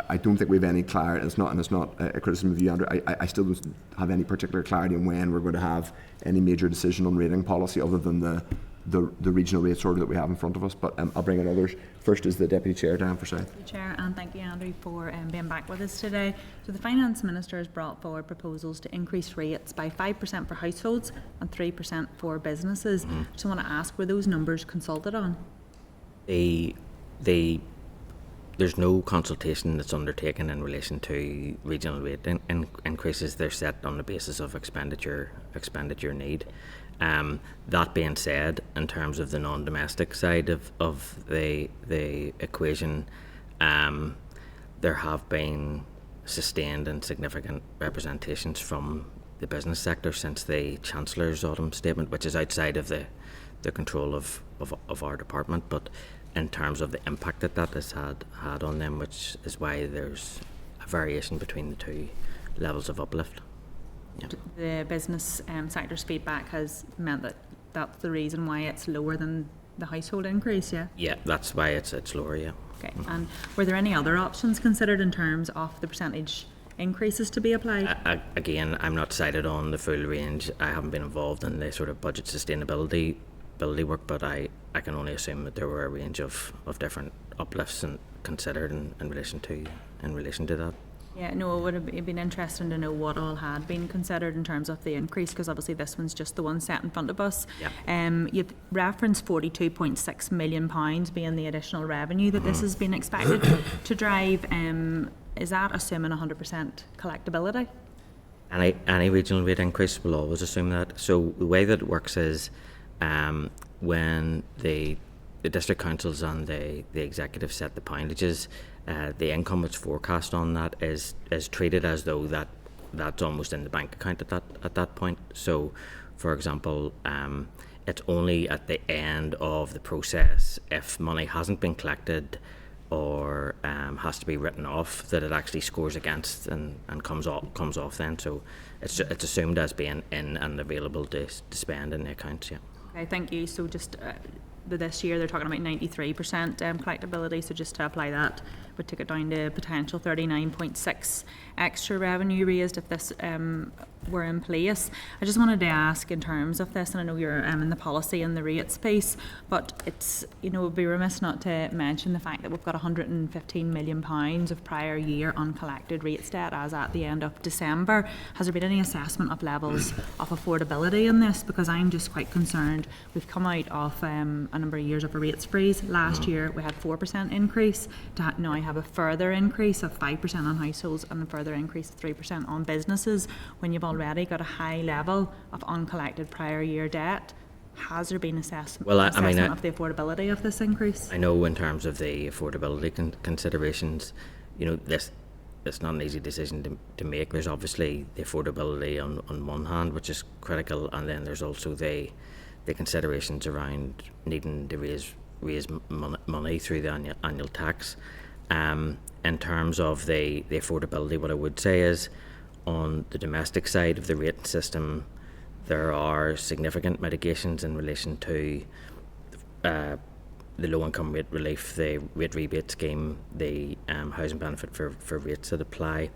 I don't think we have any clarity, and it's not a criticism of you, Andrew. I still don't have any particular clarity on when we're going to have any major decision on rating policy other than the regional rates order that we have in front of us, but I'll bring in others. First is the Deputy Chair, Diane Forsyth. Chair, and thank you, Andrew, for being back with us today. So the Finance Minister has brought forward proposals to increase rates by 5% for households and 3% for businesses. So I want to ask, were those numbers consulted on? There's no consultation that's undertaken in relation to regional rate increases. They're set on the basis of expenditure need. That being said, in terms of the non-domestic side of the equation, there have been sustained and significant representations from the business sector since the Chancellor's autumn statement, which is outside of the control of our department, but in terms of the impact that has had on them, which is why there's a variation between the two levels of uplift. Yeah. The business sector's feedback has meant that that's the reason why it's lower than the household increase, yeah? Yeah, that's why it's lower, yeah. Okay, and were there any other options considered in terms of the percentage increases to be applied? Again, I'm not cited on the full range. I haven't been involved in the sort of budget sustainability work, but I can only assume that there were a range of different uplifts and considered in relation to that. Yeah, no, it would have been interesting to know what all had been considered in terms of the increase, because obviously this one's just the one set in front of us. Yeah. You've referenced £42.6 million being the additional revenue that this has been expected to drive. Is that assuming 100% collectability? Any regional rate increase will always assume that. So the way that it works is when the district councils and the executive set the pointages, the income that's forecast on that is treated as though that's almost in the bank account at that point. So, for example, it's only at the end of the process, if money hasn't been collected or has to be written off, that it actually scores against and comes off then. So it's assumed as being in and available to spend in the accounts. Yeah. Okay, thank you. So just this year they're talking about 93% collectability, so just to apply that would take it down to potential 39.6 extra revenue raised if this were in place. I just wanted to ask in terms of this, and I know you're in the policy and the rates piece, but it's, you know, it would be remiss not to mention the fact that we've got £115 million of prior year uncollected rates debt as at the end of December. Has there been any assessment of levels of affordability in this? Because I'm just quite concerned. We've come out of a number of years of a rates freeze. Last year we had 4% increase, to now have a further increase of 5% on households and a further increase of 3% on businesses, when you've already got a high level of uncollected prior year debt. has there been assessment Well, of the affordability of this increase? I know in terms of the affordability considerations, it's not an easy decision to make. There's obviously the affordability on one hand, which is critical, and then there's also the considerations around needing to raise money through the annual tax. In terms of the affordability, what I would say is, on the domestic side of the rating system, there are significant mitigations in relation to the low income rate relief, the rate rebate scheme, the housing benefit for rates that apply.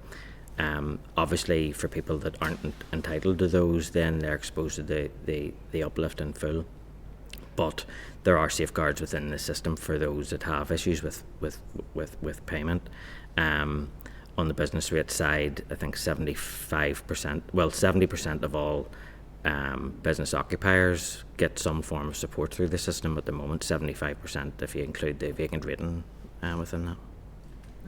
Obviously, for people that aren't entitled to those, then they're exposed to the uplift in full. But there are safeguards within the system for those that have issues with payment. On the business rate side, I think 70% of all business occupiers get some form of support through the system at the moment. 75% if you include the vacant rating within that.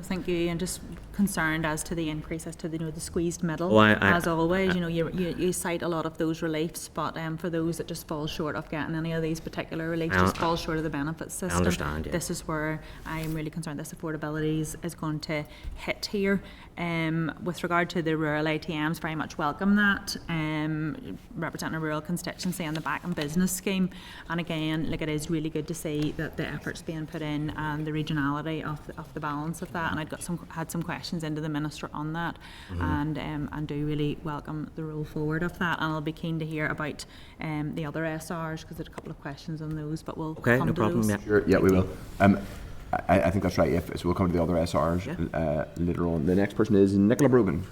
Thank you, and just concerned as to the increase, as to the squeezed middle. Oh, as always, you cite a lot of those reliefs, but for those that just fall short of getting any of these particular reliefs, just fall short of the benefits system. I understand, yeah. This is where I am really concerned this affordability is going to hit here. With regard to the rural ATMs, very much welcome that, representing a rural constituency on the back and business scheme. And again, it is really good to see that the efforts being put in and the regionality of the balance of that. And had some questions into the Minister on that, and do really welcome the roll forward of that. And I'll be keen to hear about the other SRs, because there's a couple of questions on those, but we'll come no to problem. those. Yeah. Sure, yeah, we will. I think that's right. Yeah, so we'll come to the other SRs later on. The next person is Nicola Brogan.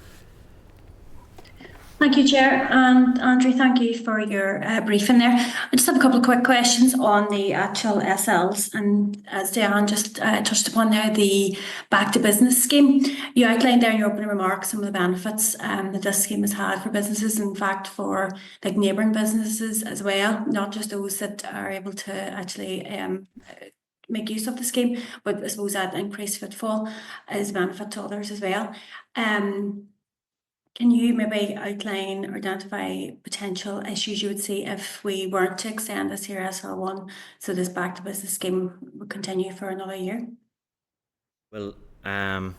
Thank you, Chair. And Andrew, thank you for your briefing there. I just have a couple of quick questions on the actual SLs. And as Diane just touched upon there, the back to business scheme. You outlined there in your opening remarks some of the benefits that this scheme has had for businesses, in fact, for like neighbouring businesses as well, not just those that are able to actually make use of the scheme, but I suppose that increased footfall is a benefit to others as well. Can you maybe outline or identify potential issues you would see if we weren't to extend this here SL1, so this back to business scheme would continue for another year? Well, in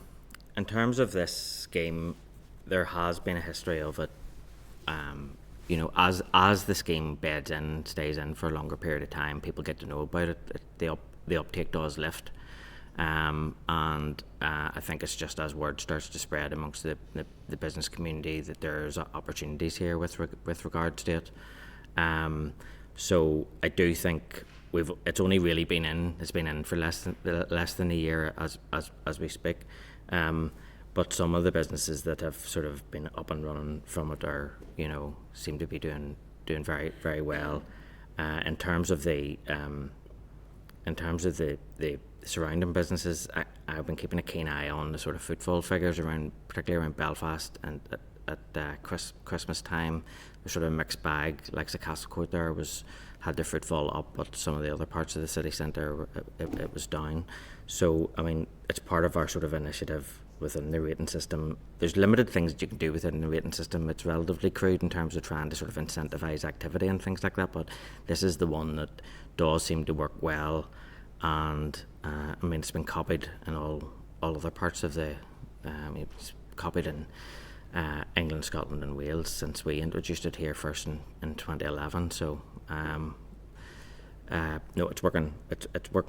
terms of this scheme, there has been a history of it. As the scheme beds in, stays in for a longer period of time, people get to know about it. The uptake does lift. And I think it's just as word starts to spread amongst the business community that there's opportunities here with regards to it. So I do think it's only really been in for less than a year as we speak. But some of the businesses that have sort of been up and running from it are seem to be doing very, very well. In terms of the surrounding businesses, I've been keeping a keen eye on the sort of footfall figures particularly around Belfast, and at Christmas time, there's sort of a mixed bag. Like the Castlecourt there had their footfall up, but some of the other parts of the city centre it was down. So it's part of our sort of initiative within the rating system. There's limited things that you can do within the rating system. It's relatively crude in terms of trying to sort of incentivise activity and things like that, but this is the one that does seem to work well. And it's been copied in all other parts of it's copied in England, Scotland and Wales since we introduced it here first in 2011. So no, it's working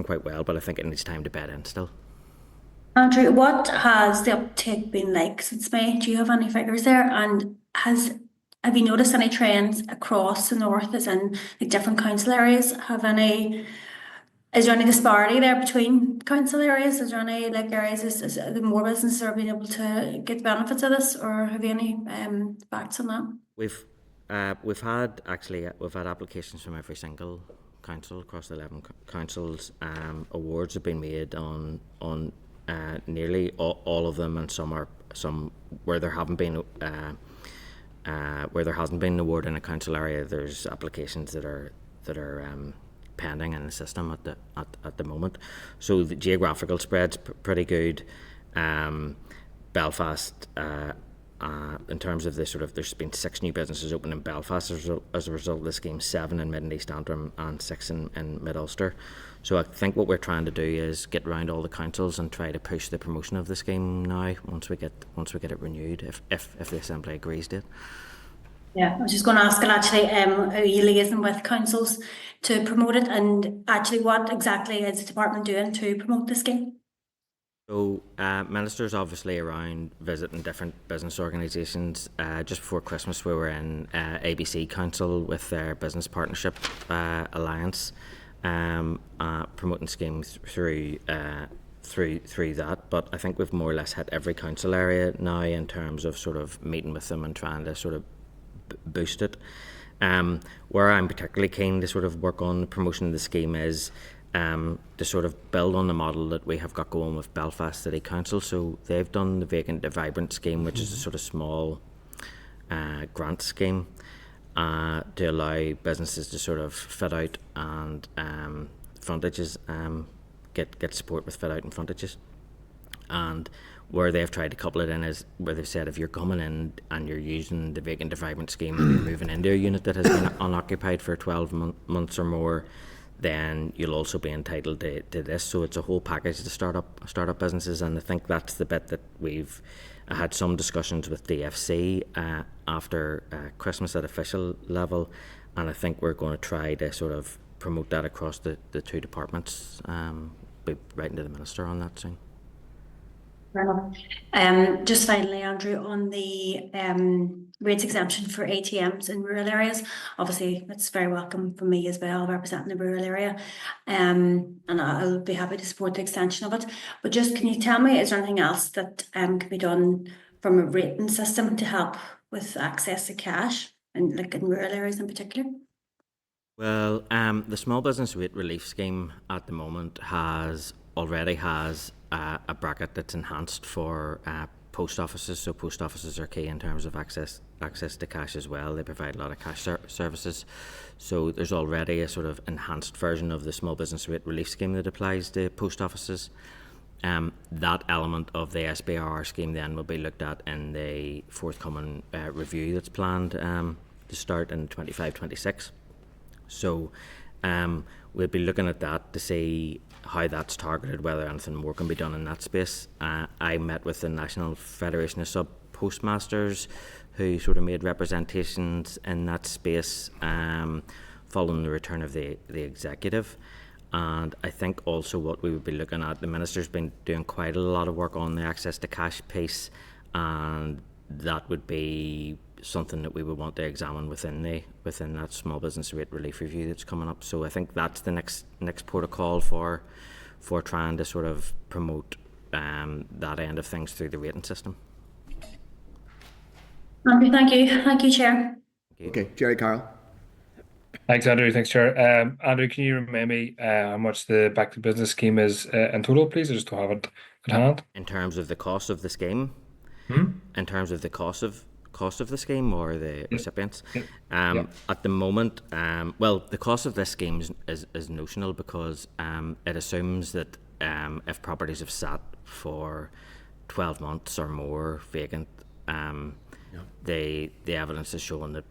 quite well, but I think it needs time to bed in still. Andrew, what has the uptake been like since May? Do you have any figures there? And have you noticed any trends across the north, as in like different council areas? Is there any disparity there between council areas? Is there any areas is the more businesses are being able to get the benefits of this, or have you any facts on that? We've had applications from every single council across the 11 councils. Awards have been made on nearly all of them, and some where there hasn't been an award in a council area. There's applications that are pending in the system at the moment. So the geographical spread's pretty good. Belfast in terms of this there's been 6 new businesses opened in Belfast as a result of the scheme, 7 in Mid and East Antrim and 6 in Mid Ulster. So I think what we're trying to do is get around all the councils and try to push the promotion of the scheme now once we get it renewed, if the Assembly agrees to it. Yeah, I was just going to ask, and actually, are you liaising with councils to promote it? And actually, what exactly is the department doing to promote the scheme? So, ministers obviously around visiting different business organisations. Just before Christmas, we were in ABC Council with their business partnership alliance, promoting schemes through that. But I think we've more or less hit every council area now in terms of sort of meeting with them and trying to sort of boost it. Where I'm particularly keen to sort of work on the promotion of the scheme is to sort of build on the model that we have got going with Belfast City Council. So they've done the Vacant to Vibrant scheme, which is a sort of small grant scheme to allow businesses to sort of fit out and frontages, get support with fit out and frontages. And where they've tried to couple it in is where they've said if you're coming in and you're using the Vacant to Vibrant scheme and you're moving into a unit that has been unoccupied for 12 months or more, then you'll also be entitled to this. So it's a whole package to startup businesses, and I think that's the bit that we've had some discussions with DFC after Christmas at official level, and I think we're going to try to sort of promote that across the 2 departments. Be writing to the Minister on that soon. Just finally, Andrew, on the rates exemption for ATMs in rural areas, obviously it's very welcome for me as well, representing the rural area, and I'll be happy to support the extension of it. But just, can you tell me, is there anything else that can be done from a rating system to help with access to cash, and like in rural areas in particular? Well, the Small Business Rate Relief Scheme at the moment already has a bracket that's enhanced for post offices. So post offices are key in terms of access to cash as well. They provide a lot of cash services. So there's already a sort of enhanced version of the Small Business Rate Relief Scheme that applies to post offices. That element of the SBRR scheme then will be looked at in the forthcoming review that's planned to start in 25-26. So we'll be looking at that to see how that's targeted, whether anything more can be done in that space. I met with the National Federation of Sub Postmasters, who sort of made representations in that space following the return of the executive. And I think also what we would be looking at, the Minister's been doing quite a lot of work on the access to cash piece, and that would be something that we would want to examine within that Small Business Rate Relief Review that's coming up. So I think that's the next protocol for trying to sort of promote that end of things through the rating system. Okay, thank you, Chair. Okay, Jerry Carroll. Thanks, Andrew. Thanks, Chair. Andrew, can you remind me how much the Back to Business scheme is in total, please? I just don't have it at hand. In terms of the cost of the scheme? In terms of the cost of the scheme or the recipients? At the moment, well, the cost of this scheme is notional because it assumes that if properties have sat for 12 months or more vacant, the evidence is showing that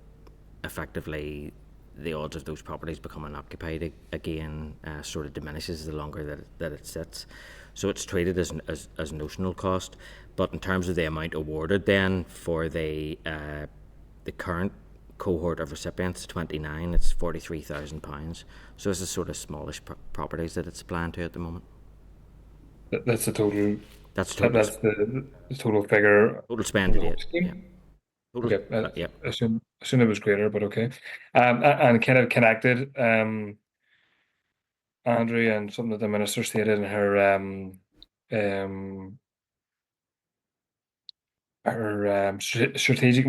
effectively the odds of those properties becoming occupied again sort of diminishes the longer that it sits. So it's treated as notional cost, but in terms of the amount awarded then for the current cohort of recipients, 29, it's £43,000. So it's a sort of smallish properties that it's applying to at the moment. That's the total. That's total. That's the total figure. Total spend to date. Yeah. Total, Okay. yeah. I assume it was greater, but okay. And kind of connected, Andrew, and something that the Minister stated in her strategic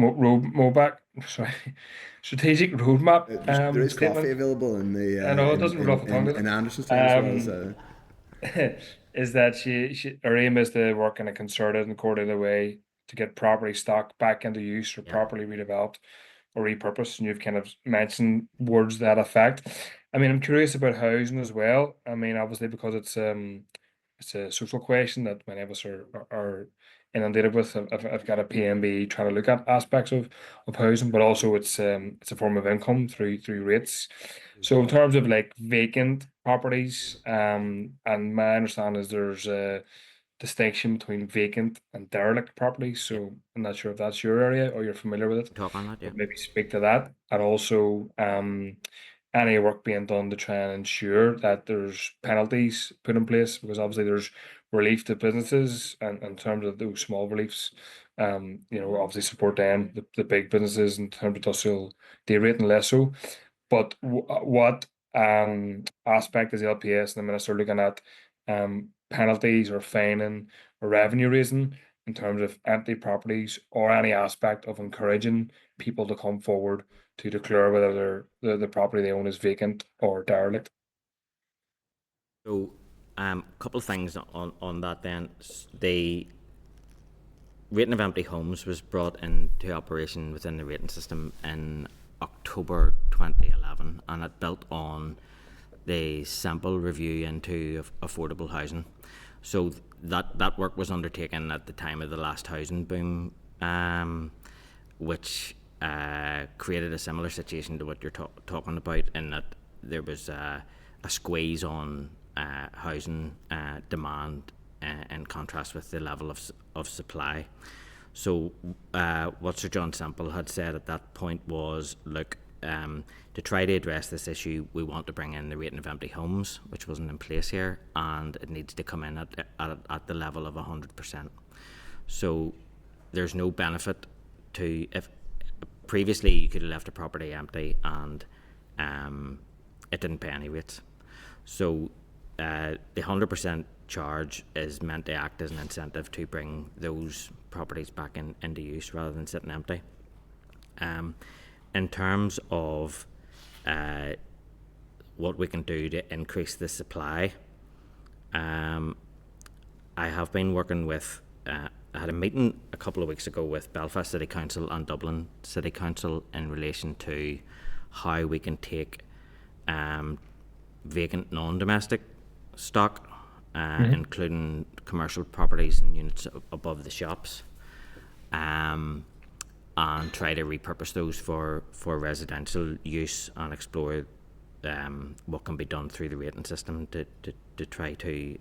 strategic roadmap. There is statement. coffee available in the. I know it doesn't roll off the tongue. in Anderson's time as well as. Is that her aim is to work in a concerted and coordinated way to get property stock back into use or properly redeveloped or repurposed, and you've kind of mentioned words to that effect. I mean, I'm curious about housing as well. I mean, obviously because it's a social question that many of us are inundated with. I've got a PMB trying to look at aspects of housing, but also it's a form of income through rates. So in terms of like vacant properties, and my understanding is there's a distinction between vacant and derelict properties. So I'm not sure if that's your area or you're familiar with it. Talk on that, yeah. But maybe speak to that, and also any work being done to try and ensure that there's penalties put in place, because obviously there's relief to businesses, and in terms of those small reliefs, obviously support them, the big businesses, in terms of industrial day rate and less so. But what aspect is the LPS and the minister looking at penalties or fining or revenue raising in terms of empty properties, or any aspect of encouraging people to come forward to declare whether the property they own is vacant or derelict? So, a couple of things on that then. The rating of empty homes was brought into operation within the rating system in October 2011, and it built on the sample review into affordable housing. So that work was undertaken at the time of the last housing boom, which created a similar situation to what you're talking about, in that there was a squeeze on housing demand in contrast with the level of supply. So what Sir John Sample had said at that point was, look, to try to address this issue, we want to bring in the rating of empty homes, which wasn't in place here, and it needs to come in at the level of 100%. So there's no benefit to, if previously you could have left a property empty and it didn't pay any rates. So the 100% charge is meant to act as an incentive to bring those properties back into use rather than sitting empty. In terms of what we can do to increase the supply, I have been working with, I had a meeting a couple of weeks ago with Belfast City Council and Dublin City Council in relation to how we can take vacant non-domestic stock, including commercial properties and units above the shops, and try to repurpose those for residential use, and explore what can be done through the rating system to try to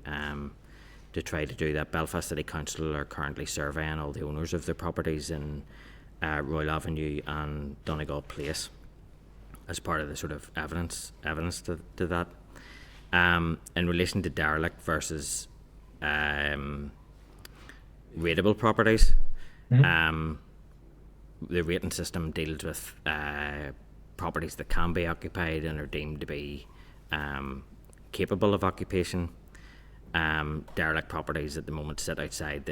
do that. Belfast City Council are currently surveying all the owners of their properties in Royal Avenue and Donegal Place as part of the sort of evidence to that. In relation to derelict versus rateable properties, the rating system deals with properties that can be occupied and are deemed to be capable of occupation. Derelict properties at the moment sit outside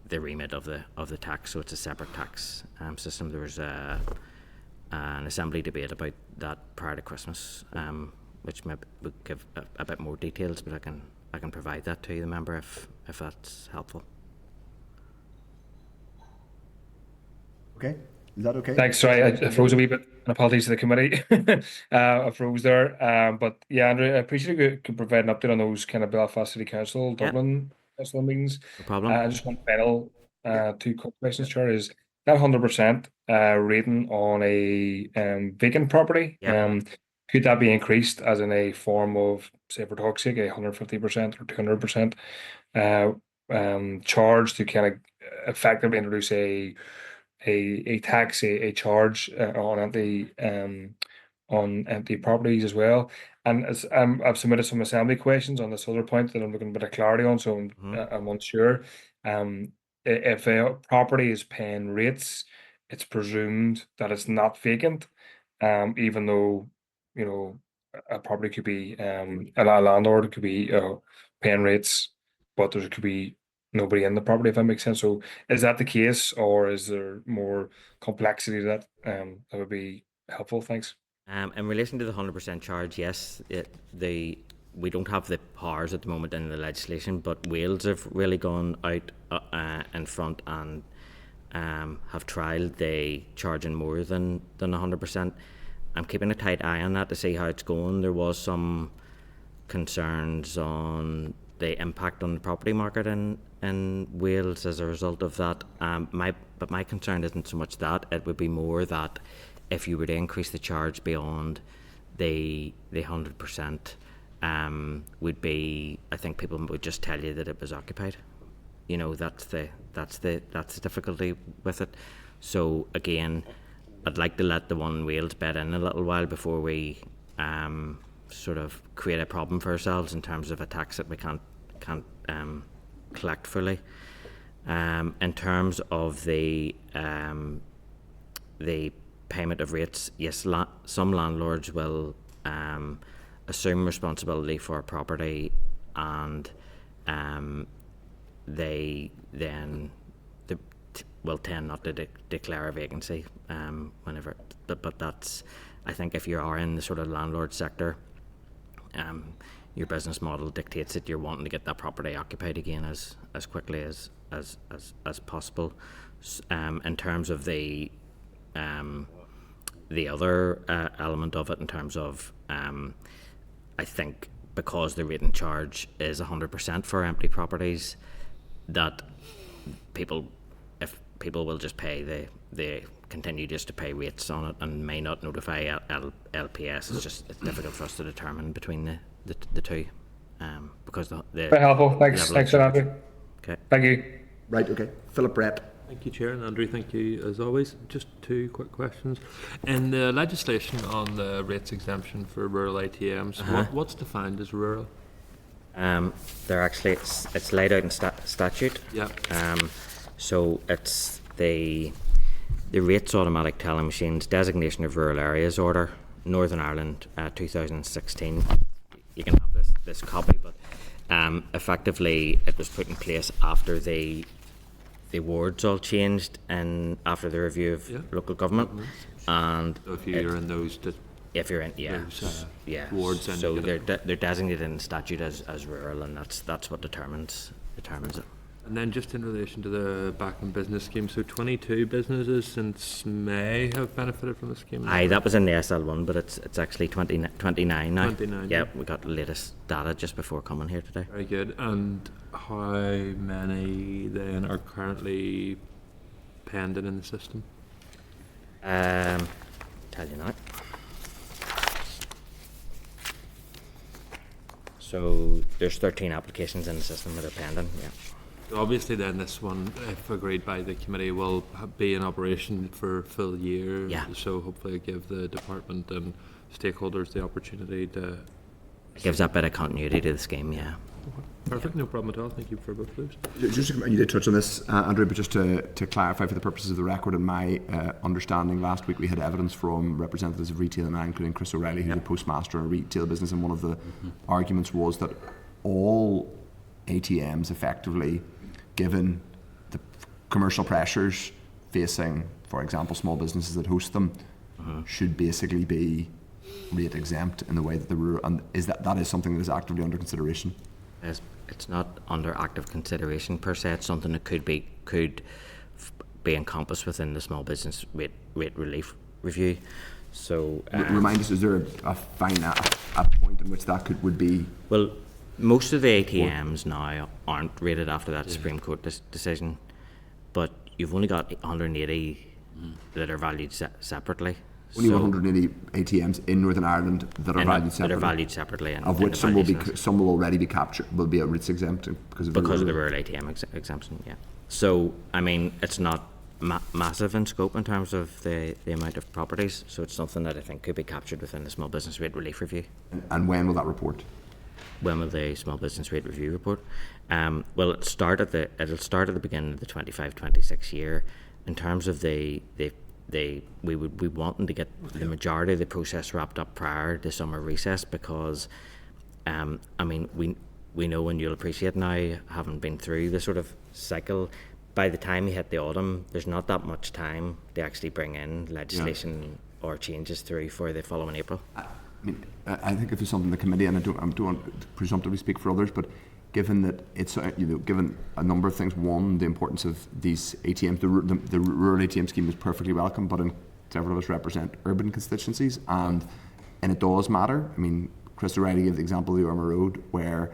the remit of the tax, so it's a separate tax system. There was an assembly debate about that prior to Christmas, which maybe would give a bit more details, but I can provide that to you, the member, if that's helpful. Okay, is that okay? Thanks. Sorry, I froze a wee bit. And apologies to the committee. I froze there. But yeah, Andrew, I appreciate you could provide an update on those kind of Belfast City Council, Dublin Council meetings. No problem. I just want final two quick questions, Chair. Is that 100% rating on a vacant property? Yeah. Could that be increased as in a form of, say, for talk's sake, 150% or 200% charge to kind of effectively introduce a tax, a charge on empty properties as well? And as I've submitted some assembly questions on this other point that I'm looking a bit of clarity on, so I'm unsure. If a property is paying rates, it's presumed that it's not vacant, even though a property could be a landlord could be paying rates, but there could be nobody in the property, if that makes sense. So is that the case, or is there more complexity to that? That would be helpful. Thanks. In relation to the 100% charge, yes, we don't have the powers at the moment in the legislation, but Wales have really gone out in front and have trialled the charging more than 100%. I'm keeping a tight eye on that to see how it's going. There was some concerns on the impact on the property market in Wales as a result of that. But my concern isn't so much that, it would be more that if you were to increase the charge beyond the 100%, would be, I think people would just tell you that it was occupied. You know, that's the difficulty with it. So again, I'd like to let the one in Wales bed in a little while before we sort of create a problem for ourselves in terms of a tax that we can't collect fully. In terms of the payment of rates, yes, some landlords will assume responsibility for a property, and they then will tend not to declare a vacancy whenever. But that's, I think, if you are in the sort of landlord sector, your business model dictates that you're wanting to get that property occupied again as quickly as possible. In terms of the other element of it, in terms of I think because the rate and charge is 100% for empty properties, that people will just pay they continue just to pay rates on it and may not notify LPS. It's difficult for us to determine between the two, because the very helpful. Thanks for that, Andrew. Okay. Thank you. Right, okay. Philip Brett. Thank you, Chair, and Andrew, thank you as always. Just two quick questions. In the legislation on the rates exemption for rural ATMs, what's defined as rural? They're actually, it's laid out in statute. Yeah. So it's the rates automatic telling machines designation of rural areas order, Northern Ireland, 2016. You can have this copy, but effectively it was put in place after the wards all changed and after the review of local government. And so if you're in those, if you're in those, wards, then so they're designated in statute as rural, and that's what determines it. And then just in relation to the back in business scheme, so 22 businesses since May have benefited from the scheme? Aye, that was in the SL1, but it's actually 29 now. 29. Yeah, we got the latest data just before coming here today. Very good. And how many then are currently pending in the system? Tell you now. So there's 13 applications in the system that are pending, yeah. Obviously then this one, if agreed by the committee, will be in operation for a full year. Yeah. So hopefully give the department and stakeholders the opportunity to... It gives that bit of continuity to the scheme, yeah. Okay. Perfect, no problem at all. Thank you for both of those. Just, you did touch on this, Andrew, but just to clarify for the purposes of the record, in my understanding, last week we had evidence from representatives of Retail and I, including Chris O'Reilly, who's a postmaster in a retail business, and one of the arguments was that all ATMs effectively, given the commercial pressures facing, for example, small businesses that host them, should basically be rate exempt in the way that the rural, and is that is something that is actively under consideration? It's not under active consideration per se. It's something that could be encompassed within the small business rate relief review. So remind us, is there a point in which that would be? Well, most of the ATMs now aren't rated after that Supreme Court decision, but you've only got 180 that are valued separately. Only 180 ATMs in Northern Ireland that are valued separately. That are valued separately, of which some will already be captured, will be at rates exempt because of the rural ATM exemption. Yeah. So I mean, it's not massive in scope in terms of the amount of properties. So it's something that I think could be captured within the small business rate relief review. And when will that report? When will the small business rate review report? Well, it'll start at the beginning of the 25-26 year. In terms of we would be wanting to get the majority of the process wrapped up prior to summer recess, because I mean we know, and you'll appreciate now, having been through the sort of cycle, by the time you hit the autumn, there's not that much time to actually bring in legislation or changes through for the following April. I mean, I think if there's something the committee, and I don't want to presumptively speak for others, but given that it's given a number of things. One, the importance of these ATMs. The rural ATM scheme is perfectly welcome, but several of us represent urban constituencies, and it does matter. I mean, Chris O'Reilly gave the example of the Ormer Road, where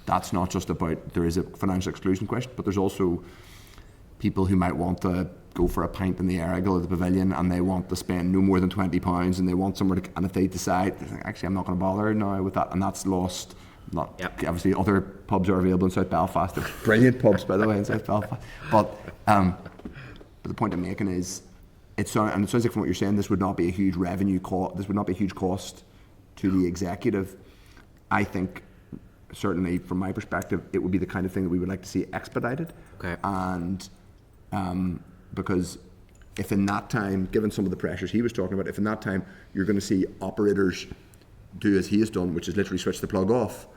that's not just about, there is a financial exclusion question, but there's also people who might want to go for a pint in the Errigal or the Pavilion, and they want to spend no more than £20, and they want somewhere to, and if they decide, actually I'm not going to bother now with that, and that's lost. Not obviously other pubs are available in South Belfast. They're brilliant pubs, by the way, in South Belfast. But the point I'm making is, and it sounds like from what you're saying, this would not be a huge revenue cost. This would not be a huge cost to the executive. I think, certainly from my perspective, it would be the kind of thing that we would like to see expedited. Okay. And because if in that time, given some of the pressures he was talking about, if in that time you're going to see operators do as he has done, which is literally switch the plug off,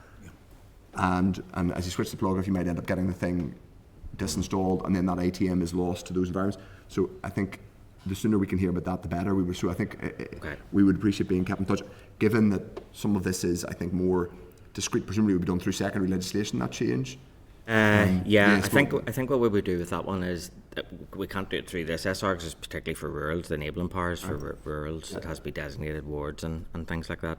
and as you switch the plug off, you might end up getting the thing disinstalled, and then that ATM is lost to those environments. So I think the sooner we can hear about that, the better. So I think we would appreciate being kept in touch, given that some of this is, I think, more discreet. Presumably, would be done through secondary legislation. That change. I think what we would do with that one is that we can't do it through the SSR because it's particularly for rurals, the enabling powers for rurals. It has to be designated wards and things like that.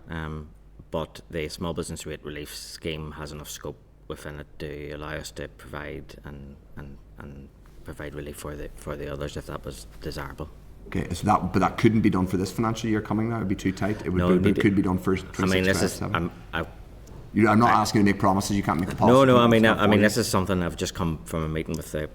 But the small business rate relief scheme has enough scope within it to allow us to provide and provide relief for the others if that was desirable. Okay, so that couldn't be done for this financial year coming now. It'd be too tight. It could be done first. I mean, this is. I'm not asking you to make promises. You can't make the policy. No. I mean, this is something I've just come from a meeting with the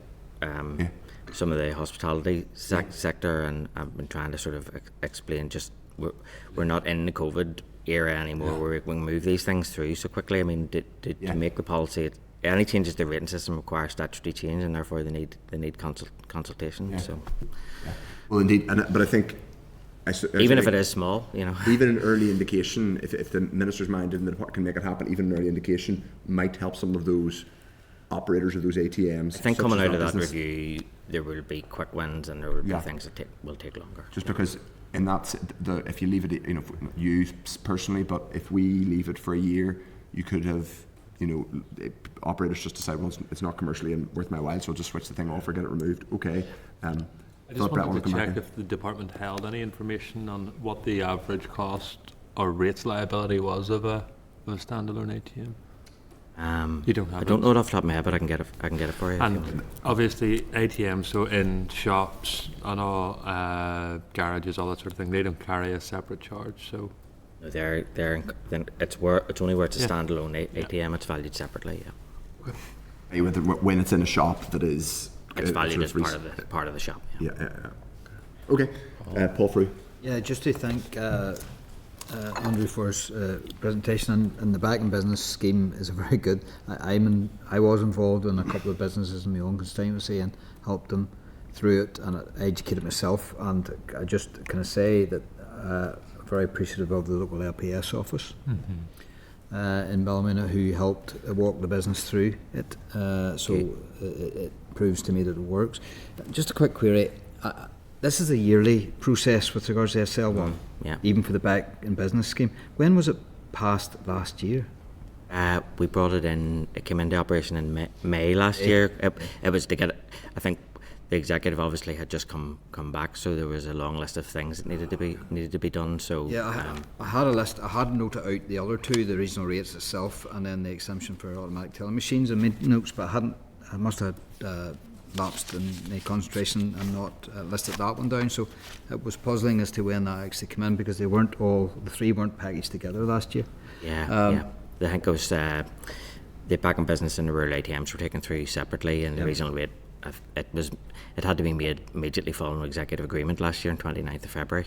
some of the hospitality sector, and I've been trying to sort of explain. Just we're not in the COVID era anymore, where we can move these things through so quickly. I mean, to make the policy, any changes to the rating system require statutory change, and therefore they need consultation. Yeah. So, well, indeed, but I think. Even if it is small, even an early indication, if the minister's minded and the department can make it happen, even an early indication might help some of those operators of those ATMs. I think coming out of that review, there will be quick wins and there will be things that will take longer. Just because in that, if you leave it, you personally, but if we leave it for a year, you could have, operators just decide, well, it's not commercially worth my while, so I'll just switch the thing off or get it removed. Okay. I just wanted to check if the department held any information on what the average cost or rates liability was of a standalone ATM. You don't have. I don't know it off the top of my head, but I can get it for you. And obviously ATMs, so in shops and all garages, all that sort of thing, they don't carry a separate charge. So they're it's only where it's a standalone ATM. It's valued separately. Yeah. When it's in a shop that is. It's valued as part of the shop. Yeah. Okay. Paul Frew. Yeah, just to thank Andrew for his presentation, and the Back in Business scheme is very good. I was involved in a couple of businesses in my own constituency and helped them through it, and I educated myself. And I just can say that very appreciative of the local LPS office. In Ballymena, who helped walk the business through it. It proves to me that it works. Just a quick query. This is a yearly process with regards to SL1, even for the Back in Business scheme. When was it passed last year? We brought it in. It came into operation in May last year. It was to get. I think the executive obviously had just come back, so there was a long list of things that needed to be done. So I had a list. I had noted out the other two, the regional rates itself, and then the exemption for automatic telling machines. I made notes, but I must have lapsed in the concentration and not listed that one down. So it was puzzling as to when that actually came in, because the three weren't packaged together last year. I think it was the Back in Business and the rural ATMs were taken through separately, and the regional rate. It had to be made immediately following executive agreement last year on 29th of February.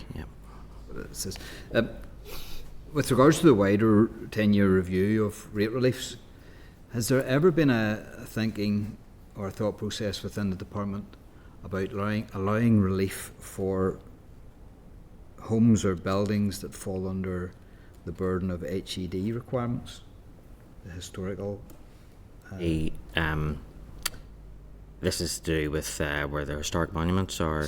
With regards to the wider 10-year review of rate reliefs, has there ever been a thinking or a thought process within the department about allowing relief for homes or buildings that fall under the burden of HED requirements, the historical? This is to do with where the historic monuments are.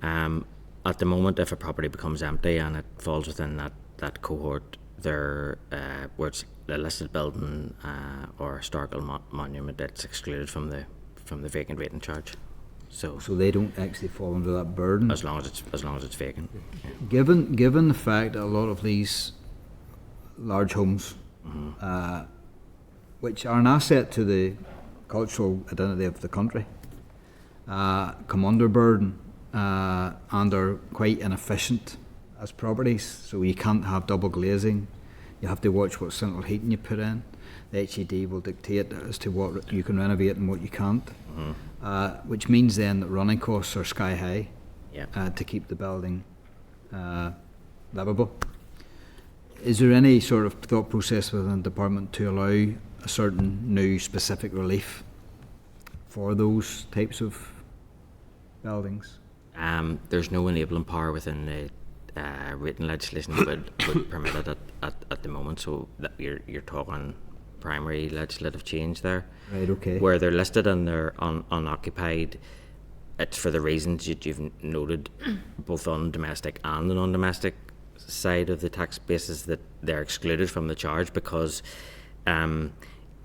At the moment, if a property becomes empty and it falls within that cohort, where it's a listed building or historical monument, it's excluded from the vacant rating charge. So they don't actually fall under that burden as long as it's vacant. Given the fact that a lot of these large homes which are an asset to the cultural identity of the country, come under burden and are quite inefficient as properties. So you can't have double glazing. You have to watch what central heating you put in. The HED will dictate as to what you can renovate and what you can't, which means then that running costs are sky high to keep the building livable. Is there any sort of thought process within the department to allow a certain new specific relief for those types of buildings? There's no enabling power within the written legislation that would permit it at the moment, so that you're talking primary legislative change there. Right, okay. Where they're listed and they're unoccupied, it's for the reasons that you've noted, both on domestic and the non-domestic side of the tax basis, that they're excluded from the charge because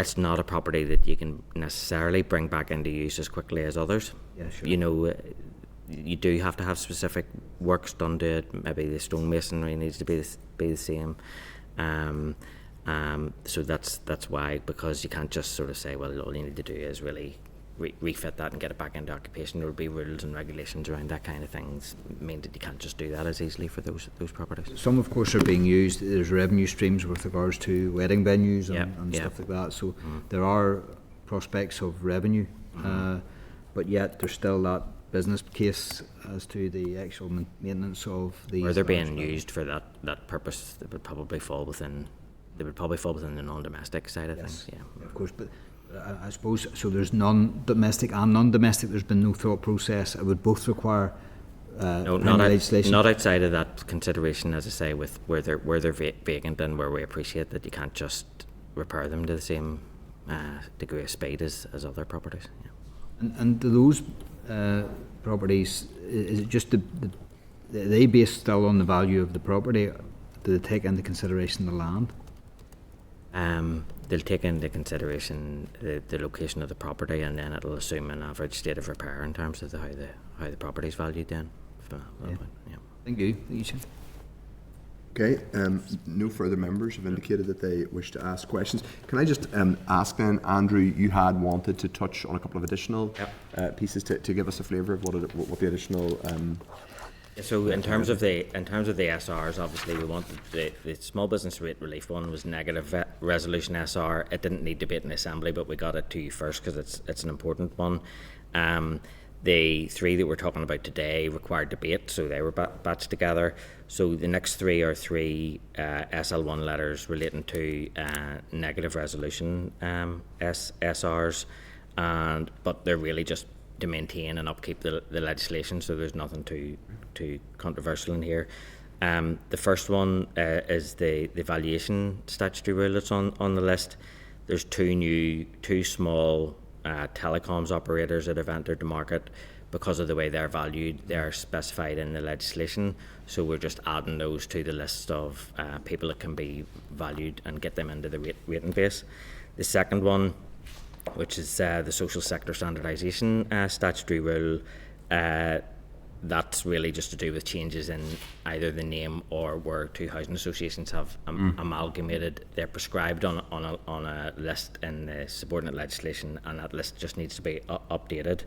it's not a property that you can necessarily bring back into use as quickly as others. Yeah, sure. You know, you do have to have specific works done to it. Maybe the stonemasonry needs to be the same. So that's why, because you can't just sort of say, well, all you need to do is really refit that and get it back into occupation. There will be rules and regulations around that kind of things, mean that you can't just do that as easily for those properties. Some, of course, are being used. There's revenue streams with regards to wedding venues and stuff like that. So there are prospects of revenue, but yet there's still that business case as to the actual maintenance of the. Where they're being used for that purpose, they would probably fall within the non-domestic side of things. Yeah, of course, but. I suppose, so there's non-domestic and non-domestic, there's been no thought process. It would both require no, legislation. Not outside of that consideration, as I say, with where they're vacant and where we appreciate that you can't just repair them to the same degree of speed as other properties. Yeah. And do those properties, is it just they based still on the value of the property? Do they take into consideration the land? They'll take into consideration the location of the property, and then it'll assume an average state of repair in terms of how the property is valued then. Thank you. Okay, no further members have indicated that they wish to ask questions. Can I just ask then, Andrew, you had wanted to touch on a couple of additional pieces to give us a flavour of what the additional. So in terms of the SRs, obviously we wanted the small business rate relief one was negative resolution SR. It didn't need debate in assembly, but we got it to you first because it's an important one. The three that we're talking about today required debate, so they were batched together. So the next three are three SL1 letters relating to negative resolution SRs, but they're really just to maintain and upkeep the legislation, so there's nothing too controversial in here. The first one is the valuation statutory rule that's on the list. There's two small telecoms operators that have entered the market. Because of the way they're valued, they're specified in the legislation, so we're just adding those to the list of people that can be valued and get them into the rating base. The second one, which is the social sector standardisation statutory rule, that's really just to do with changes in either the name or where two housing associations have amalgamated. They're prescribed on a list in the subordinate legislation, and that list just needs to be updated.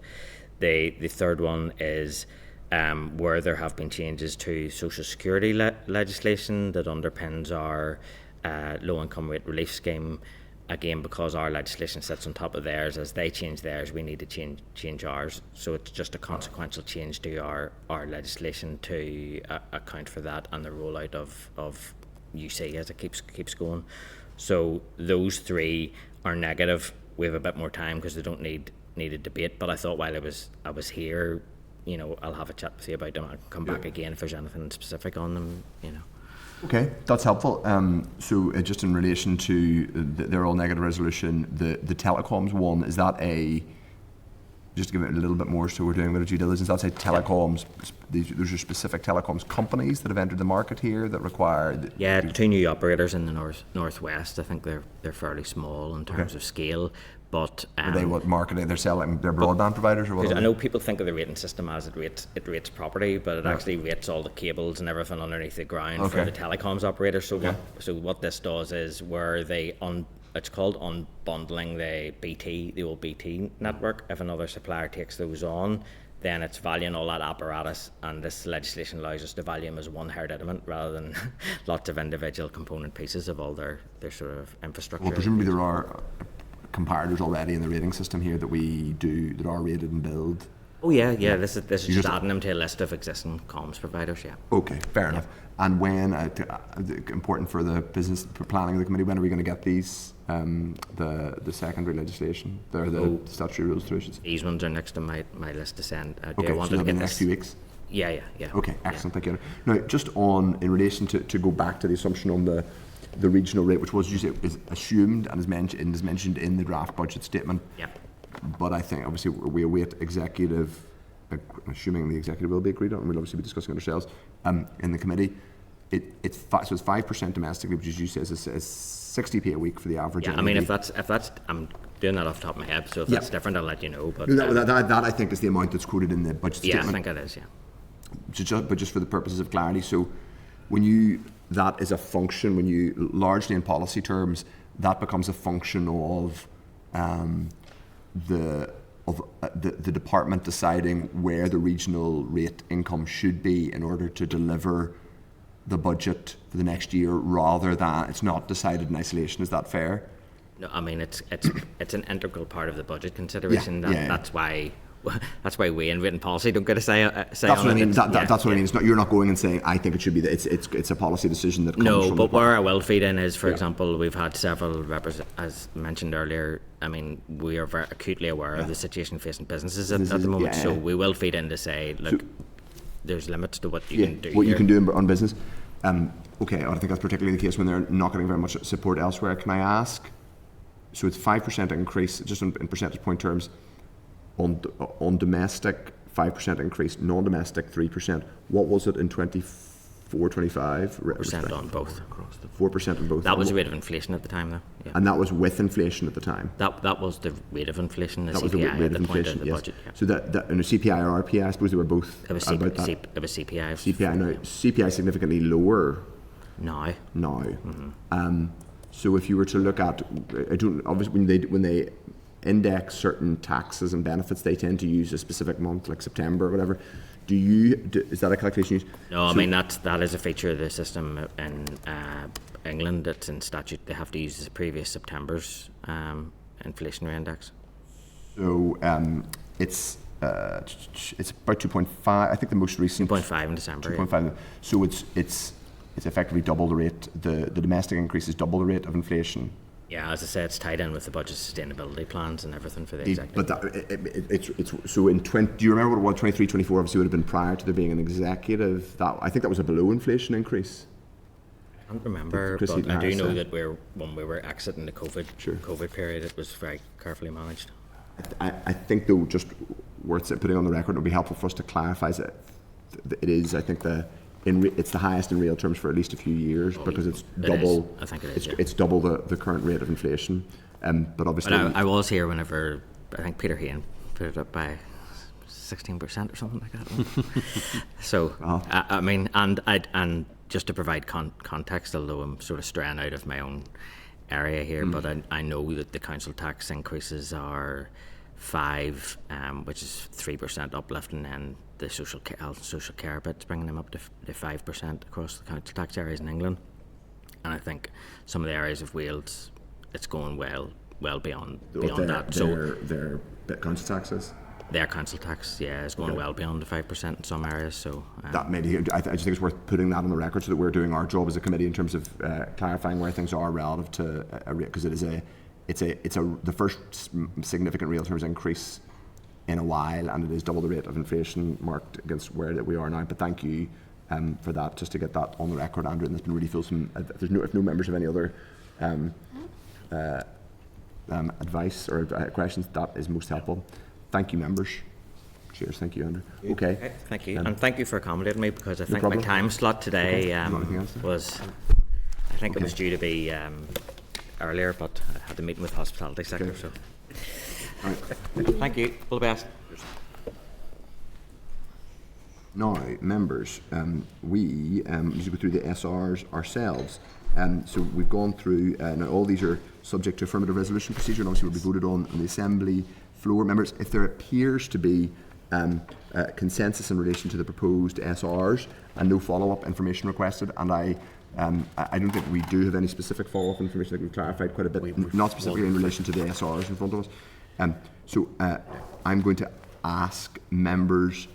The third one is where there have been changes to social security legislation that underpins our low income rate relief scheme. Again, because our legislation sits on top of theirs, as they change theirs, we need to change ours. So it's just a consequential change to our legislation to account for that and the rollout of UC as it keeps going. So those three are negative. We have a bit more time because they don't need a debate. But I thought while I was here, I'll have a chat with you about them. I'll come back again if there's anything specific on them. Okay, that's helpful. So just in relation to they're all negative resolution, the telecoms one, is that just to give it a little bit more so we're doing a bit of due diligence, that's telecoms, those are specific telecoms companies that have entered the market here that require... two new operators in the northwest. I think they're fairly small in terms of scale. But are they what marketing? They're selling. They're broadband providers, or what? I know people think of the rating system as it rates property, but it actually rates all the cables and everything underneath the ground for the telecoms operator. So what this does is where they it's called unbundling the old BT network. If another supplier takes those on, then it's valuing all that apparatus, and this legislation allows us to value them as one herd element rather than lots of individual component pieces of all their sort of infrastructure. Well, presumably there are comparators already in the rating system here that we do that are rated and billed. Oh yeah. This is just adding them to a list of existing comms providers. Yeah. Okay, fair enough. And when important for the business planning of the committee, when are we going to get these the secondary legislation, the statutory rules through? These ones are next on my list to send. Okay, so they'll be in the next few weeks. Yeah. Okay, excellent. Thank you. Now, just in relation to go back to the assumption on the regional rate, which was usually is assumed and is mentioned in the draft budget statement. Yeah. But I think obviously we await executive, assuming the executive will be agreed on, and we'll obviously be discussing it ourselves in the committee. It's 5% domestically, which as you say is 60p a week for the average. Yeah, I mean if that's I'm doing that off the top of my head, so if that's different, I'll let you know. But that I think is the amount that's quoted in the budget statement. Yeah, I think it is. Yeah. But just for the purposes of clarity, so that is a function when you largely in policy terms that becomes a function of the department deciding where the regional rate income should be in order to deliver the budget for the next year, rather than it's not decided in isolation. Is that fair? No, I mean it's an integral part of the budget consideration. That's why we in written policy don't get a say that's on what I mean. That's what I mean. It's not, you're not going and saying I think it should be that. It's a policy decision that comes from but where I will feed in is, for example, we've had several as mentioned earlier. I mean, we are very acutely aware of the situation facing businesses at the moment. So we will feed in to say, look, there's limits to what you can do. What you can do on business. Okay, I think that's particularly the case when they're not getting very much support elsewhere. Can I ask? So it's 5% increase, just in percentage point terms. On domestic, 5% increase, non-domestic 3%. What was it in 24-25? 4% on both. 4% on both. That was the rate of inflation at the time, though. Yeah. And that was with inflation at the time. That was the rate of inflation. That was the rate of inflation. Yes. Budget, yeah. So that in the CPI or RPI, I suppose they were both. It was CPI. CPI now. CPI significantly lower. Now. Mm-hmm. So if you were to look at, obviously when they index certain taxes and benefits, they tend to use a specific month, like September or whatever. Is that a calculation you use? No, I mean that is a feature of the system in England. It's in statute. They have to use the previous September's inflationary index. So it's about 2.5. I think the most recent 2.5 in December. 2.5. Yeah. So it's effectively double the rate. The domestic increase is double the rate of inflation. Yeah, as I said, it's tied in with the budget sustainability plans and everything for the executive. But it's so in 20. Do you remember what it was? 23-24 obviously would have been prior to there being an executive. I think that was a below inflation increase. I can't remember, but I do know that when we were exiting the COVID period, it was very carefully managed. I think though, just worth putting on the record, it would be helpful for us to clarify that it is. I think it's the highest in real terms for at least a few years because it's double. I think it is. It's double the current rate of inflation. But obviously, I was here whenever I think Peter Hain put it up by 16% or something like that. So I mean, and just to provide context, although I'm sort of straying out of my own area here, but I know that the council tax increases are 5, which is 3% uplift, and then the social care bit's bringing them up to 5% across the council tax areas in England. And I think some of the areas of Wales, it's going well beyond that. So their council taxes. Their council tax, is going well beyond the 5% in some areas. So that I just think it's worth putting that on the record so that we're doing our job as a committee in terms of clarifying where things are relative to because it's the first significant real terms increase in a while, and it is double the rate of inflation marked against where that we are now. But thank you for that, just to get that on the record, Andrew. And it's been really fulsome. If no members have any other advice or questions, that is most helpful. Thank you, members. Cheers. Thank you, Andrew. Okay. Thank you, and thank you for accommodating me, because I think my time slot today was. I think it was due to be earlier, but I had a meeting with the hospitality sector. So. All right. Thank you. All the best. Now, members, we usually go through the SRs ourselves. So we've gone through, now all these are subject to affirmative resolution procedure, and obviously will be voted on the Assembly floor. Members, if there appears to be consensus in relation to the proposed SRs and no follow-up information requested, and I don't think we do have any specific follow-up information that we've clarified quite a bit, not specifically in relation to the SRs in front of us. So I'm going to ask members,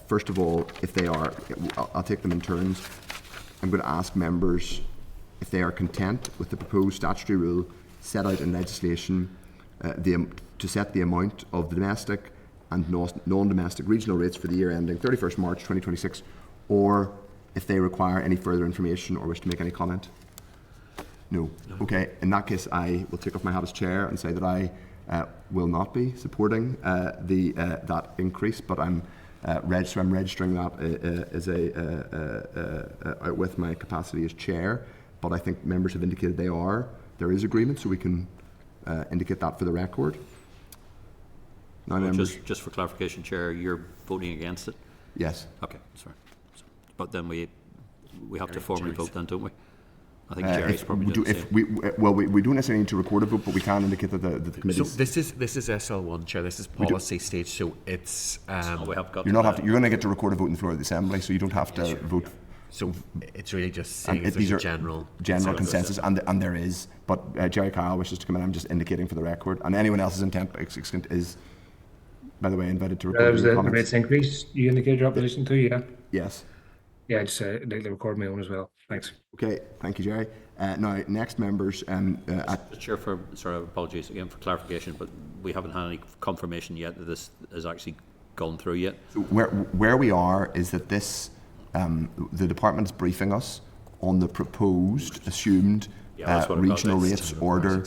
first of all, if they are, I'll take them in turns. I'm going to ask members if they are content with the proposed statutory rule set out in legislation to set the amount of the domestic and non-domestic regional rates for the year ending 31st March 2026, or if they require any further information or wish to make any comment. No. Okay, in that case I will take off my hat as chair and say that I will not be supporting that increase, but I'm registering that as out with my capacity as chair. But I think members have indicated there is agreement, so we can indicate that for the record. Now, members, just for clarification, Chair, you're voting against it? Yes. Okay, sorry. But then we have to formally vote then, don't we? I think Jerry's probably doing the same. We don't necessarily need to record a vote, but we can indicate that the committee. So this is SL1, Chair. This is policy stage, so it's. We have got. You're going to get to record a vote in the floor of the Assembly, so you don't have to vote. So it's really just saying there's a general consensus, and there is. But Jerry Kyle wishes to come in. I'm just indicating for the record, and anyone else's intent is, by the way, invited to record. That was the rates increase you indicated your opposition to, yeah? Yes. Yeah, I'd say I'd like to record my own as well. Thanks. Okay, thank you, Jerry. Now, next members. Chair, apologies again for clarification, but we haven't had any confirmation yet that this has actually gone through yet. So where we are is that this. The department is briefing us on the proposed assumed regional rates order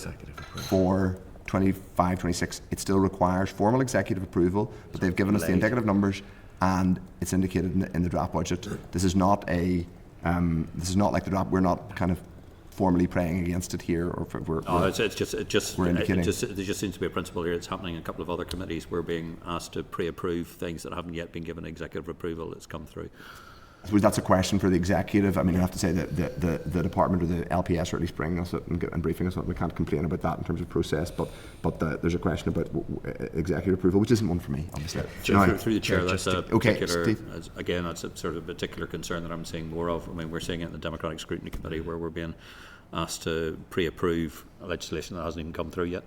for 25-26. It still requires formal executive approval, but they've given us the indicative numbers, and it's indicated in the draft budget. This is not like the draft. We're not kind of formally praying against it here, or there just seems to be a principle here. It's happening in a couple of other committees. We're being asked to pre-approve things that haven't yet been given executive approval. It's come through. I suppose that's a question for the executive. I mean, I have to say that the department or the LPS are at least bringing us it and briefing us on it. We can't complain about that in terms of process, but there's a question about executive approval, which isn't one for me, obviously. Through the chair, that's a particular, again, that's a sort of particular concern that I'm seeing more of. I mean, we're seeing it in the Democratic Scrutiny Committee, where we're being asked to pre-approve legislation that hasn't even come through yet.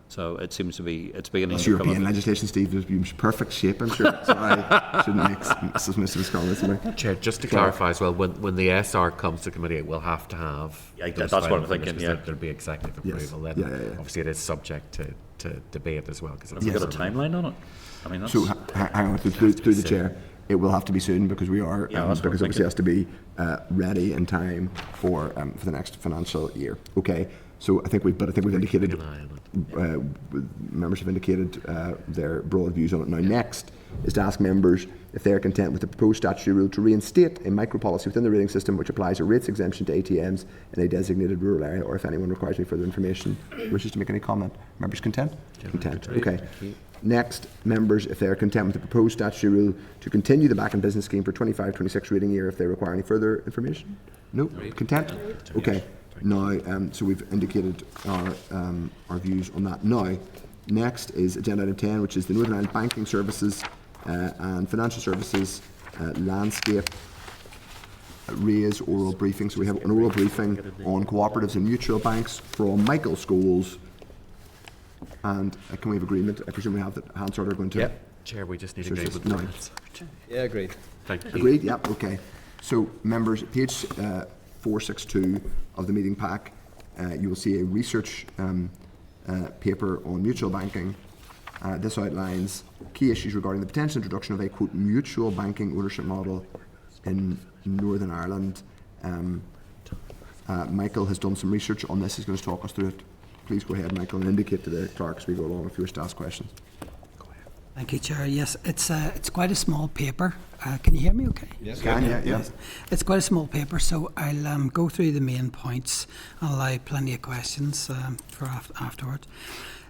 So it seems to be, it's beginning to European legislation, Steve, is in perfect shape, I'm sure. So I shouldn't make submissive comments. Chair, just to clarify as well, when the SR comes to committee, it will have to have. Yeah, that's what I'm thinking. Yeah, there'll be executive approval. Yes. Then obviously it is subject to debate as well. Have you got a timeline on it? I mean, that's... So hang on, through the chair. It will have to be soon because we are because obviously it has to be ready in time for the next financial year. Okay. So I think we've indicated, members have indicated their broad views on it. Now, next is to ask members if they are content with the proposed statutory rule to reinstate a micro policy within the rating system which applies a rates exemption to ATMs in a designated rural area, or if anyone requires any further information, wishes to make any comment. Members content? Content. Okay. Next, members, if they are content with the proposed statutory rule to continue the back and business scheme for 25-26 rating year, if they require any further information? No? Content? Okay. Now, so we've indicated our views on that. Now, next is agenda item 10, which is the Northern Ireland Banking Services and Financial Services Landscape Raise oral briefing. So we have an oral briefing on cooperatives and mutual banks from Michael Scholes. And can we have agreement? I presume we have that Hansard are going to... Yeah, Chair, we just need agreement. No. Yeah, agreed. Thank you. Agreed, yeah, okay. So, members, page 462 of the meeting pack, you will see a research paper on mutual banking. This outlines key issues regarding the potential introduction of a, quote, mutual banking ownership model in Northern Ireland. Michael has done some research on this. He's going to talk us through it. Please go ahead, Michael, and indicate to the clerk as we go along if you wish to ask questions. Thank you, Chair. Yes, it's quite a small paper. Can you hear me okay? Yes. Yeah. It's quite a small paper, so I'll go through the main points and allow plenty of questions for afterwards.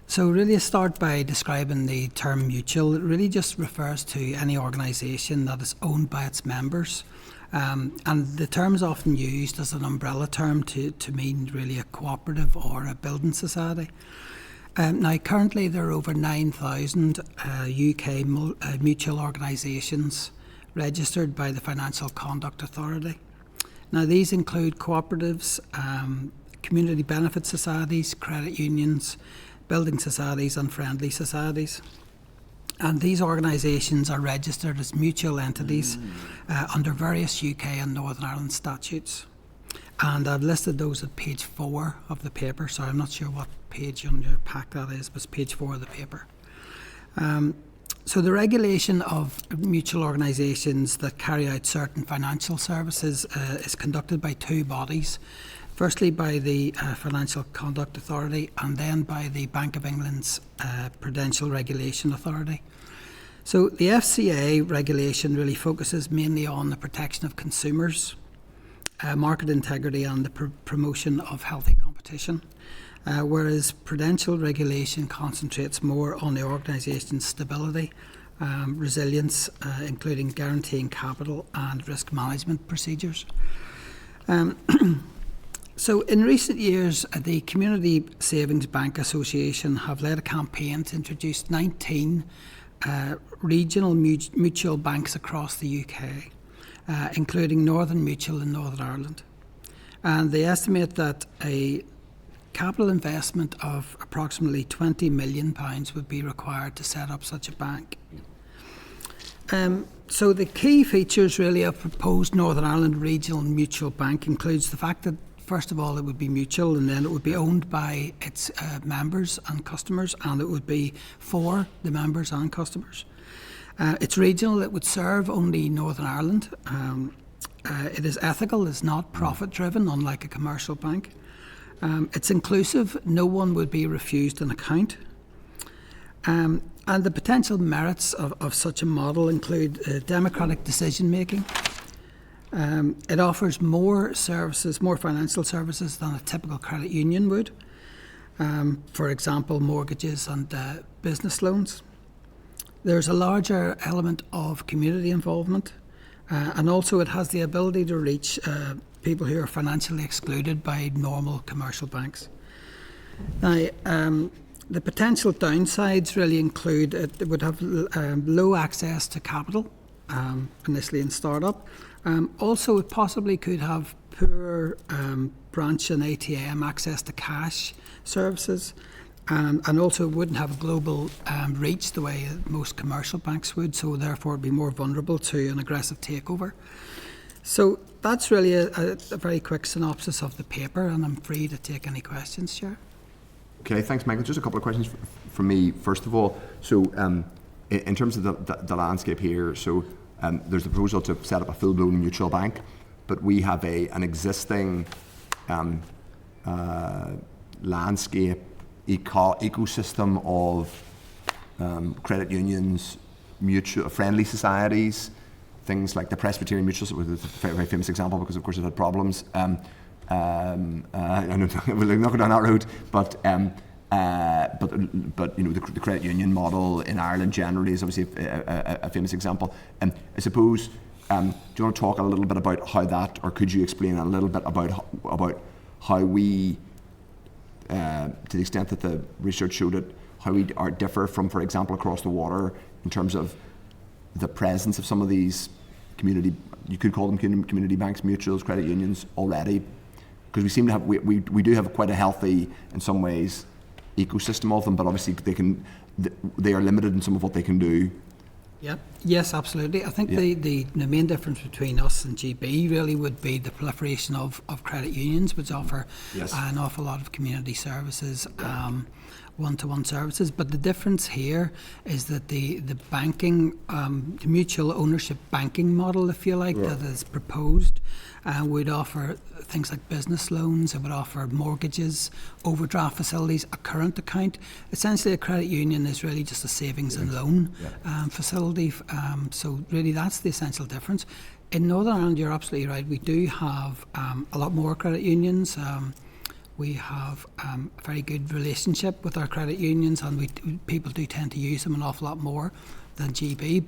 So really, I start by describing the term mutual. It really just refers to any organisation that is owned by its members. And the term is often used as an umbrella term to mean really a cooperative or a building society. Now, currently there are over 9,000 UK mutual organisations registered by the Financial Conduct Authority. Now, these include cooperatives, community benefit societies, credit unions, building societies and friendly societies. And these organisations are registered as mutual entities under various UK and Northern Ireland statutes. And I've listed those at page 4 of the paper, so I'm not sure what page on your pack that is, but it's page 4 of the paper. So the regulation of mutual organisations that carry out certain financial services is conducted by two bodies. Firstly by the Financial Conduct Authority and then by the Bank of England's Prudential Regulation Authority. So the FCA regulation really focuses mainly on the protection of consumers, market integrity and the promotion of healthy competition, whereas prudential regulation concentrates more on the organisation's stability, resilience, including guaranteeing capital and risk management procedures. So in recent years, the Community Savings Bank Association have led a campaign to introduce 19 regional mutual banks across the UK, including Northern Mutual in Northern Ireland. And they estimate that a capital investment of approximately £20 million would be required to set up such a bank. So the key features really of proposed Northern Ireland Regional Mutual Bank includes the fact that first of all, it would be mutual and then it would be owned by its members and customers, and it would be for the members and customers. It's regional, it would serve only Northern Ireland. It is ethical, it's not profit driven, unlike a commercial bank. It's inclusive, no one would be refused an account. And the potential merits of such a model include democratic decision making. It offers more services, more financial services than a typical credit union would. For example, mortgages and business loans. There's a larger element of community involvement, and also it has the ability to reach people who are financially excluded by normal commercial banks. Now, the potential downsides really include it would have low access to capital, initially in startup. Also, it possibly could have poor branch and ATM access to cash services, and also it wouldn't have a global reach the way most commercial banks would, so therefore it'd be more vulnerable to an aggressive takeover. So that's really a very quick synopsis of the paper, and I'm free to take any questions, Chair. Okay, thanks, Michael. Just a couple of questions from me. First of all, so in terms of the landscape here, so there's the proposal to set up a full-blown mutual bank, but we have an existing landscape ecosystem of credit unions, mutual friendly societies, things like the Presbyterian Mutual, which is a very famous example because, of course, it had problems. I don't know, we'll not go down that road, but you know, the credit union model in Ireland generally is obviously a famous example. I suppose, do you want to talk a little bit about how that, or could you explain a little bit about how we, to the extent that the research showed it, how we are differ from, for example, across the water in terms of the presence of some of these community, you could call them community banks, mutuals, credit unions already, because we seem to have, we do have quite a healthy, in some ways, ecosystem of them, but obviously they are limited in some of what they can do. Yeah. Yes, absolutely. I think the main difference between us and GB really would be the proliferation of credit unions, which offer an awful lot of community services, one-to-one services. But the difference here is that the banking, the mutual ownership banking model, if you like, that is proposed, would offer things like business loans, it would offer mortgages, overdraft facilities, a current account. Essentially, a credit union is really just a savings and loan facility. So really that's the essential difference. In Northern Ireland, you're absolutely right, we do have a lot more credit unions. We have a very good relationship with our credit unions, and people do tend to use them an awful lot more than GB.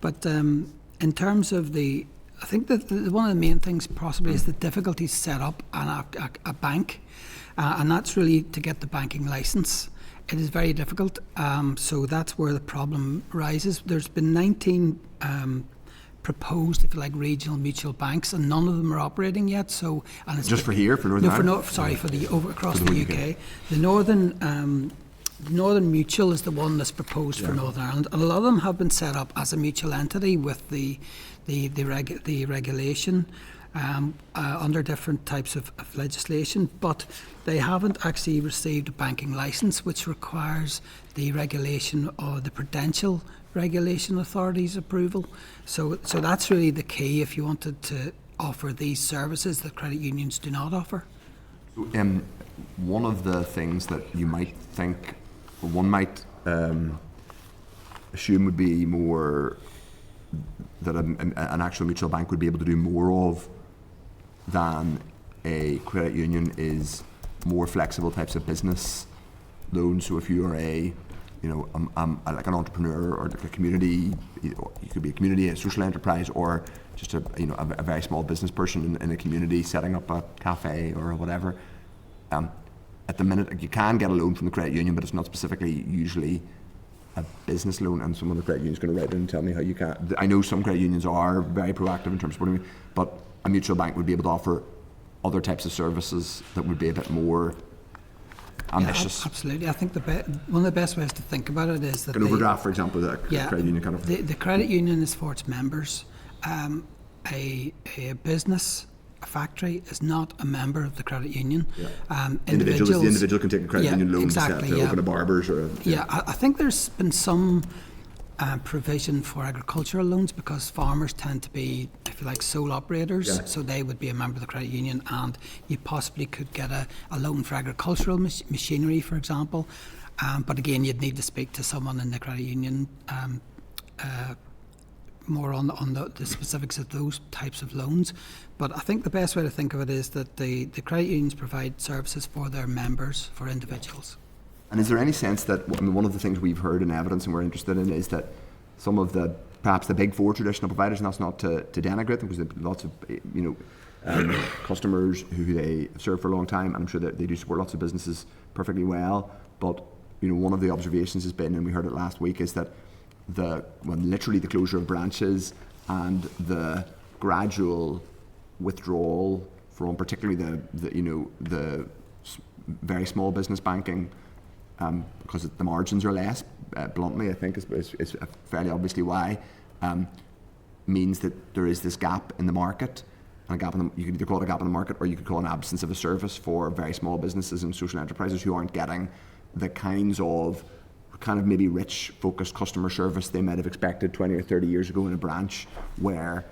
But in terms of I think that one of the main things possibly is the difficulty to set up a bank, and that's really to get the banking license. It is very difficult, so that's where the problem rises. There's been 19 proposed, if you like, regional mutual banks, and none of them are operating yet. So, and it's just for here, for Northern Ireland? For the across the UK. The Northern Mutual is the one that's proposed for Northern Ireland, and a lot of them have been set up as a mutual entity with the regulation under different types of legislation, but they haven't actually received a banking license, which requires the regulation or the Prudential Regulation Authority's approval. So that's really the key if you wanted to offer these services that credit unions do not offer. One of the things that you might think, or one might assume would be more that an actual mutual bank would be able to do more of than a credit union is more flexible types of business loans. So if you are like an entrepreneur or like a community, you could be a community, a social enterprise, or just a very small business person in a community setting up a cafe or whatever. At the minute, you can get a loan from the credit union, but it's not specifically usually a business loan, and someone in the credit union is going to write in and tell me how you can. I know some credit unions are very proactive in terms of supporting me, but a mutual bank would be able to offer other types of services that would be a bit more ambitious. Yeah, absolutely. I think one of the best ways to think about it is that an overdraft, for example, the credit union kind of. The credit union is for its members. A business, a factory, is not a member of the credit union. Yeah. The individual can take a credit union loan to open a barber's or I think there's been some provision for agricultural loans because farmers tend to be, if you like, sole operators, so they would be a member of the credit union, and you possibly could get a loan for agricultural machinery, for example. But again, you'd need to speak to someone in the credit union more on the specifics of those types of loans. But I think the best way to think of it is that the credit unions provide services for their members, for individuals. And is there any sense that, one of the things we've heard in evidence and we're interested in is that some of perhaps the big four traditional providers, and that's not to denigrate them, because there are lots of customers who they have served for a long time, and I'm sure that they do support lots of businesses perfectly well, but one of the observations has been, and we heard it last week, is that literally the closure of branches and the gradual withdrawal from particularly the very small business banking, because the margins are less, bluntly I think is fairly obviously why, means that there is this gap in the market. You could either call it a gap in the market, or you could call it an absence of a service for very small businesses and social enterprises who aren't getting the kinds of maybe rich, focused customer service they might have expected 20 or 30 years ago in a branch, where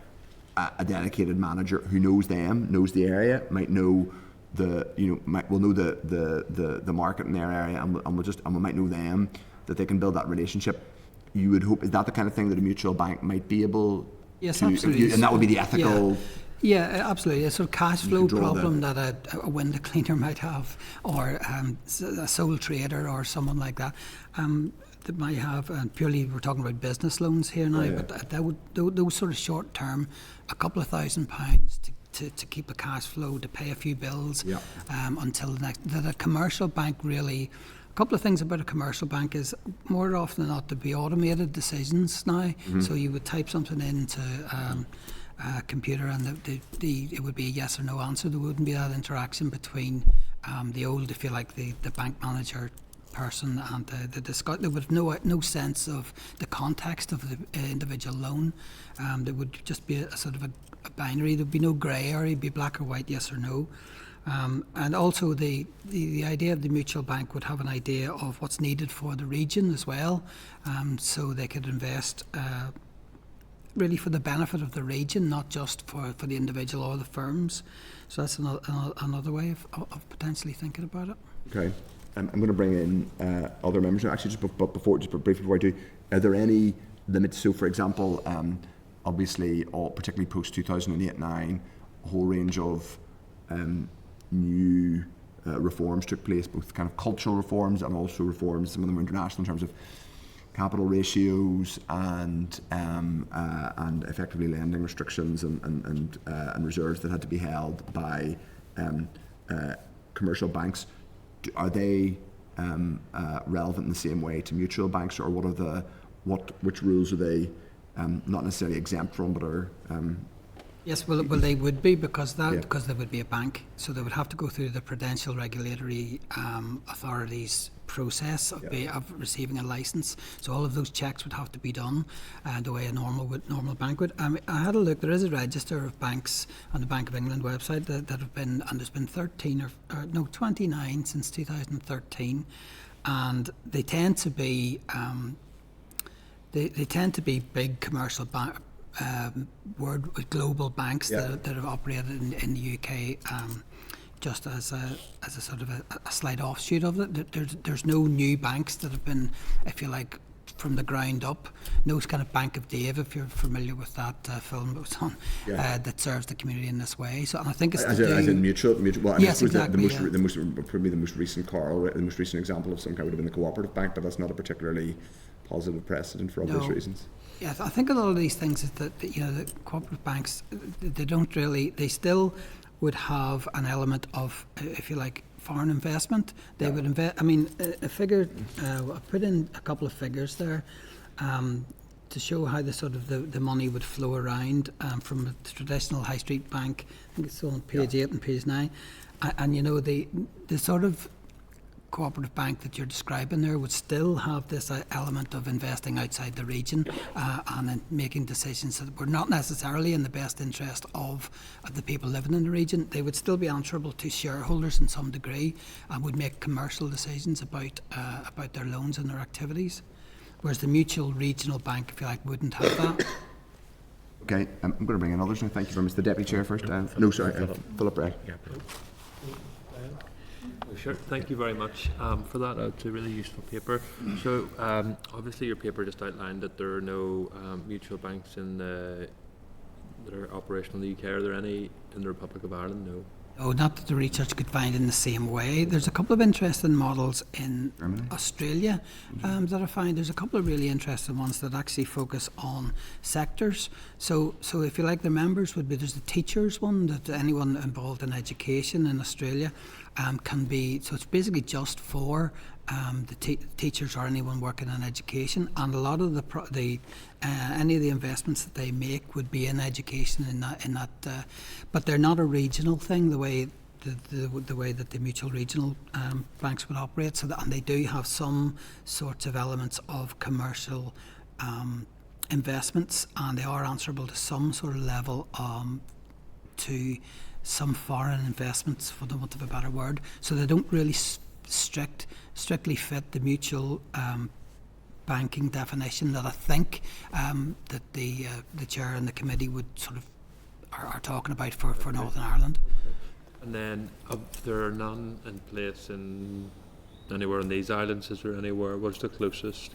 a dedicated manager who knows the area, might know will know the market in their area, and we might know them, that they can build that relationship. You would hope, is that the kind of thing that a mutual bank might be able yes, to, absolutely. And that would be the ethical. Yeah, absolutely. A sort of cash flow problem that a window cleaner might have, or a sole trader or someone like that. That might have, and purely we're talking about business loans here now, but those sort of short term, a couple of £1,000 to keep a cash flow, to pay a few bills until the next. That a commercial bank really. A couple of things about a commercial bank is, more often than not, to be automated decisions now. Mm-hmm. So you would type something into a computer, and it would be a yes or no answer. There wouldn't be that interaction between the old, if you like, the bank manager person and the discuss. There would have no sense of the context of the individual loan. There would just be a sort of a binary. There'd be no grey area. It'd be black or white, yes or no. And also the idea of the mutual bank would have an idea of what's needed for the region as well, so they could invest really for the benefit of the region, not just for the individual or the firms. So that's another way of potentially thinking about it. Okay. I'm going to bring in other members. Actually, just briefly before I do, are there any limits? So, for example, obviously, particularly post 2008-9, a whole range of new reforms took place, both kind of cultural reforms and also reforms, some of them were international, in terms of capital ratios and effectively lending restrictions and reserves that had to be held by commercial banks. Are they relevant in the same way to mutual banks, or which rules are they not necessarily exempt from, but are Yes, well, they would be, because they would be a bank, so they would have to go through the prudential regulatory authorities process of receiving a license. So all of those checks would have to be done the way a normal bank would. I had a look. There is a register of banks on the Bank of England website that have been, and there's been 29 since 2013, and they tend to be big commercial banks. With global banks that have operated in the UK, just as a sort of a slight offshoot of it. There's no new banks that have been, if you like, from the ground up. No kind of Bank of Dave, if you're familiar with that film that was on, that serves the community in this way. So, and I think it's as in mutual. Well, yes, exactly. The most recent the most recent example of some kind would have been the cooperative bank, but that's not a particularly positive precedent for obvious reasons. Yeah, I think a lot of these things is that the cooperative banks, they still would have an element of, if you like, foreign investment. They would invest. I mean, a figure. I put in a couple of figures there to show how the money would flow around from a traditional high street bank. I think it's on page 8 and page 9, and the sort of cooperative bank that you're describing there would still have this element of investing outside the region and then making decisions that were not necessarily in the best interest of the people living in the region. They would still be answerable to shareholders in some degree and would make commercial decisions about their loans and their activities, whereas the mutual regional bank, if you like, wouldn't have that. Okay, I'm going to bring in others now. Thank you very much. The Deputy Chair first. Philip Ray. Sure, thank you very much for that. It's a really useful paper. So obviously your paper just outlined that there are no mutual banks that are operational in the UK. Are there any in the Republic of Ireland? No. Oh, not that the research could find in the same way. There's a couple of interesting models in Australia that I find. There's a couple of really interesting ones that actually focus on sectors. So if you like, the members would be, there's the teachers one, that anyone involved in education in Australia can be, so it's basically just for the teachers or anyone working in education, and a lot of any of the investments that they make would be in education in that but they're not a regional thing the way that the mutual regional banks would operate. So and they do have some sorts of elements of commercial investments, and they are answerable to some sort of level to some foreign investments, for the want of a better word. So they don't really strictly fit the mutual banking definition that I think that the chair and the committee would sort of are talking about for Northern Ireland. And then there are none in place in anywhere on these islands. Is there anywhere? What's the closest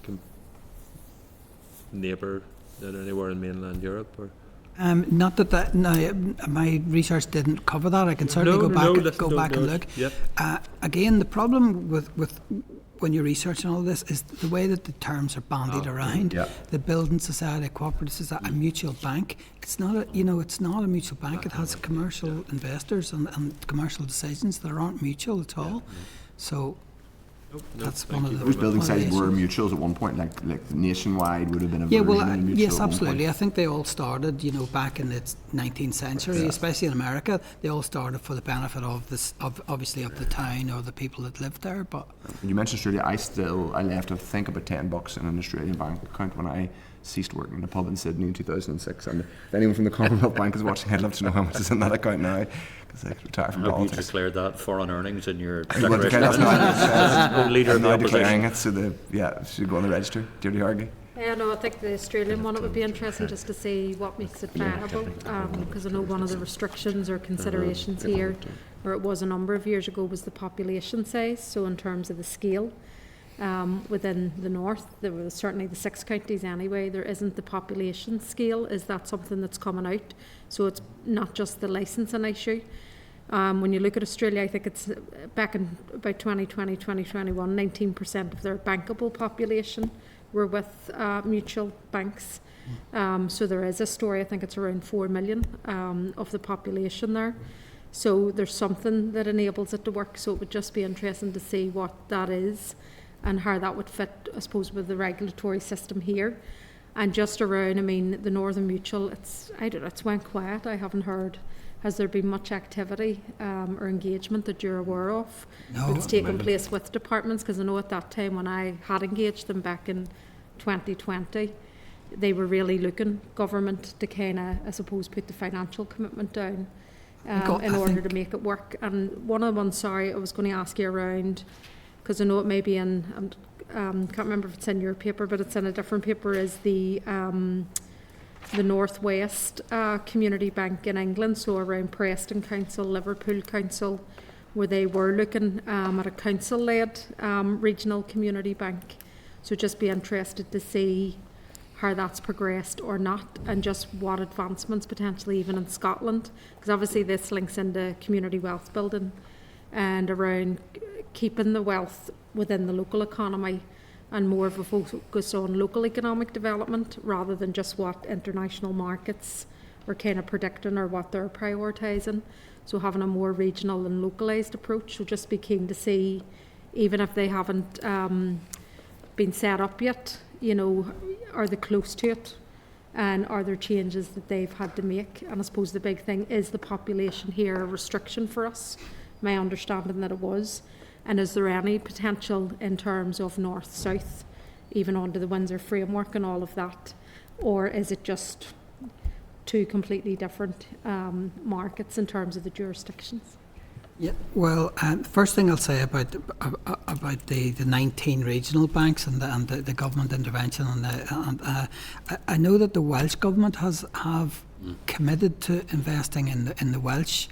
neighbour anywhere in mainland Europe? Or not that no, my research didn't cover that. I can certainly go back and look. Yep. Again, the problem with when you're researching all this is the way that the terms are bandied around. Yeah. The building society, a cooperative society, a mutual bank. It's not a mutual bank. It has commercial investors and commercial decisions that aren't mutual at all. So. That's one of those building sizes were mutuals at one point, like Nationwide would have been a mutual. Yes, absolutely. I think they all started, back in the 19th century, especially in America. They all started for the benefit of obviously of the town or the people that lived there. But when you mentioned Australia, I left I think about $10 in an Australian bank account when I ceased working in a pub in Sydney in 2006. And if anyone from the Commonwealth Bank is watching, I'd love to know how much is in that account now, because I retired from politics. Have you declared that foreign earnings in your declaration? I'm not declaring it, so it should go on the register. Deirdre Hargey. No, I think the Australian one, it would be interesting just to see what makes it viable, because I know one of the restrictions or considerations here, or it was a number of years ago, was the population size. So in terms of the scale, within the north, there was certainly the 6 counties anyway, there isn't the population scale. Is that something that's coming out? So it's not just the licensing issue. When you look at Australia, I think it's back in about 2020, 2021, 19% of their bankable population were with mutual banks. So there is a story, I think it's around 4 million of the population there. So there's something that enables it to work. So it would just be interesting to see what that is and how that would fit, I suppose, with the regulatory system here. And just around, I mean, the Northern Mutual, it's went quiet. I haven't heard. Has there been much activity or engagement that you're aware of that's taken place with departments? Because I know at that time when I had engaged them back in 2020, they were really looking government to kind of, I suppose, put the financial commitment down in order to make it work. And one of the ones, sorry, I was going to ask you around, because I know it may be in, can't remember if it's in your paper, but it's in a different paper, is the Northwest Community Bank in England, so around Preston Council, Liverpool Council, where they were looking at a council-led regional community bank. So just be interested to see how that's progressed or not, and just what advancements potentially even in Scotland, because obviously this links into community wealth building and around keeping the wealth within the local economy and more of a focus on local economic development rather than just what international markets are kind of predicting or what they're prioritising. So having a more regional and localised approach. So just be keen to see, even if they haven't been set up yet, you know, are they close to it? And are there changes that they've had to make? And I suppose the big thing is the population here a restriction for us? My understanding that it was. And is there any potential in terms of north-south, even under the Windsor framework and all of that? Or is it just two completely different markets in terms of the jurisdictions? Yeah, well, first thing I'll say about the 19 regional banks and the government intervention I know that the Welsh government have committed to investing in the Welsh.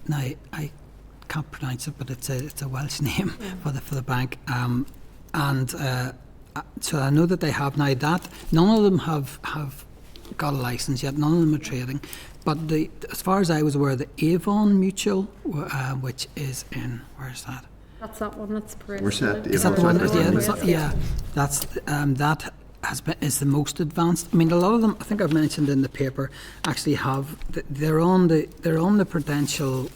Now I can't pronounce it, but it's a Welsh name for the bank, so I know that they have now that. None of them have got a license yet. None of them are trading. But as far as I was aware, the Avon Mutual, which is in, where is that? That's that one. That's Where's that? Is that the one? Yeah, that's that is the most advanced. I mean, a lot of them, I think I've mentioned in the paper, actually have. They're on the Prudential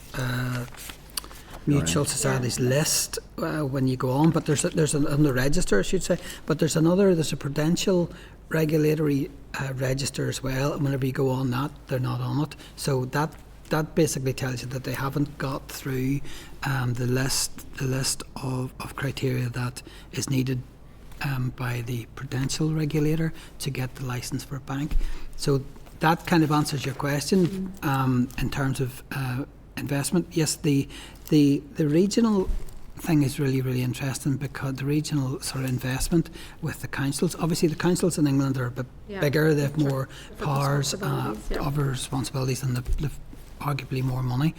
Mutual Societies list when you go on. But there's on the register, I should say. But there's a Prudential regulatory register as well, and whenever you go on that, they're not on it. So that basically tells you that they haven't got through the list of criteria that is needed by the prudential regulator to get the license for a bank. So that kind of answers your question in terms of investment. Yes, the regional thing is really, really interesting, because the regional sort of investment with the councils, obviously the councils in England are a bit bigger, they have more powers, other responsibilities, and they've arguably more money.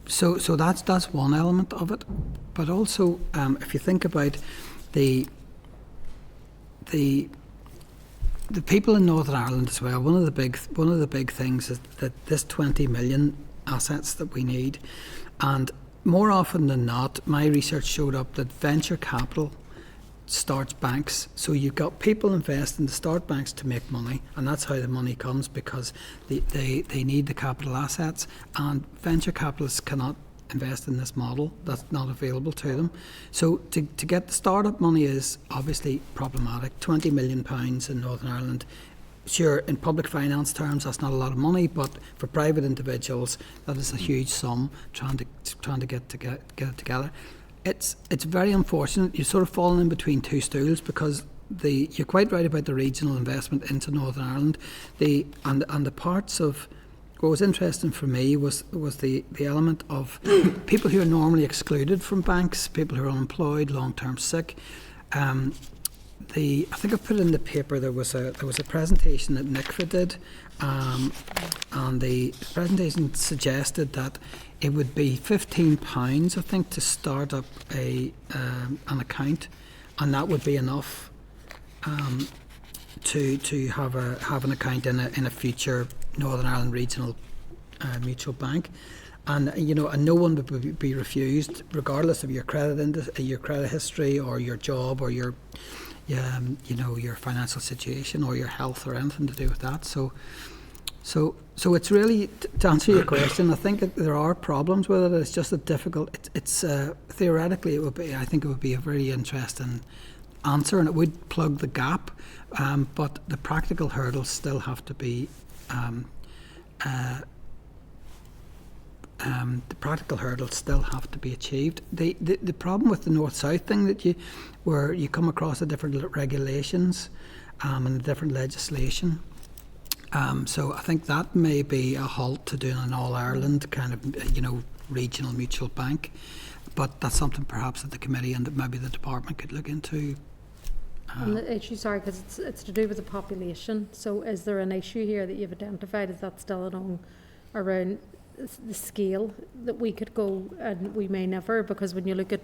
So that's one element of it. But also, if you think about the people in Northern Ireland as well, one of the big things is that this 20 million assets that we need, and more often than not, my research showed up that venture capital starts banks. So you've got people investing to start banks to make money, and that's how the money comes, because they need the capital assets, and venture capitalists cannot invest in this model. That's not available to them. So to get the startup money is obviously problematic. £20 million in Northern Ireland. Sure, in public finance terms, that's not a lot of money, but for private individuals, that is a huge sum trying to get it together. It's very unfortunate. You've sort of fallen in between two stools, because you're quite right about the regional investment into Northern Ireland. And the parts of what was interesting for me was the element of people who are normally excluded from banks, people who are unemployed, long-term sick. I think I put in the paper there was a presentation that NICFA did, and the presentation suggested that it would be £15, I think, to start up an account, and that would be enough to have an account in a future Northern Ireland regional mutual bank. and and no one would be refused, regardless of your your credit history, or your job, or your your financial situation, or your health, or anything to do with that. So it's really, to answer your question, I think there are problems with it. It's just a difficult. It's theoretically, I think it would be a very interesting answer, and it would plug the gap. But the practical hurdles still have to be. The practical hurdles still have to be achieved. The problem with the north-south thing where you come across the different regulations and the different legislation. So I think that may be a halt to doing an all-Ireland kind of regional mutual bank, but that's something perhaps that the committee and maybe the department could look into. And the issue, sorry, because it's to do with the population. So is there an issue here that you've identified? Is that still around the scale that we could go, and we may never, because when you look at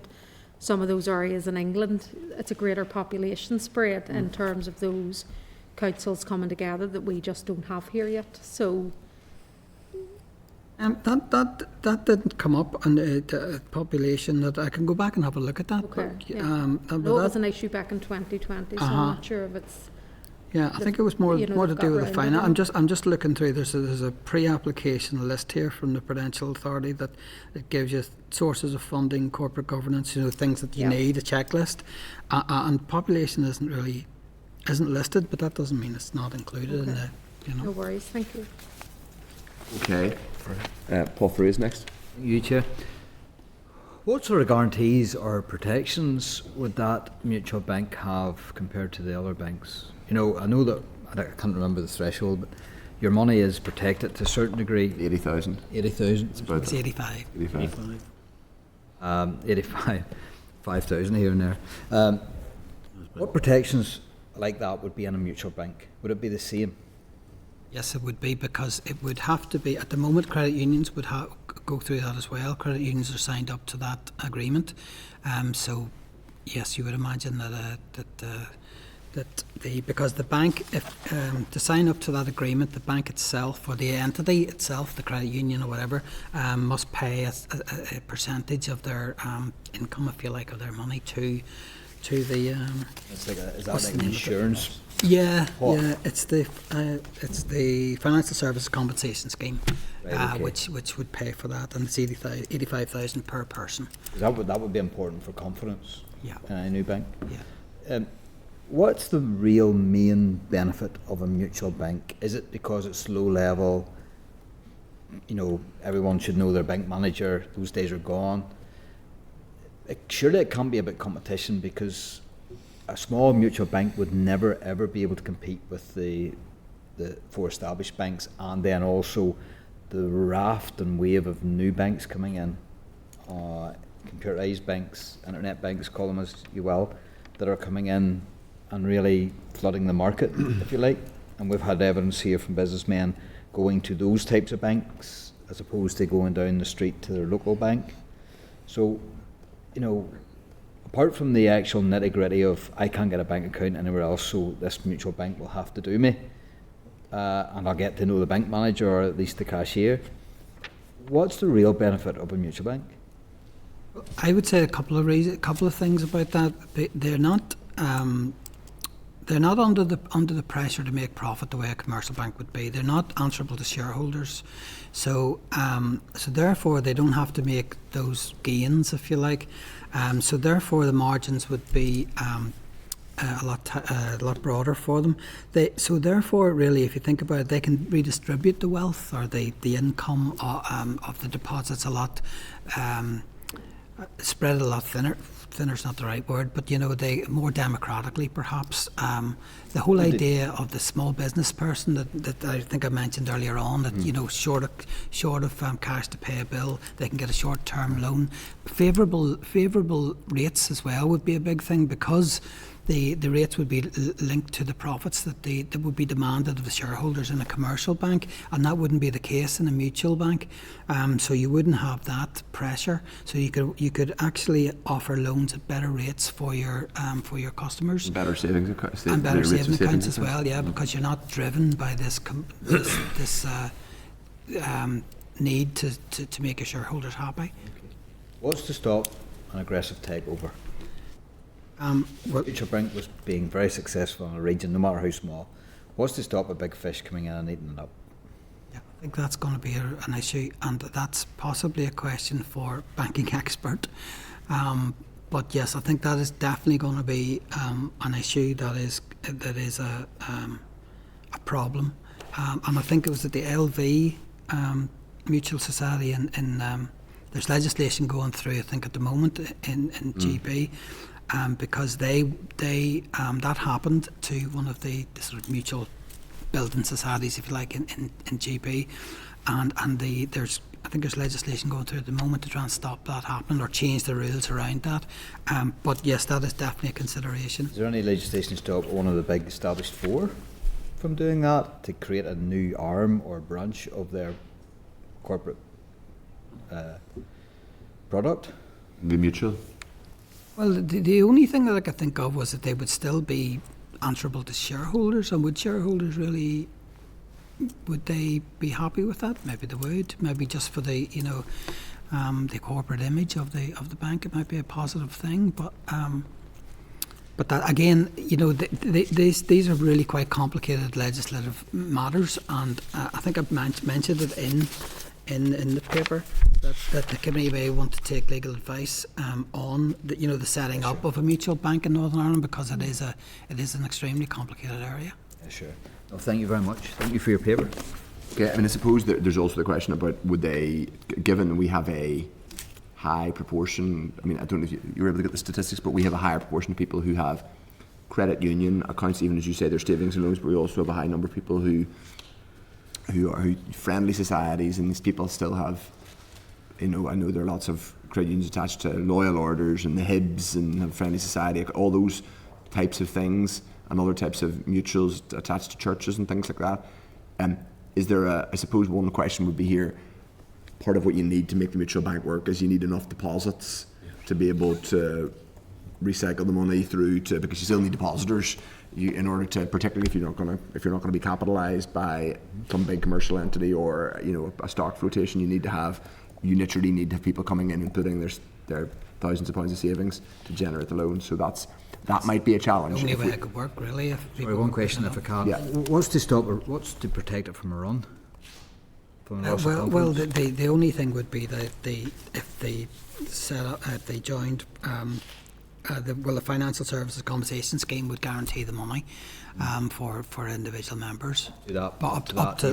some of those areas in England, it's a greater population spread in terms of those councils coming together that we just don't have here yet. So that didn't come up on the population. That I can go back and have a look at that. Okay. But, Yeah. but No, it was an issue back in 2020, so I'm not sure if it's. Yeah, I think it was more to do with the finance. I'm just looking through. There's a pre-application list here from the Prudential Authority that it gives you sources of funding, corporate governance, things that you need, a checklist, and population isn't listed, but that doesn't mean it's not included in the. No worries, thank you. Okay, Paul Frew is next. You, Chair. What sort of guarantees or protections would that mutual bank have compared to the other banks? I know that, I can't remember the threshold, but your money is protected to a certain degree. 80,000. 80,000? It's 85. 85. 5,000 here and there. What protections like that would be in a mutual bank? Would it be the same? Yes, it would be, because it would have to be, at the moment credit unions would go through that as well. Credit unions are signed up to that agreement. So yes, you would imagine because the bank, if to sign up to that agreement, the bank itself or the entity itself, the credit union or whatever, must pay a percentage of their income, if you like, of their money to the. Is that like insurance? Yeah, it's the Financial Services Compensation Scheme, right, okay. which would pay for that, and it's 85,000 per person. That would be important for confidence. Yeah. In a new bank. Yeah. What's the real main benefit of a mutual bank? Is it because it's low level? Everyone should know their bank manager. Those days are gone. Surely it can't be about competition, because a small mutual bank would never ever be able to compete with the four established banks, and then also the raft and wave of new banks coming in, computerised banks, internet banks, call them as you will, that are coming in and really flooding the market, if you like. And we've had evidence here from businessmen going to those types of banks as opposed to going down the street to their local bank. So, apart from the actual nitty-gritty of I can't get a bank account anywhere else, so this mutual bank will have to do me, and I'll get to know the bank manager or at least the cashier, what's the real benefit of a mutual bank? I would say a couple of things about that. They're not under the pressure to make profit the way a commercial bank would be. They're not answerable to shareholders, so therefore they don't have to make those gains, if you like. So therefore the margins would be a lot broader for them. So therefore, really, if you think about it, they can redistribute the wealth or the income of the deposits a lot, spread a lot thinner. Thinner's not the right word, but they more democratically, perhaps. The whole idea of the small business person that I think I mentioned earlier on, that short of cash to pay a bill, they can get a short-term loan. Favourable rates as well would be a big thing, because the rates would be linked to the profits that would be demanded of the shareholders in a commercial bank, and that wouldn't be the case in a mutual bank. So you wouldn't have that pressure. So you could actually offer loans at better rates for your customers. And better savings accounts. And better savings accounts as well, yeah, because you're not driven by this need to make your shareholders happy. What's to stop an aggressive takeover? Mutual Bank was being very successful in a region, no matter how small. What's to stop a big fish coming in and eating it up? Yeah, I think that's going to be an issue, and that's possibly a question for banking expert. But yes, I think that is definitely going to be an issue that is a problem. And I think it was at the LV Mutual Society in there's legislation going through, I think, at the moment in GB, because they that happened to one of the sort of mutual building societies, if you like, in GB, and I think there's legislation going through at the moment to try and stop that happening or change the rules around that. But yes, that is definitely a consideration. Is there any legislation to stop one of the big established four from doing that, to create a new arm or branch of their corporate product? The mutual? Well, the only thing that I could think of was that they would still be answerable to shareholders, and would shareholders really, would they be happy with that? Maybe they would. Maybe just for the the corporate image of the bank, it might be a positive thing. But that again, these are really quite complicated legislative matters, and I think I've mentioned it in the paper that the committee may want to take legal advice on the setting up of a mutual bank in Northern Ireland, because it is an extremely complicated area. Yeah, sure. Well, thank you very much. Thank you for your paper. Okay, I mean, I suppose there's also the question about, would they, given we have a high proportion, I mean, I don't know if you were able to get the statistics, but we have a higher proportion of people who have credit union accounts, even as you say, their savings and loans, but we also have a high number of people who are friendly societies, and these people still have, I know there are lots of credit unions attached to loyal orders and the Hibs and have friendly society, all those types of things, and other types of mutuals attached to churches and things like that. Is there I suppose one question would be here, part of what you need to make the mutual bank work is you need enough deposits to be able to recycle the money through to, because you still need depositors in order to, particularly if you're not going to be capitalised by some big commercial entity or a stock flotation, you literally need to have people coming in and putting their thousands of pounds of savings to generate the loan. So that might be a challenge. The only way it could work, really. One question, if I can. Yeah. What's to protect it from a run? Well, the only thing would be that if they joined, the Financial Services Compensation Scheme would guarantee the money for individual members. But up to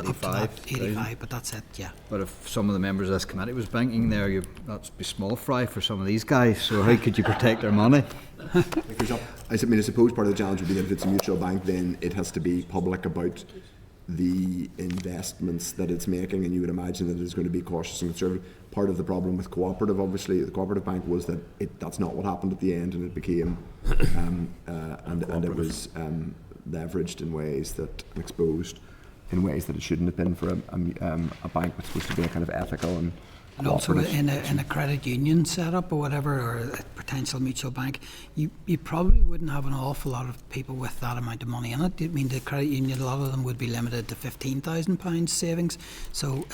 85, but that's it, yeah. But if some of the members of this committee was banking there, that'd be small fry for some of these guys. So how could you protect their money? I suppose part of the challenge would be that if it's a mutual bank, then it has to be public about the investments that it's making, and you would imagine that it's going to be cautious and conservative. Part of the problem with cooperative, obviously, the cooperative bank was that that's not what happened at the end, and it became and it was leveraged in ways that, exposed in ways that it shouldn't have been for a bank that's supposed to be a kind of ethical and also in a credit union setup or whatever, or a potential mutual bank, you probably wouldn't have an awful lot of people with that amount of money in it. I mean, the credit union, a lot of them would be limited to £15,000 savings, so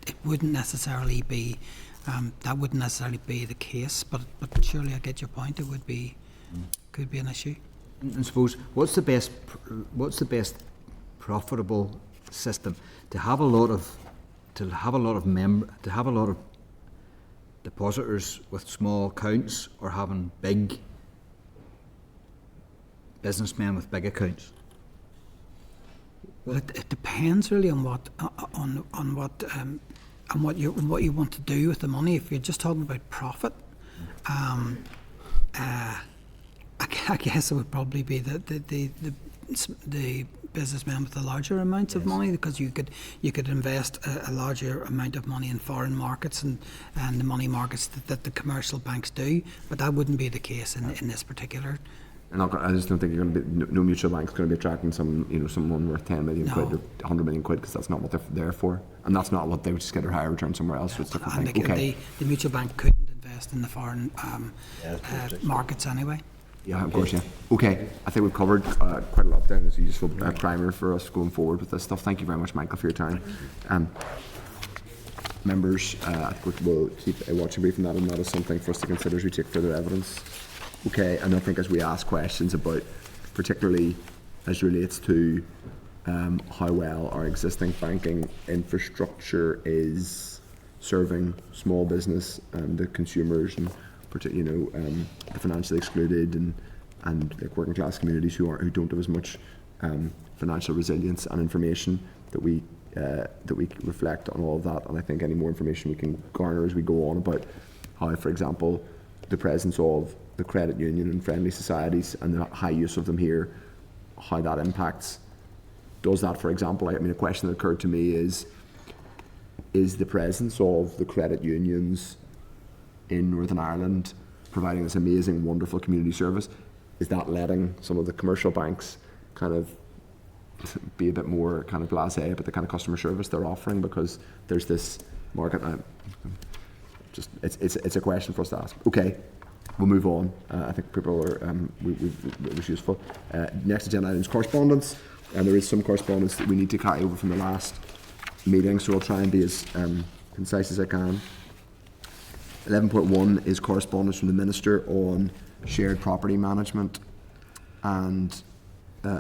it wouldn't necessarily be that wouldn't necessarily be the case. But surely I get your point. It would be could be an issue. I suppose what's the best profitable system to have a lot of depositors with small accounts, or having big businessmen with big accounts? Well, it depends really on what you want to do with the money. If you're just talking about profit, I guess it would probably be the businessmen with the larger amounts of money, because you could invest a larger amount of money in foreign markets and the money markets that the commercial banks do, but that wouldn't be the case in this particular. And I just don't think you're going to be, no mutual bank's going to be attracting someone worth 10 million quid or 100 million quid, because that's not what they're there for, and that's not what they would just get a higher return somewhere else. So it's different. And the mutual bank couldn't invest in the foreign markets anyway. Yeah, of course, yeah. Okay, I think we've covered quite a lot there. It's a useful primer for us going forward with this stuff. Thank you very much, Michael, for your time. members, I think we'll keep a watching brief on that, and that is something for us to consider as we take further evidence. Okay, and I think as we ask questions about, particularly as relates to how well our existing banking infrastructure is serving small business and the consumers, and the financially excluded and like working class communities who don't have as much financial resilience and information, that we reflect on all of that. And I think any more information we can garner as we go on about how, for example, the presence of the credit union and friendly societies and the high use of them here, how that impacts. Does that, for example, a question that occurred to me is the presence of the credit unions in Northern Ireland providing this amazing, wonderful community service, is that letting some of the commercial banks kind of be a bit more kind of blasé about the kind of customer service they're offering, because there's this market? It's a question for us to ask. Okay, we'll move on. I think people are it was useful. Next agenda item is correspondence, and there is some correspondence that we need to carry over from the last meeting, so I'll try and be as concise as I can. 11.1 is correspondence from the Minister on shared property management, and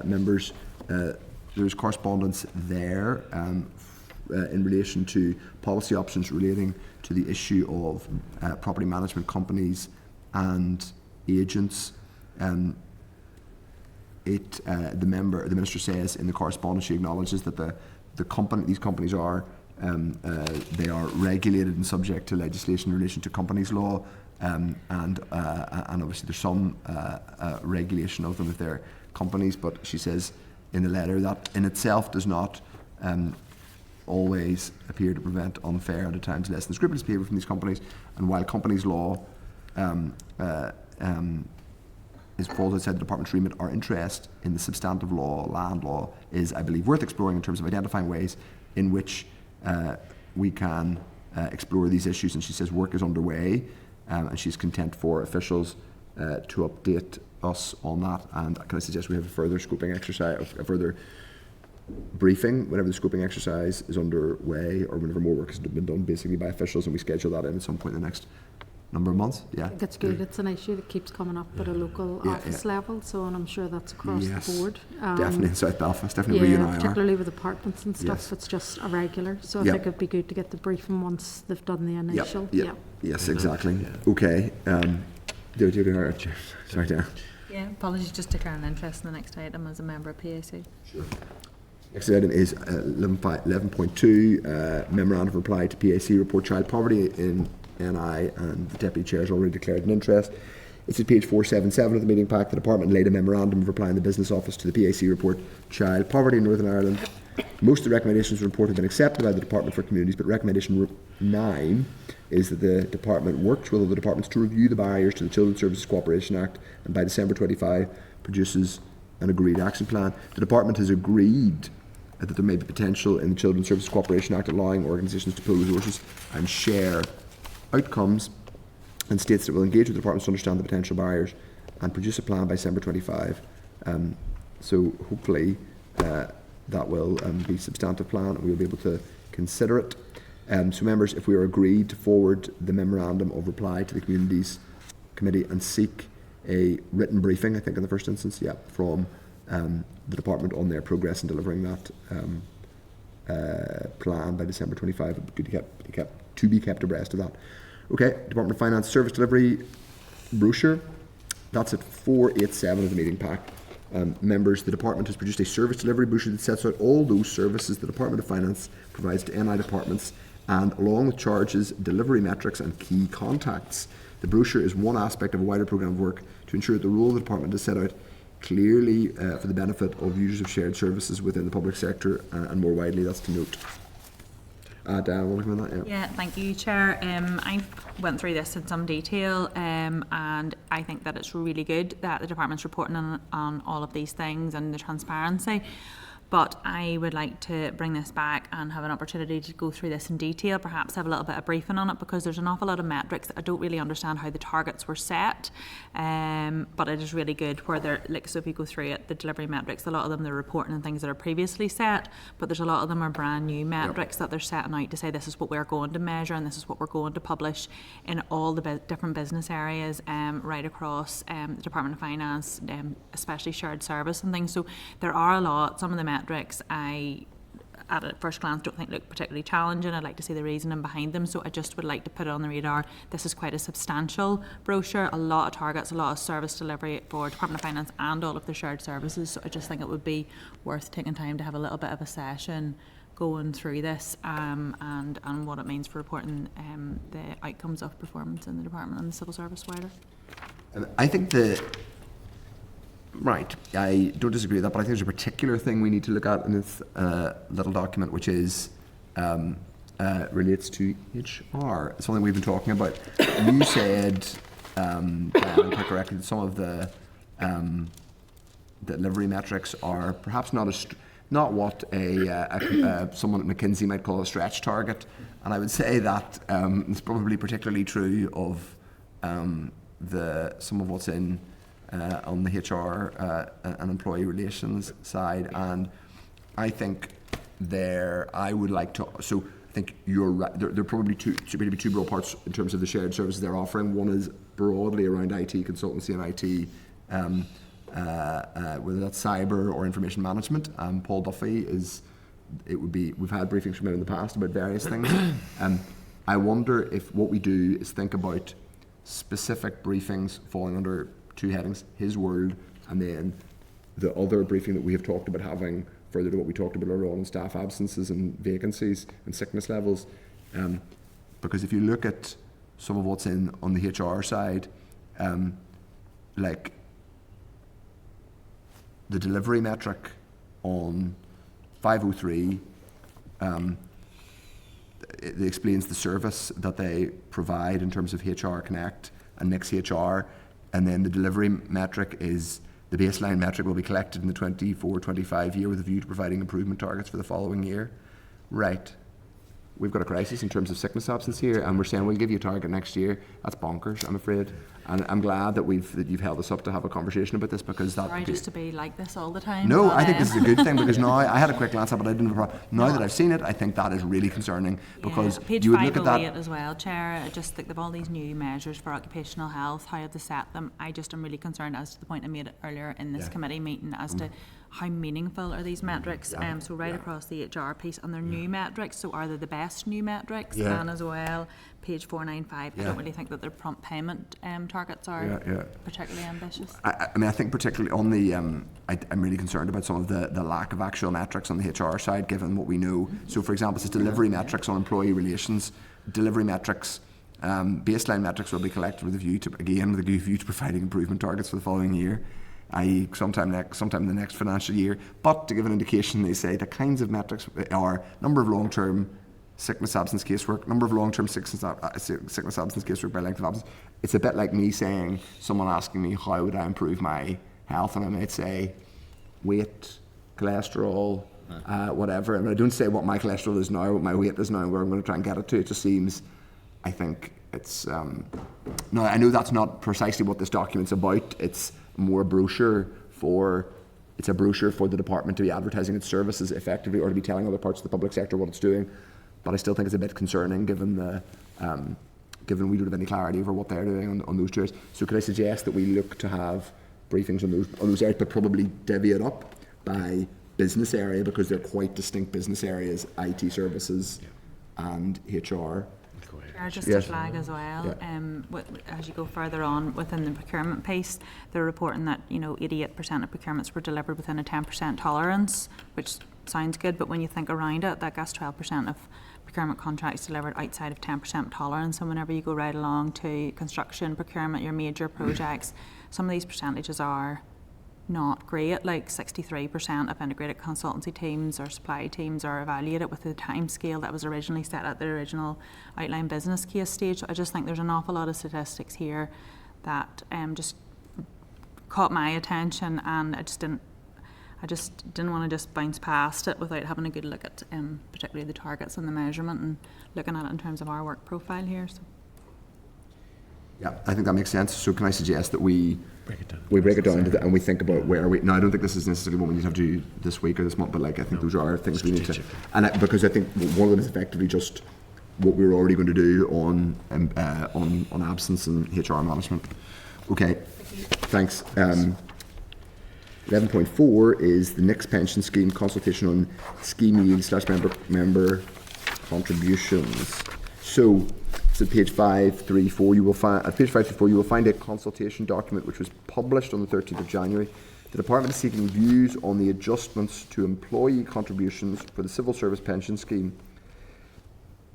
members, there's correspondence there in relation to policy options relating to the issue of property management companies and agents. The Minister says in the correspondence, she acknowledges that these companies are they are regulated and subject to legislation in relation to companies law, and obviously there's some regulation of them if they're companies, but she says in the letter that in itself does not always appear to prevent unfair and at times less than scrupulous behaviour from these companies. And while companies law is falls outside the department's remit, our interest in the substantive law, land law, is, I believe, worth exploring in terms of identifying ways in which we can explore these issues. And she says work is underway, and she's content for officials to update us on that. And can I suggest we have a further scoping exercise, a further briefing whenever the scoping exercise is underway, or whenever more work has been done basically by officials, and we schedule that in at some point in the next number of months. Yeah, that's good. It's an issue that keeps coming up at a local office level, so, and I'm sure that's across the board. Definitely in South Belfast, definitely where you and I are. Particularly with apartments and stuff, it's just irregular. So I think it'd be good to get the briefing once they've done the initial. Yes, exactly. Okay. Sorry, Dan. Yeah, apologies, just declaring interest in the next item as a member of PAC. Sure. Next item is 11.2, memorandum of reply to PAC report child poverty in NI, and the Deputy Chair has already declared an interest. It's at page 477 of the meeting pack. The Department laid a memorandum of reply in the Business Office to the PAC report child poverty in Northern Ireland. Most of the recommendations of the report have been accepted by the Department for Communities, but recommendation 9 is that the Department works with other departments to review the barriers to the Children's Services Cooperation Act, and by December 25 produces an agreed action plan. The Department has agreed that there may be potential in the Children's Services Cooperation Act allowing organisations to pool resources and share outcomes, and states that it will engage with the departments to understand the potential barriers and produce a plan by December 25. So hopefully that will be a substantive plan, and we'll be able to consider it. So members, if we are agreed to forward the memorandum of reply to the Communities Committee and seek a written briefing, I think in the first instance, from the department on their progress in delivering that plan by December 25, it would be good to be kept abreast of that. Okay, Department of Finance Service Delivery brochure, that's at 487 of the meeting pack. Members, the department has produced a service delivery brochure that sets out all those services the Department of Finance provides to NI departments, and along with charges, delivery metrics and key contacts. The brochure is one aspect of a wider programme of work to ensure that the role of the department is set out clearly for the benefit of users of shared services within the public sector, and more widely, that's to note. Dan, want to comment on that? Yeah, thank you, Chair. I went through this in some detail, and I think that it's really good that the department's reporting on all of these things and the transparency. But I would like to bring this back and have an opportunity to go through this in detail, perhaps have a little bit of briefing on it, because there's an awful lot of metrics that I don't really understand how the targets were set. But it is really good where they're, like, so if you go through it, the delivery metrics, a lot of them they're reporting on things that are previously set, but there's a lot of them are brand new metrics that they're setting out to say this is what we're going to measure and this is what we're going to publish in all the different business areas, right across the Department of Finance, especially shared service and things. So there are a lot. Some of the metrics I, at a first glance, don't think look particularly challenging. I'd like to see the reasoning behind them, so I just would like to put it on the radar. This is quite a substantial brochure, a lot of targets, a lot of service delivery for Department of Finance and all of the shared services, so I just think it would be worth taking time to have a little bit of a session going through this and what it means for reporting the outcomes of performance in the department and the civil service wider. I think right, I don't disagree with that, but I think there's a particular thing we need to look at in this little document, which is relates to HR. It's something we've been talking about. You said, Diane, quite correctly, that some of the delivery metrics are perhaps not what someone at McKinsey might call a stretch target, and I would say that it's probably particularly true of some of what's in on the HR and employee relations side, and I think I would like to. So I think you're right. There are probably maybe two broad parts in terms of the shared services they're offering. One is broadly around IT consultancy and IT. Whether that's cyber or information management. Paul Duffy we've had briefings from him in the past about various things. I wonder if what we do is think about specific briefings falling under two headings, his world, and then the other briefing that we have talked about having further to what we talked about earlier on staff absences and vacancies and sickness levels. Because if you look at some of what's in on the HR side, like the delivery metric on 503, it explains the service that they provide in terms of HR Connect and Nix HR, and then the delivery metric is the baseline metric will be collected in the 24-25 year with a view to providing improvement targets for the following year. Right. We've got a crisis in terms of sickness absence here, and we're saying we'll give you a target next year. That's bonkers, I'm afraid. And I'm glad that you've held us up to have a conversation about this, because that. Sorry, just to be like this all the time. No, I think this is a good thing, because now I had a quick glance at it, but I didn't have a problem. Now that I've seen it, I think that is really concerning, because page you would look at that. as well, Chair. I just think of all these new measures for occupational health. How have they set them? I just am really concerned as to the point I made earlier in this committee meeting as to how meaningful are these metrics. So across the HR piece, and they're new metrics. So are they the best new metrics? And as well, page 495. I don't really think that their prompt payment targets are particularly ambitious. I mean, I think particularly on the, I'm really concerned about some of the lack of actual metrics on the HR side, given what we know. So, for example, it's delivery metrics on employee relations. Delivery metrics, baseline metrics will be collected with a view to providing improvement targets for the following year, i.e. sometime in the next financial year. But to give an indication, they say the kinds of metrics are number of long-term sickness absence casework, number of long-term sickness absence casework by length of absence. It's a bit like me saying, someone asking me how would I improve my health, and I might say weight, cholesterol, whatever, and I don't say what my cholesterol is now, what my weight is now, and where I'm going to try and get it to. It just seems, I think it's no, I know that's not precisely what this document's about. It's more a brochure for the department to be advertising its services effectively, or to be telling other parts of the public sector what it's doing. But I still think it's a bit concerning, given we don't have any clarity over what they're doing on those tours. So could I suggest that we look to have briefings on those areas, but probably divvy it up by business area, because they're quite distinct business areas: IT services and HR. Just to flag as well, as you go further on within the procurement piece, they're reporting that 88% of procurements were delivered within a 10% tolerance, which sounds good, but when you think around it, that gets 12% of procurement contracts delivered outside of 10% tolerance. And whenever you go right along to construction procurement, your major projects, some of these percentages are not great. Like 63% of integrated consultancy teams or supply teams are evaluated with the time scale that was originally set at the original outline business case stage. So I just think there's an awful lot of statistics here that just caught my attention, and I just didn't. I just didn't want to just bounce past it without having a good look at particularly the targets and the measurement and looking at it in terms of our work profile here. So. Yeah, I think that makes sense. So can I suggest that we break it down, and we think about where we. Now, I don't think this is necessarily what we need to have to do this week or this month, but like I think those are things we need to. And because I think one of them is effectively just what we were already going to do on absence and HR management. Okay, thanks. 11.4 is the next pension scheme consultation on scheme yield / member contributions. So. So page 534, you will find at page 534 you will find a consultation document which was published on the 13th of January. The department is seeking views on the adjustments to employee contributions for the civil service pension scheme.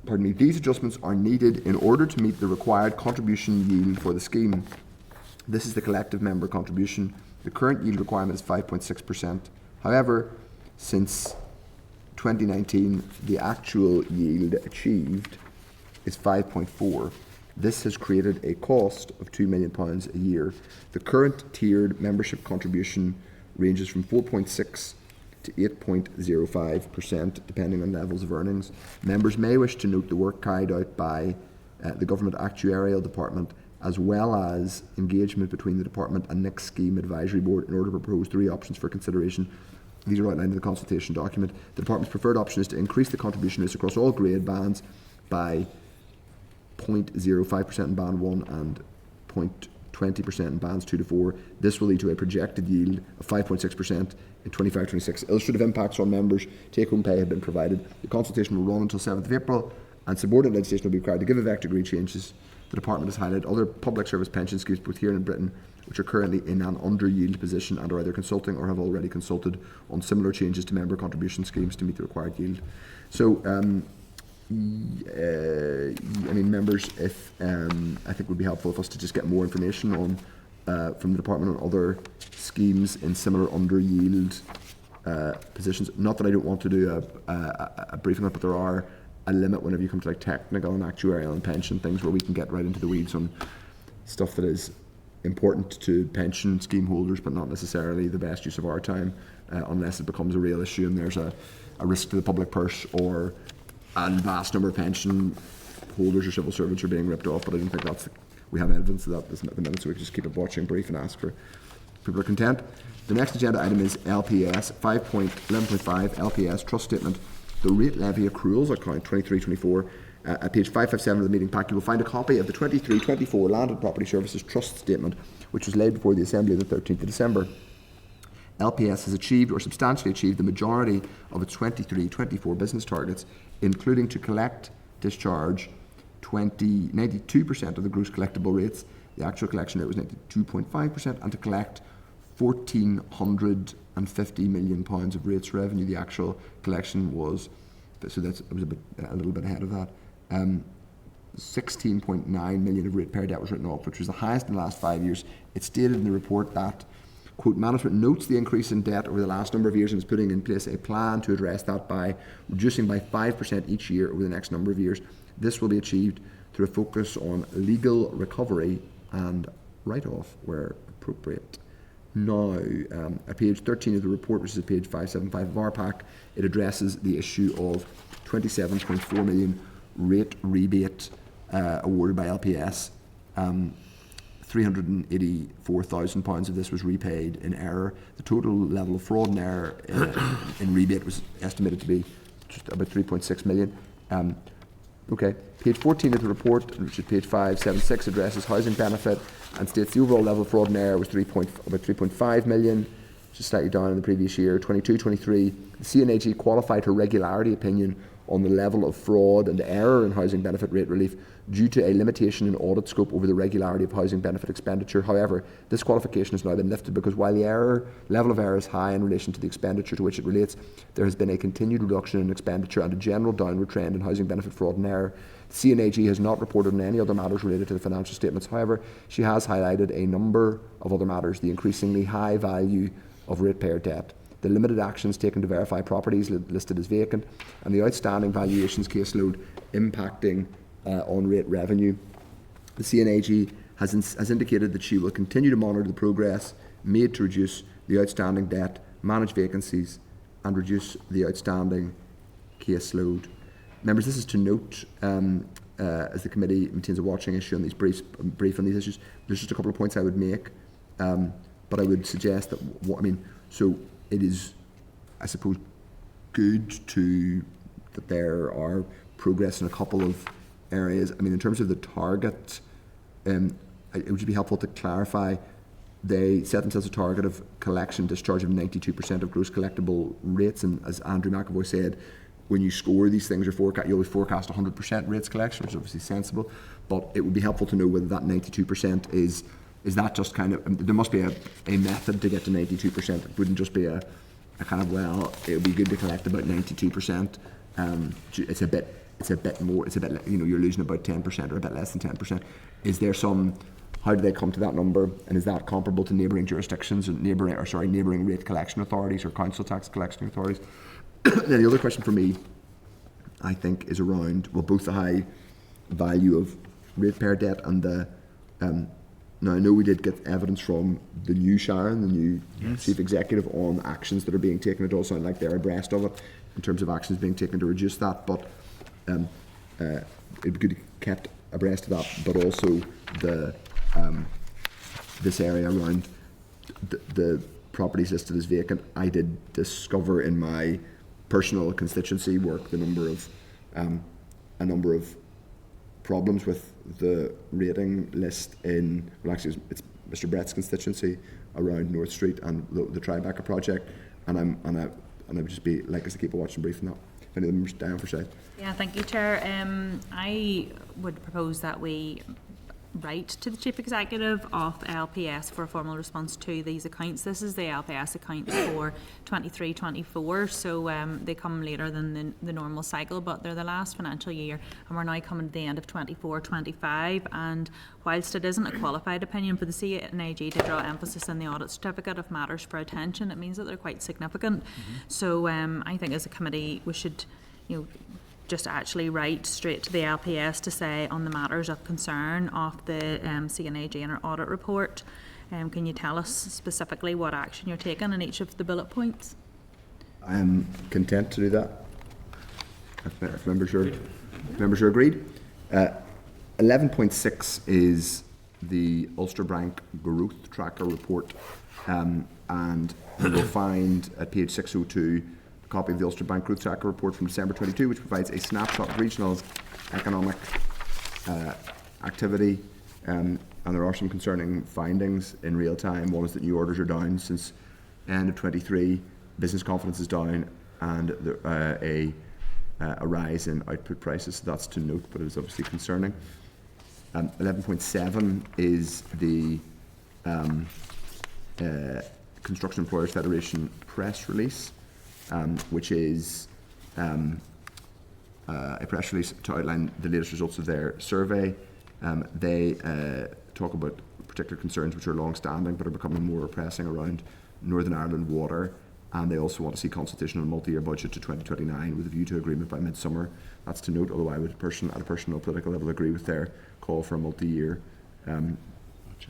Pardon me. These adjustments are needed in order to meet the required contribution yield for the scheme. This is the collective member contribution. The current yield requirement is 5.6%. However, since 2019, the actual yield achieved is 5.4. This has created a cost of £2 million a year. The current tiered membership contribution ranges from 4.6 to 8.05%, depending on levels of earnings. Members may wish to note the work carried out by the Government Actuarial Department, as well as engagement between the Department and Next Scheme Advisory Board in order to propose 3 options for consideration. These are outlined in the consultation document. The Department's preferred option is to increase the contribution rates across all grade bands by 0.05% in band 1 and 0.20% in bands 2 to 4. This will lead to a projected yield of 5.6% in 25-26. Illustrative impacts on members' take-home pay have been provided. The consultation will run until 7th of April, and subordinate legislation will be required to give effect to agreed changes. The department has highlighted other public service pension schemes both here and in Britain which are currently in an under-yield position and are either consulting or have already consulted on similar changes to member contribution schemes to meet the required yield. So I mean, members, if I think it would be helpful for us to just get more information on from the department on other schemes in similar under-yield positions. Not that I don't want to do a briefing on it, but there are a limit whenever you come to like technical and actuarial and pension things where we can get right into the weeds on stuff that is important to pension scheme holders, but not necessarily the best use of our time, unless it becomes a real issue and there's a risk to the public purse or a vast number of pension holders or civil servants are being ripped off. But I don't think we have evidence of that at the minute, so we can just keep it watching brief and ask for people are content. The next agenda item is LPS 5.11.5 LPS trust statement. The rate levy accruals account 23-24. At page 557 of the meeting pack, you will find a copy of the 23-24 Land and Property Services Trust Statement, which was laid before the Assembly on the 13th of December. LPS has achieved or substantially achieved the majority of its 23-24 business targets, including to collect, discharge 92% of the gross collectible rates. The actual collection rate was 92.5%, and to collect £1,450 million of rates revenue. The actual collection was, so it was a little bit ahead of that. 16.9 million of ratepayer debt was written off, which was the highest in the last 5 years. It stated in the report that, quote, management notes the increase in debt over the last number of years and is putting in place a plan to address that by reducing by 5% each year over the next number of years. This will be achieved through a focus on legal recovery and write-off where appropriate. Now, at page 13 of the report, which is at page 575 of our pack, it addresses the issue of 27.4 million rate rebate awarded by LPS. £384,000 of this was repaid in error. The total level of fraud and error in rebate was estimated to be just about 3.6 million. Okay, page 14 of the report, which is page 576, addresses housing benefit and states the overall level of fraud and error was about 3.5 million, just slightly down in the previous year. 22-23, the CNAG qualified her regularity opinion on the level of fraud and error in housing benefit rate relief due to a limitation in audit scope over the regularity of housing benefit expenditure. However, this qualification has now been lifted because while the level of error is high in relation to the expenditure to which it relates, there has been a continued reduction in expenditure and a general downward trend in housing benefit fraud and error. The CNAG has not reported on any other matters related to the financial statements. However, she has highlighted a number of other matters: the increasingly high value of ratepayer debt, the limited actions taken to verify properties listed as vacant, and the outstanding valuations caseload impacting on rate revenue. The CNAG has indicated that she will continue to monitor the progress made to reduce the outstanding debt manage vacancies, and reduce the outstanding caseload. Members, this is to note, as the committee maintains a watching issue on these brief on these issues. There's just a couple of points I would make, but I would suggest that so it is, I suppose, good that there are progress in a couple of areas. I mean, in terms of the target, it would be helpful to clarify. They set themselves a target of collection discharge of 92% of gross collectible rates, and as Andrew McAvoy said, when you score these things, you always forecast 100% rates collection, which is obviously sensible. But it would be helpful to know whether that 92% is that just kind of, there must be a method to get to 92%. It wouldn't just be a kind of, well, it would be good to collect about 92%. It's a bit more. You're losing about 10% or a bit less than 10%. Is there some? How do they come to that number? And is that comparable to neighbouring jurisdictions and neighbouring rate collection authorities or council tax collection authorities? Then the other question for me, I think, is around both the high value of ratepayer debt and the. Now I know we did get evidence from the new Sharon, the new chief executive, on actions that are being taken. It all sounds like they're abreast of it in terms of actions being taken to reduce that. But it'd be good to kept abreast of that. But also this area around the properties listed as vacant. I did discover in my personal constituency work a number of problems with the rating list it's Mr. Brett's constituency around North Street and the Tribeca project, and I would just be like us to keep a watching brief on that. If any of them are down for side. Yeah, thank you, Chair. I would propose that we write to the Chief Executive of LPS for a formal response to these accounts. This is the LPS accounts for 23-24, so they come later than the normal cycle, but they're the last financial year, and we're now coming to the end of 24-25. And whilst it isn't a qualified opinion, for the CNAG to draw emphasis in the audit certificate of matters for attention, it means that they're quite significant. So I think as a committee we should, just actually write straight to the LPS to say, on the matters of concern of the CNAG in our audit report, can you tell us specifically what action you're taking in each of the bullet points? I am content to do that. If members are agreed. 11.6 is the Ulster Bank Growth Tracker report, and you will find at page 602 copy of the Ulster Bank Growth Tracker report from December 22, which provides a snapshot of regional economic activity, and there are some concerning findings in real time. One is that new orders are down since end of 23, business confidence is down, and a rise in output prices. So that's to note, but it is obviously concerning. 11.7 is the Construction Employers Federation press release, which is a press release to outline the latest results of their survey. They talk about particular concerns which are long-standing but are becoming more pressing around Northern Ireland water, and they also want to see consultation on a multi-year budget to 2029 with a view to agreement by midsummer. That's to note, although I would at a personal political level agree with their call for a multi-year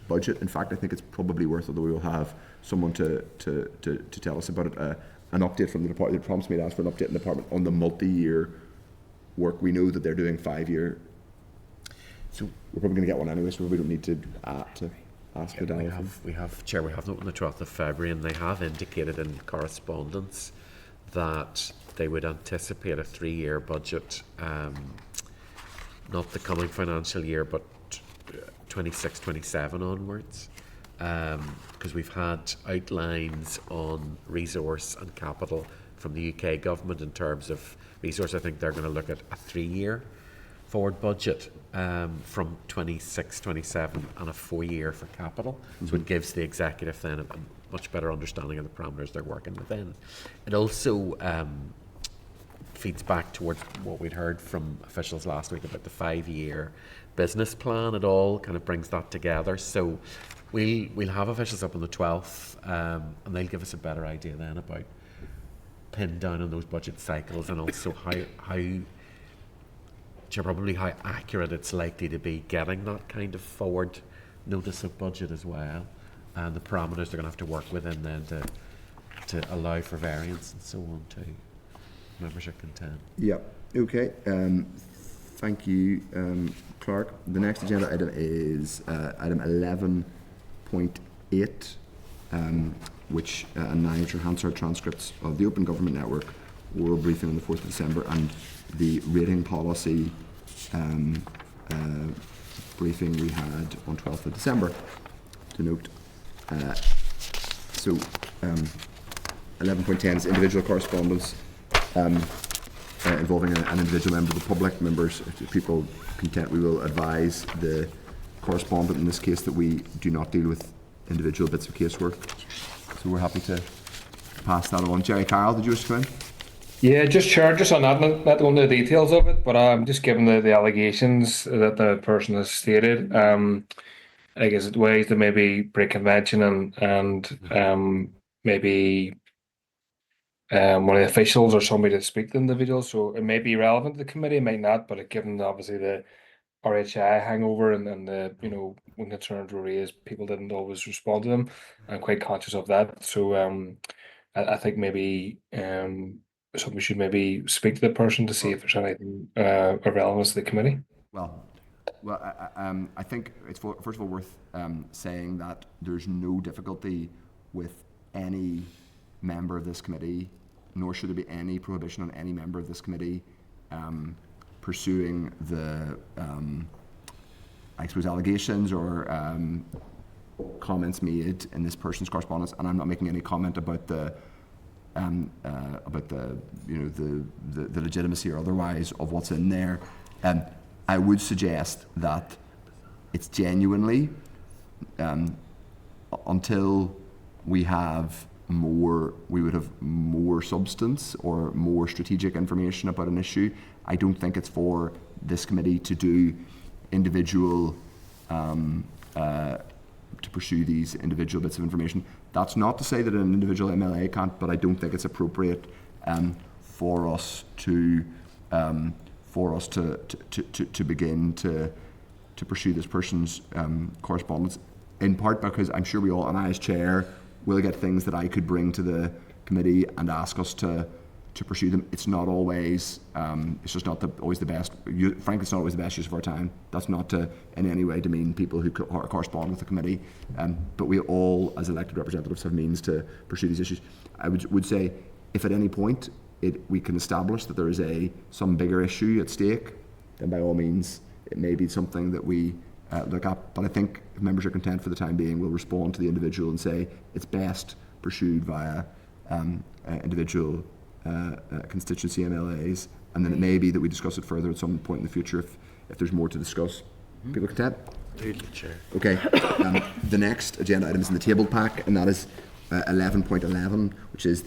budget. In fact, I think it's probably worth, although we will have someone to tell us about it, an update from the department. They promised me to ask for an update in the department on the multi-year work. We know that they're doing 5-year, so we're probably going to get one anyway, so we don't need to ask for that. We have Chair, we have it on the 12th of February, and they have indicated in correspondence that they would anticipate a 3-year budget, not the coming financial year, but 26-27 onwards. Because we've had outlines on resource and capital from the UK government in terms of resource. I think they're going to look at a 3-year forward budget from 26-27 and a 4-year for capital. So it gives the executive then a much better understanding of the parameters they're working within. It also feeds back towards what we'd heard from officials last week about the 5-year business plan. It all kind of brings that together. So we'll have officials up on the 12th, and they'll give us a better idea then about pinned down on those budget cycles, and also probably how accurate it's likely to be getting that kind of forward notice of budget as well, and the parameters they're going to have to work within then to allow for variance and so on too. Members are content. Yeah. Okay. Thank you, Clark. The next agenda item is item 11.8, which and 9, which are Hansard transcripts of the Open Government Network oral briefing on the 4th of December and the rating policy briefing we had on 12th of December. To note, 11.10 is individual correspondence involving an individual member of the public. Members, if people content, we will advise the correspondent in this case that we do not deal with individual bits of casework. So we're happy to pass that on. Jerry Carroll, did you wish to come in? Yeah, just on that, not going into the details of it, but just given the allegations that the person has stated, I guess it's ways to maybe break convention and maybe one of the officials or somebody to speak to the individual. So it may be relevant to the committee, it might not, but given obviously the RHI hangover and the, when concerns were raised, people didn't always respond to them. I'm quite conscious of that. So I think maybe somebody should maybe speak to the person to see if there's anything of relevance to the committee. Well, I think it's first of all worth saying that there's no difficulty with any member of this committee, nor should there be any prohibition on any member of this committee pursuing the, I suppose, allegations or comments made in this person's correspondence. And I'm not making any comment about the legitimacy or otherwise of what's in there. I would suggest that it's genuinely until we would have more substance or more strategic information about an issue. I don't think it's for this committee to do individual to pursue these individual bits of information. That's not to say that an individual MLA can't, but I don't think it's appropriate for us to begin to pursue this person's correspondence. In part because I'm sure we all, and I as chair, will get things that I could bring to the committee and ask us to pursue them. It's not always, it's just not always the best. Frankly, it's not always the best use of our time. That's not to in any way demean people who correspond with the committee. But we all, as elected representatives, have means to pursue these issues. I would say, if at any point we can establish that there is some bigger issue at stake, then by all means, it may be something that we look at. But I think if members are content for the time being, we'll respond to the individual and say it's best pursued via individual constituency MLAs, and then it may be that we discuss it further at some point in the future if there's more to discuss. People content? Chair. Okay. The next agenda item is in the tabled pack, and that is 11.11, which is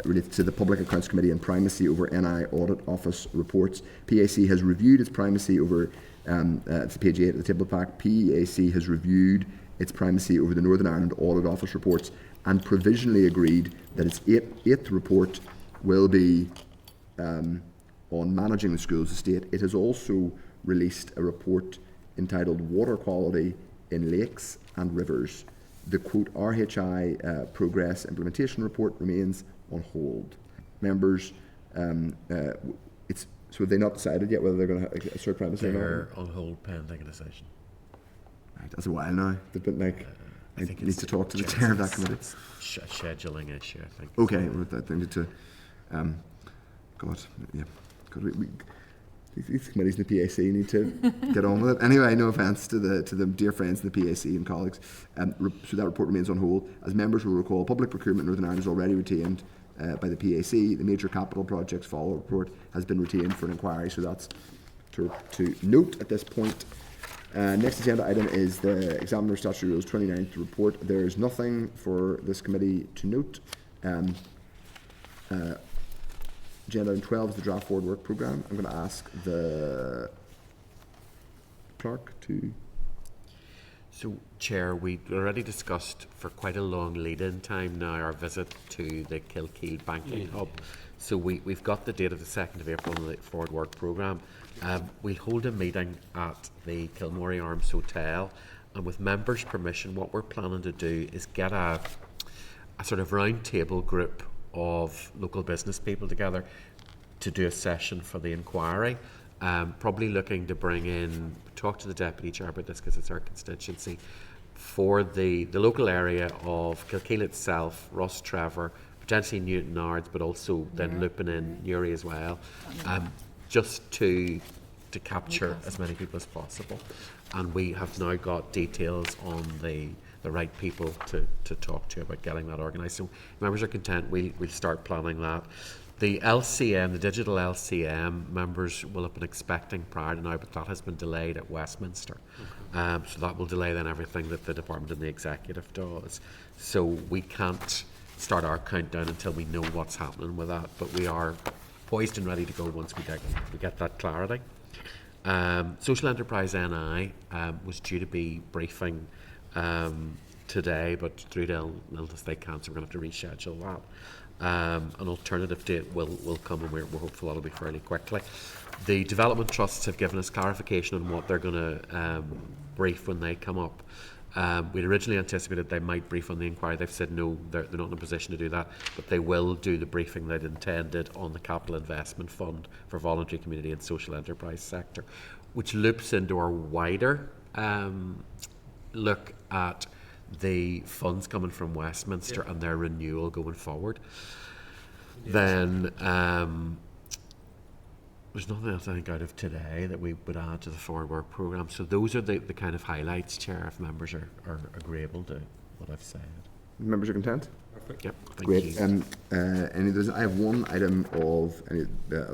related to the Public Accounts Committee and primacy over NI Audit Office reports. PAC has reviewed its primacy over, it's page 8 of the table pack. PAC has reviewed its primacy over the Northern Ireland Audit Office reports and provisionally agreed that its eighth report will be on managing the schools estate. It has also released a report entitled Water Quality in Lakes and Rivers. The quote RHI Progress Implementation Report remains on hold. Members, so have they not decided yet whether they're going to assert primacy or not? They're on hold pending a decision. Right, that's a while now. They've been I think need to talk to the chair of that committee. It's a scheduling issue, I think. Okay, well, I need to. God, these committees in the PAC need to get on with it. Anyway, no offence to the dear friends in the PAC and colleagues. So that report remains on hold. As members will recall, public procurement in Northern Ireland is already retained by the PAC. The major capital projects follow-up report has been retained for an inquiry, so that's to note at this point. Next agenda item is the Examiner Statutory Rules 29th report. There is nothing for this committee to note. Agenda item 12 is the draft forward work programme. I'm going to ask the clerk to... So, Chair, we already discussed for quite a long lead-in time now our visit to the Kilkeel Banking Hub. So we've got the date of the 2nd of April on the forward work programme. We'll hold a meeting at the Kilmorey Arms Hotel, and with members' permission, what we're planning to do is get a a sort of round table group of local business people together to do a session for the inquiry. Probably looking to bring in, talk to the Deputy Chair about this because it's our constituency, for the local area of Kilkeel itself, Ross Trevor, potentially Newton Ards, but also then looping in Newry as well, just to capture as many people as possible. And we have now got details on the right people to talk to about getting that organised. So members are content, we'll start planning that. The LCM, the digital LCM, members will have been expecting prior to now, but that has been delayed at Westminster. So that will delay then everything that the Department and the Executive does. So we can't start our countdown until we know what's happening with that, but we are poised and ready to go once we get that clarity. Social Enterprise NI was due to be briefing today, but through to illness they can't, so we're going to have to reschedule that. An alternative date will come, and we're hopeful that'll be fairly quickly. The development trusts have given us clarification on what they're going to brief when they come up. We'd originally anticipated they might brief on the inquiry. They've said no, they're not in a position to do that, but they will do the briefing they'd intended on the Capital Investment Fund for Voluntary Community and Social Enterprise sector, which loops into our wider look at the funds coming from Westminster and their renewal going forward. Then there's nothing else I think out of today that we would add to the forward work programme. So those are the kind of highlights, Chair, if members are agreeable to what I've said. Members are content? Perfect. Yep. Great. I have one item of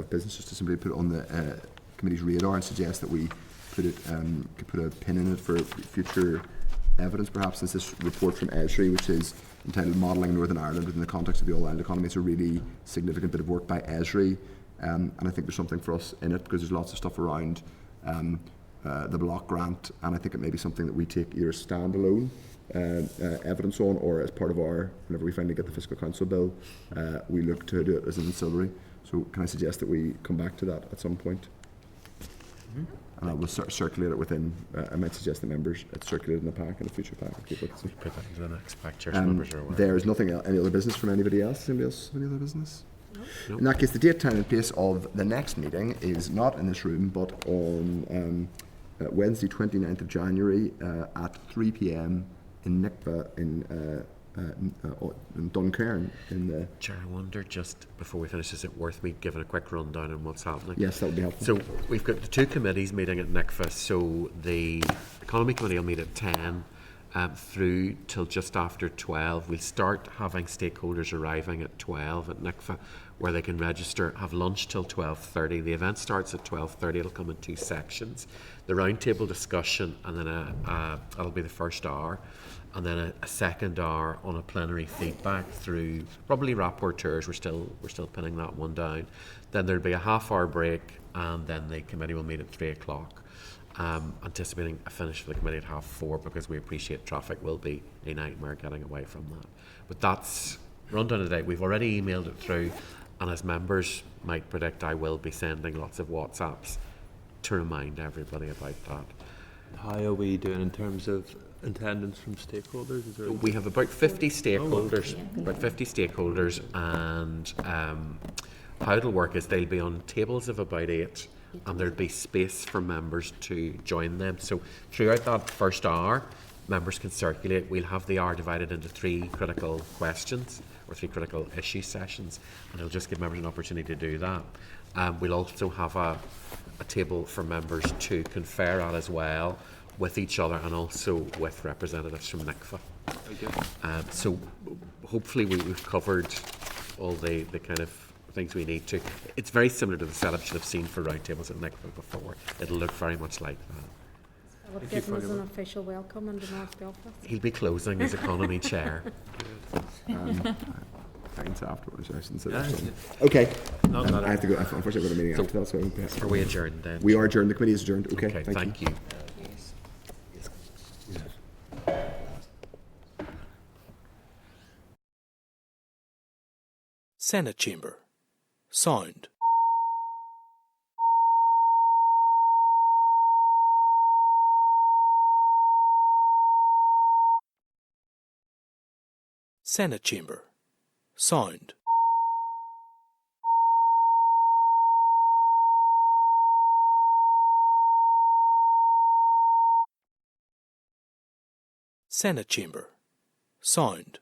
business just to simply put on the committee's radar and suggest that we could put a pin in it for future evidence, perhaps, since this report from Esri, which is entitled Modelling Northern Ireland within the context of the all-island economy, is a really significant bit of work by Esri, and I think there's something for us in it because there's lots of stuff around the block grant, and I think it may be something that we take either standalone evidence on, or as part of our, whenever we finally get the Fiscal Council bill, we look to do it as an ancillary. So can I suggest that we come back to that at some point? And I will circulate it within, I might suggest the members, it's circulated in the pack, in the future pack. Put that into the next pack, Chair, so members are aware. There's nothing else, any other business from anybody else? Anybody else, any other business? No. In that case, the date, time and place of the next meeting is not in this room, but on Wednesday 29th of January at 3 p.m. in NICFA in Duncairn. Chair, I wonder, just before we finish, is it worth me giving a quick rundown on what's happening? Yes, that would be helpful. So we've got the two committees meeting at NICFA. So the Economy Committee will meet at 10 through till just after 12. We'll start having stakeholders arriving at 12 at NICFA, where they can register, have lunch till 12:30. The event starts at 12:30. It'll come in two sections. The roundtable discussion, and then that'll be the first hour, and then a second hour on a plenary feedback through probably rapporteurs. We're still pinning that one down. Then there'll be a half-hour break, and then the committee will meet at 3 o'clock. Anticipating a finish for the committee at 4:30 because we appreciate traffic will be a nightmare getting away from that. But that's rundown today. We've already emailed it through, and as members might predict, I will be sending lots of WhatsApps to remind everybody about that. How are we doing in terms of attendance from stakeholders? Is there we have about 50 stakeholders, and how it'll work is they'll be on tables of about 8, and there'll be space for members to join them. So throughout that first hour, members can circulate. We'll have the hour divided into 3 critical questions or 3 critical issue sessions, and it'll just give members an opportunity to do that. We'll also have a table for members to confer at as well, with each other and also with representatives from NICFA. So hopefully we've covered all the kind of things we need to. It's very similar to the setup you'll have seen for roundtables at NICFA before. It'll look very much like that. I'll give him as an official welcome in the North Belfast. He'll be closing his economy chair. Thanks afterwards. Okay. I have to go. Unfortunately, I've got a meeting after that. So are we adjourned then? We are adjourned. The committee is adjourned. Okay. Thank you. Senate Chamber. Sound. Senate chamber. Sound. Senate chamber. Sound.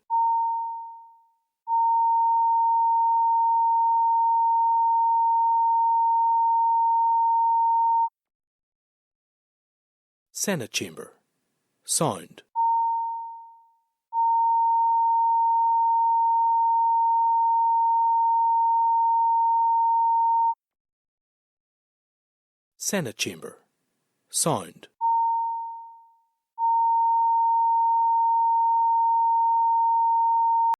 Senate chamber. Sound. Senate chamber. Sound.